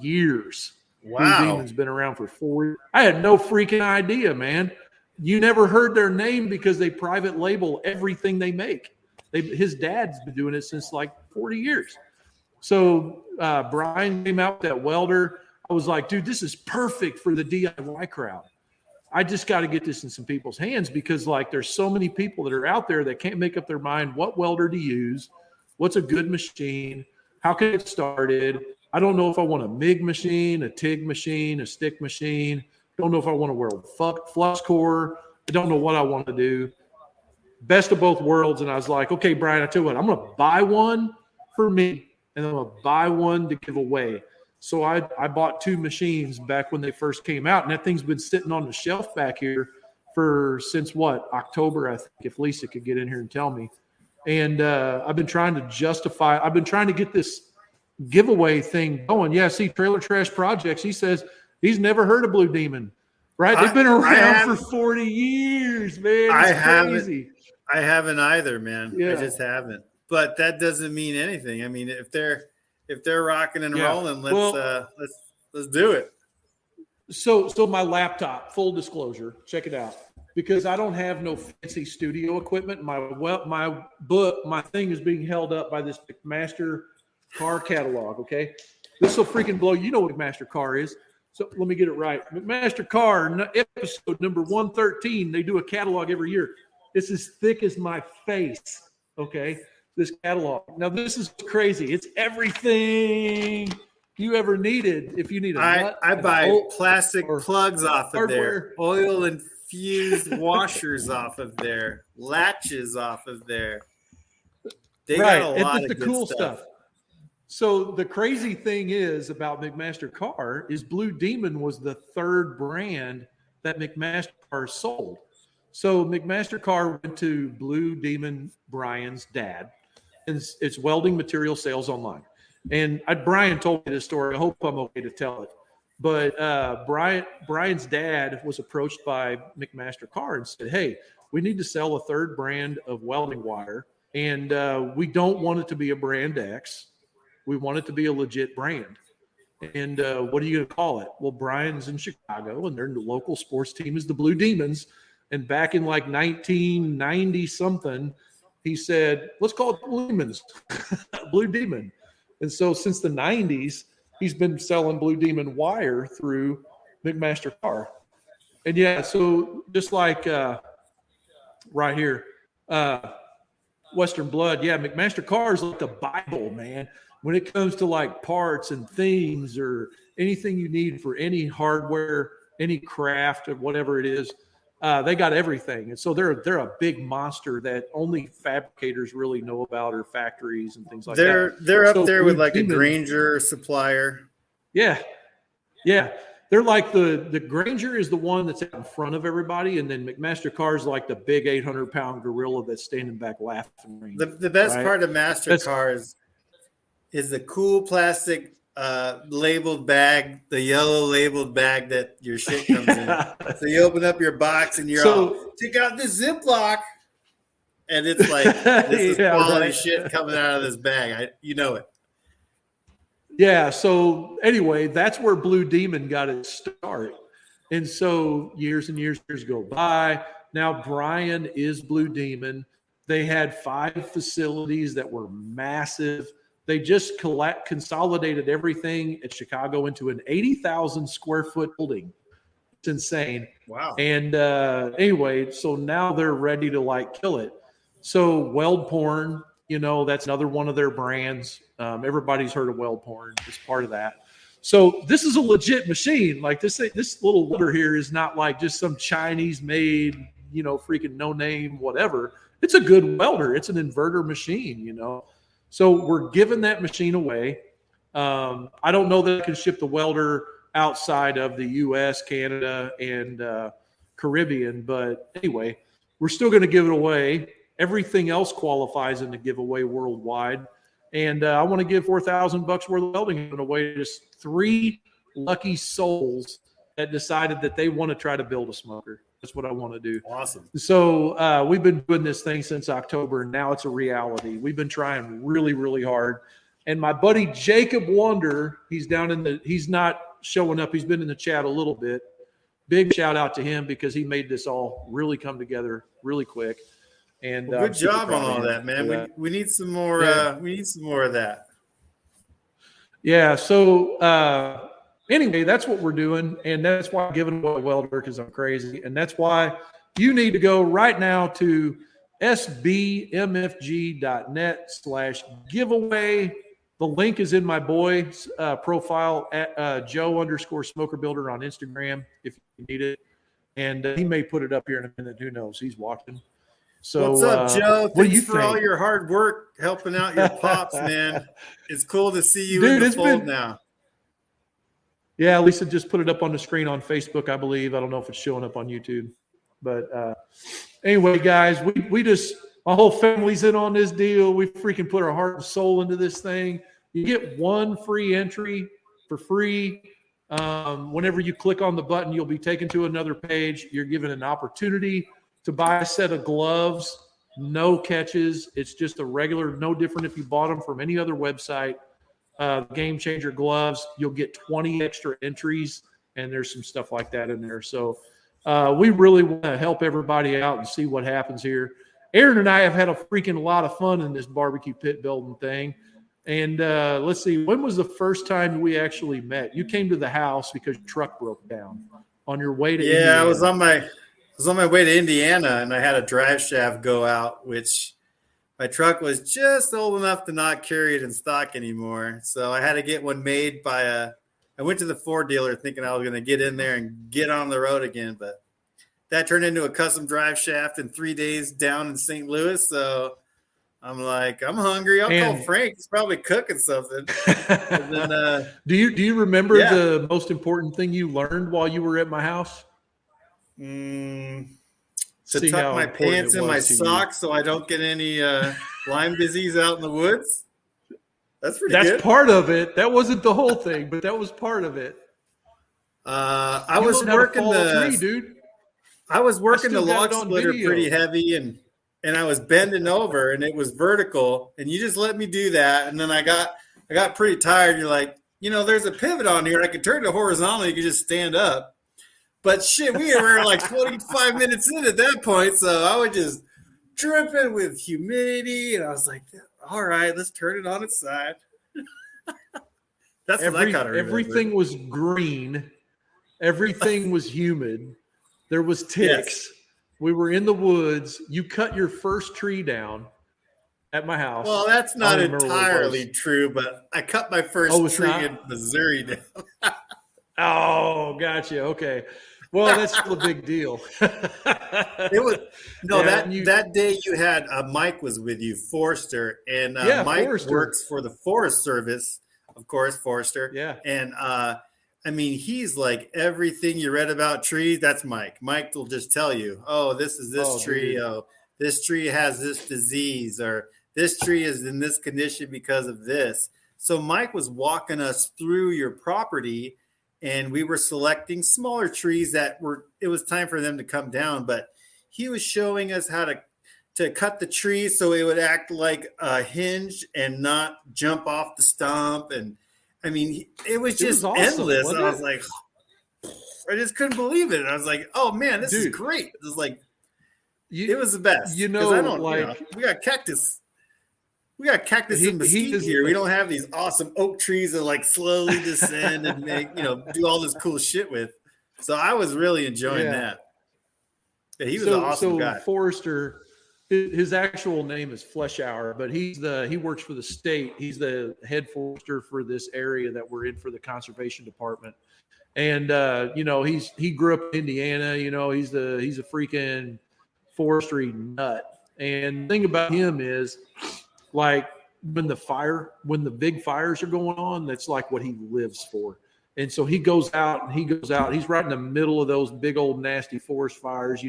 years. Wow. Blue Demon's been around for 40. I had no freaking idea, man. You never heard their name because they private label everything they make. His dad's been doing it since like 40 years. So Brian came out with that welder. I was like, dude, this is perfect for the DIY crowd. I just got to get this in some people's hands because like there's so many people that are out there that can't make up their mind what welder to use, what's a good machine, how can it get started. I don't know if I want a MIG machine, a TIG machine, a stick machine. Don't know if I want to weld flux core. I don't know what I want to do. Best of both worlds. And I was like, okay, Brian, I tell you what, I'm going to buy one for me and I'm going to buy one to give away. So I bought 2 machines back when they first came out, and that thing's been sitting on the shelf back here since what, October, I think, if Lisa could get in here and tell me. And I've been trying to get this giveaway thing going. Yeah, see, Trailer Trash Projects, he says he's never heard of Blue Demon, right? They've been around for 40 years, man. It's crazy. I haven't either, man. Yeah. I just haven't. But that doesn't mean anything. I mean, if they're rocking and rolling, let's do it. So my laptop, full disclosure, check it out, because I don't have no fancy studio equipment. My thing is being held up by this McMaster car catalog. Okay, this will freaking blow. You know what McMaster car is. So let me get it right. McMaster car episode number 113. They do a catalog every year. It's as thick as my face. Okay. This catalog. Now, this is crazy. It's everything you ever needed. If you need I buy plastic plugs off of there, oil infused washers off of there, latches off of there. They got a lot of the cool stuff. So the crazy thing is about McMaster Car is Blue Demon was the 3rd brand that McMaster Car sold. So McMaster Car went to Blue Demon, Brian's dad, and it's welding material sales online. And Brian told me this story. I hope I'm okay to tell it. But Brian's dad was approached by McMaster Car and said, hey, we need to sell a 3rd brand of welding wire. And we don't want it to be a brand X. We want it to be a legit brand. And what are you going to call it? Well, Brian's in Chicago, and their local sports team is the Blue Demons. And back in like 1990 something, he said, let's call it Blue Demons, Blue Demon. And so since the 90s, he's been selling Blue Demon wire through McMaster Car. And yeah, so just like right here, Western Blood, yeah, McMaster Car is like the Bible, man. When it comes to like parts and things or anything you need for any hardware, any craft or whatever it is, they got everything. And so they're a big monster that only fabricators really know about, or factories and things like that. They're up there with like a Granger supplier. Yeah. Yeah. They're like the Granger is the one that's out in front of everybody. And then McMaster Car is like the big 800-pound gorilla that's standing back laughing. The best part of Master Car is the cool plastic labeled bag, the yellow labeled bag that your shit comes in. So you open up your box and you're all, take out this Ziploc, and it's like, this is quality shit coming out of this bag. You know it. Yeah. So anyway, that's where Blue Demon got its start. And so years and years go by. Now Brian is Blue Demon. They had 5 facilities that were massive. They just consolidated everything at Chicago into an 80,000 square foot building. It's insane. Wow. And anyway, so now they're ready to like kill it. So Weld Porn, that's another one of their brands. Everybody's heard of Weld Porn. It's part of that. So this is a legit machine. Like this little welder here is not like just some Chinese made, freaking no name, whatever. It's a good welder. It's an inverter machine, So we're giving that machine away. I don't know that I can ship the welder outside of the U.S., Canada, and Caribbean. But anyway, we're still going to give it away. Everything else qualifies in the giveaway worldwide. And I want to give $4,000 worth of welding away to just 3 lucky souls that decided that they want to try to build a smoker. That's what I want to do. Awesome. So we've been doing this thing since October, and now it's a reality. We've been trying really, really hard. And my buddy Jacob Wonder, he's not showing up. He's been in the chat a little bit. Big shout out to him because he made this all really come together really quick. And good job on all that, man. We need some more. Yeah. We need some more of that. Yeah. So anyway, that's what we're doing, and that's why I'm giving away a welder because I'm crazy, and that's why you need to go right now to sbmfg.net/giveaway. The link is in my boy's profile at Joe_SmokerBuilder on Instagram if you need it, and he may put it up here in a minute. Who knows? He's watching. So, what's up, Joe? What do you Thanks for all your hard work helping out your pops, man. It's cool to see you in the fold now. Yeah, Lisa just put it up on the screen on Facebook, I believe. I don't know if it's showing up on YouTube. But anyway, guys, we just, my whole family's in on this deal. We freaking put our heart and soul into this thing. You get 1 free entry for free. Whenever you click on the button, you'll be taken to another page. You're given an opportunity to buy a set of gloves, no catches. It's just a regular, no different if you bought them from any other website. Game Changer gloves, you'll get 20 extra entries, and there's some stuff like that in there. So we really want to help everybody out and see what happens here. Aaron and I have had a freaking lot of fun in this barbecue pit building thing. And let's see, when was the first time we actually met? You came to the house because your truck broke down on your way to Indiana. I was on my way to Indiana, and I had a drive shaft go out, which my truck was just old enough to not carry it in stock anymore. So I had to get one made I went to the Ford dealer thinking I was going to get in there and get on the road again, but that turned into a custom drive shaft in 3 days down in St. Louis. So I'm like, I'm hungry. I'll call Frank. He's probably cooking something. And then, do you remember the most important thing you learned while you were at my house? To tuck my pants in my socks so I don't get any Lyme disease out in the woods. That's pretty good. That's part of it. That wasn't the whole thing, but that was part of it. I was working the log splitter pretty heavy, and I was bending over, and it was vertical, and you just let me do that, and then I got pretty tired. You're like, there's a pivot on here. I could turn it horizontal. You could just stand up. But shit, we were like 25 minutes in at that point, so I was just dripping with humidity, and I was like, all right, let's turn it on its side. That's what I kind of remember. Everything was green. Everything was humid. There was ticks. Yes. We were in the woods. You cut your first tree down at my house. Well, that's not entirely true, but I cut my first tree in Missouri down. Oh, gotcha. Okay. Well, that's still a big deal. It was that day you had Mike was with you, Forrester, and Mike works for the Forest Service, of course, Forrester. Yeah. And he's like everything you read about trees. That's Mike. Mike will just tell you, oh, this is this tree. Dude. Oh, this tree has this disease, or this tree is in this condition because of this. So Mike was walking us through your property. And we were selecting smaller trees it was time for them to come down, but he was showing us how to cut the trees so it would act like a hinge and not jump off the stump. And I mean, it was It was just awesome, endless. wasn't I it? was like, I just couldn't believe it. I was like, oh man, this is Dude, great. It was like, it you was the best you because know, I don't, like we got cactus. We got cactus and he mesquite is here. We don't have these awesome oak trees that like slowly descend and make, do all this cool shit with. So I was really enjoying yeah. that. Yeah, he was an awesome So guy. Forrester, his actual name is Fleshauer, but he works for the state. He's the head forester for this area that we're in for the conservation department. And he grew up in Indiana. He's a freaking forestry nut. And the thing about him is, like, when the big fires are going on, that's like what he lives for. And so he goes out. He's right in the middle of those big old nasty forest fires.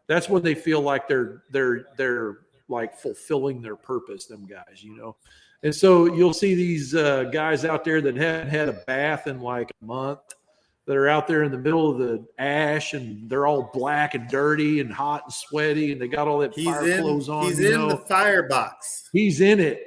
That's when they feel like they're like fulfilling their purpose. Them guys. And so you'll see these guys out there that haven't had a bath in like a month, that are out there in the middle of the ash, and they're all black and dirty and hot and sweaty, and they got all that fire clothes on. He's in the firebox. He's in it.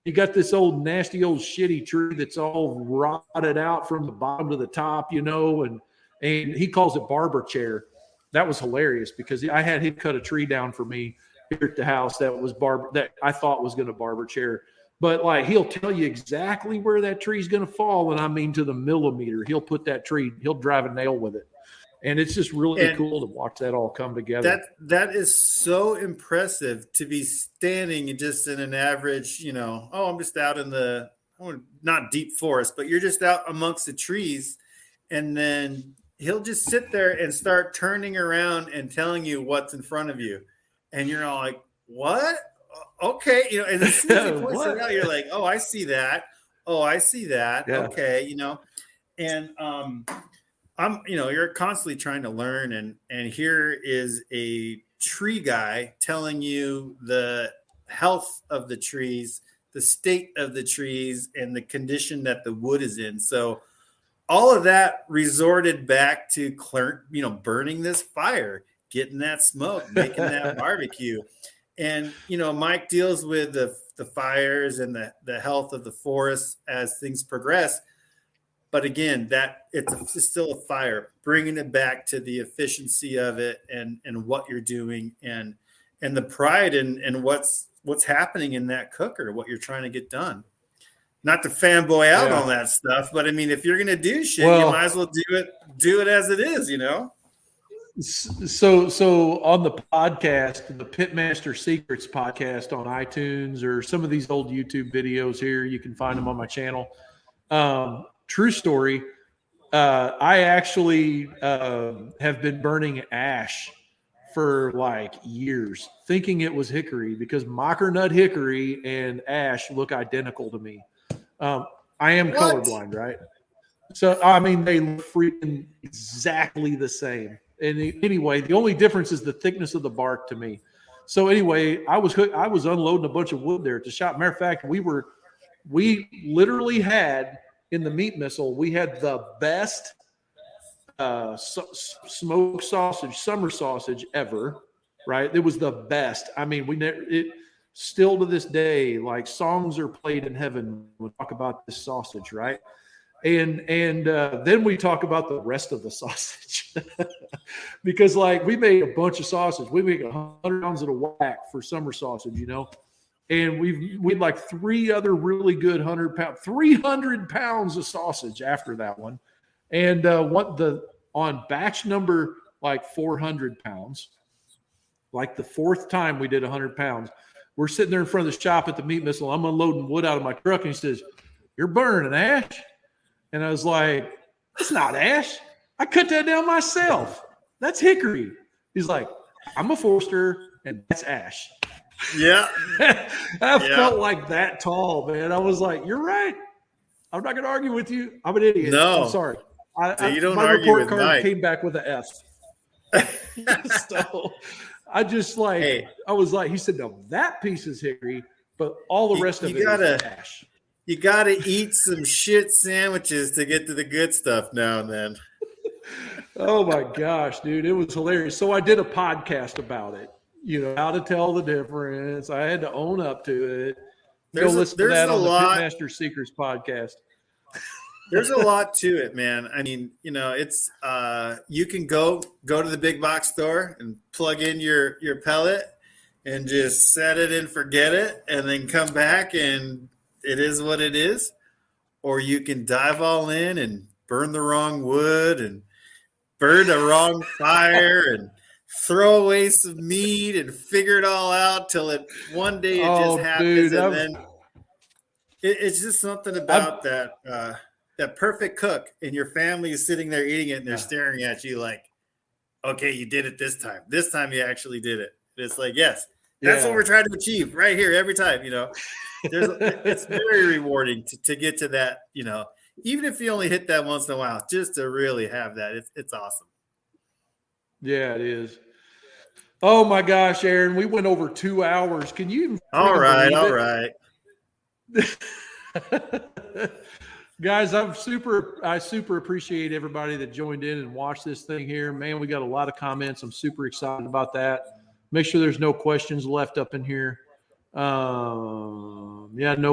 You got this old nasty old shitty tree that's all rotted out from the bottom to the top, and he calls it barber chair. That was hilarious because I had him cut a tree down for me here at the house that I thought was going to barber chair. But like, he'll tell you exactly where that tree's going to fall. And I mean, to the millimeter. He'll put that tree, he'll drive a nail with it. And it's just really cool to watch that all come together. That is so impressive to be standing just in an average, I'm just out in not deep forest, but you're just out amongst the trees. And then he'll just sit there and start turning around and telling you what's in front of you. And you're all like, what? Okay. And as soon as he points it out, you're like, oh, I see that. Oh, I see that. Yeah. Okay. And, you're constantly trying to learn, and here is a tree guy telling you the health of the trees, the state of the trees, and the condition that the wood is in. So all of that resorted back to burning this fire, getting that smoke, making that barbecue. And, Mike deals with the fires and the health of the forest as things progress. But again, that it's still a fire, bringing it back to the efficiency of it and what you're doing and the pride in what's happening in that cooker, what you're trying to get done. Not to fanboy out on that stuff, but I mean, if you're going to do shit, you might as well do it as it is, So on the podcast, the Pitmaster Secrets podcast on iTunes, or some of these old YouTube videos here, you can find them on my channel. True story. I actually have been burning ash for like years, thinking it was hickory, because mocker nut hickory and ash look identical to me. I am colorblind, right? So, I mean, they look freaking exactly the same. And anyway, the only difference is the thickness of the bark to me. So anyway, I was unloading a bunch of wood there at the shop. Matter of fact, we literally had, in the meat missile, we had the best smoked sausage, summer sausage ever, right? It was the best. I mean, still to this day, like, songs are played in heaven when we talk about this sausage, right? And then we talk about the rest of the sausage because, like, we made a bunch of sausage. We make 100 pounds of the whack for summer sausage, and we had like 3 other really good 300 pounds of sausage after that one. And on batch number, like 400 pounds, like the 4th time we did 100 pounds, we're sitting there in front of the shop at the meat missile. I'm unloading wood out of my truck, and he says, "You're burning ash?" And I was like, "That's not ash. I cut that down myself. That's hickory." He's like, "I'm a forester, and that's ash." Yeah. I felt like that tall, man. I was like, "You're right. I'm not going to argue with you. I'm an idiot. No. I'm sorry." You don't my argue report with card Mike. came back with an F. So I just I was like, he said, "No, that piece is hickory, but all the rest of it is ash." You got to eat some shit sandwiches to get to the good stuff now and then. Oh my gosh, dude. It was hilarious. So I did a podcast about it, how to tell the difference. I had to own up to it. Go listen to that on the lot. Pitmaster Secrets podcast. There's a lot to it, man. I mean, it's you can go to the big box store and plug in your pellet and just set it and forget it, and then come back and it is what it is. Or you can dive all in and burn the wrong wood and burn the wrong fire and throw away some meat and figure it all out till one day it just happens, and then it's just something about that perfect cook, and your family is sitting there eating it and they're staring at you like, okay, you did it this time. This time you actually did it. It's like, yes, that's what we're trying to achieve right here every time, It's very rewarding to get to that, even if you only hit that once in a while, just to really have that. It's awesome. Yeah, it is. Oh my gosh, Aaron, we went over 2 hours. Can you? All right. Guys, I super appreciate everybody that joined in and watched this thing here. Man, we got a lot of comments. I'm super excited about that. Make sure there's no questions left up in here. No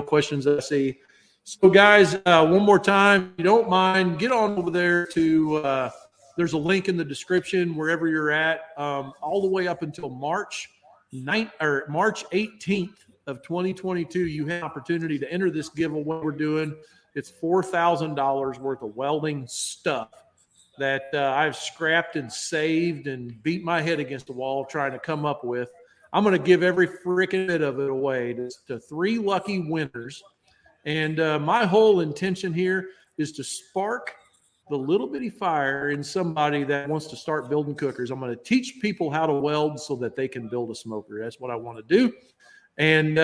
questions I see. So guys, one more time, if you don't mind, get on over there to there's a link in the description wherever you're at, all the way up until March 18th of 2022. You have an opportunity to enter this giveaway we're doing. It's $4,000 worth of welding stuff that I've scrapped and saved and beat my head against the wall trying to come up with. I'm going to give every freaking bit of it away to 3 lucky winners. And my whole intention here is to spark the little bitty fire in somebody that wants to start building cookers. I'm going to teach people how to weld so that they can build a smoker. That's what I want to do. And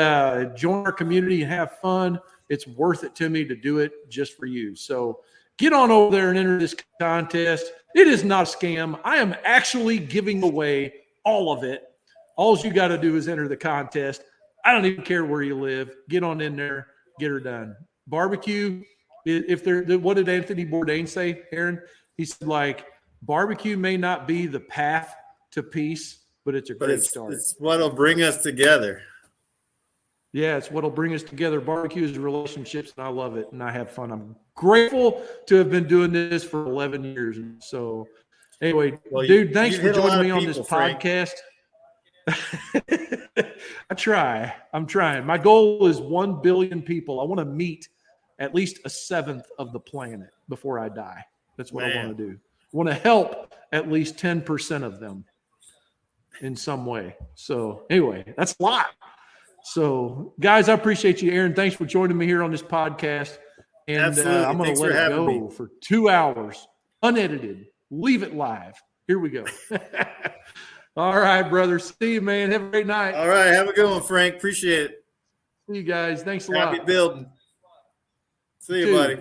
join our community and have fun. It's worth it to me to do it just for you. So get on over there and enter this contest. It is not a scam. I am actually giving away all of it. All you got to do is enter the contest. I don't even care where you live. Get on in there. Get her done. Barbecue. What did Anthony Bourdain say, Aaron? He said, barbecue may not be the path to peace, but it's a great start. It's what'll bring us together. Yeah, it's what'll bring us together. Barbecue is relationships, and I love it, and I have fun. I'm grateful to have been doing this for 11 years. So, anyway, dude, thanks for joining me on this podcast. I'm trying. My goal is 1 billion people. I want to meet at least a seventh of the planet before I die. That's what I want to do. I want to help at least 10% of them in some way. So anyway, that's a lot. So guys, I appreciate you, Aaron. Thanks for joining me here on this podcast. And I'm going to let it go for 2 hours, unedited. Leave it live. Here we go. All right, brother. See you, man. Have a great night. All right. Have a good one, Frank. Appreciate it. See you guys. Thanks a lot. Happy building. See you, buddy.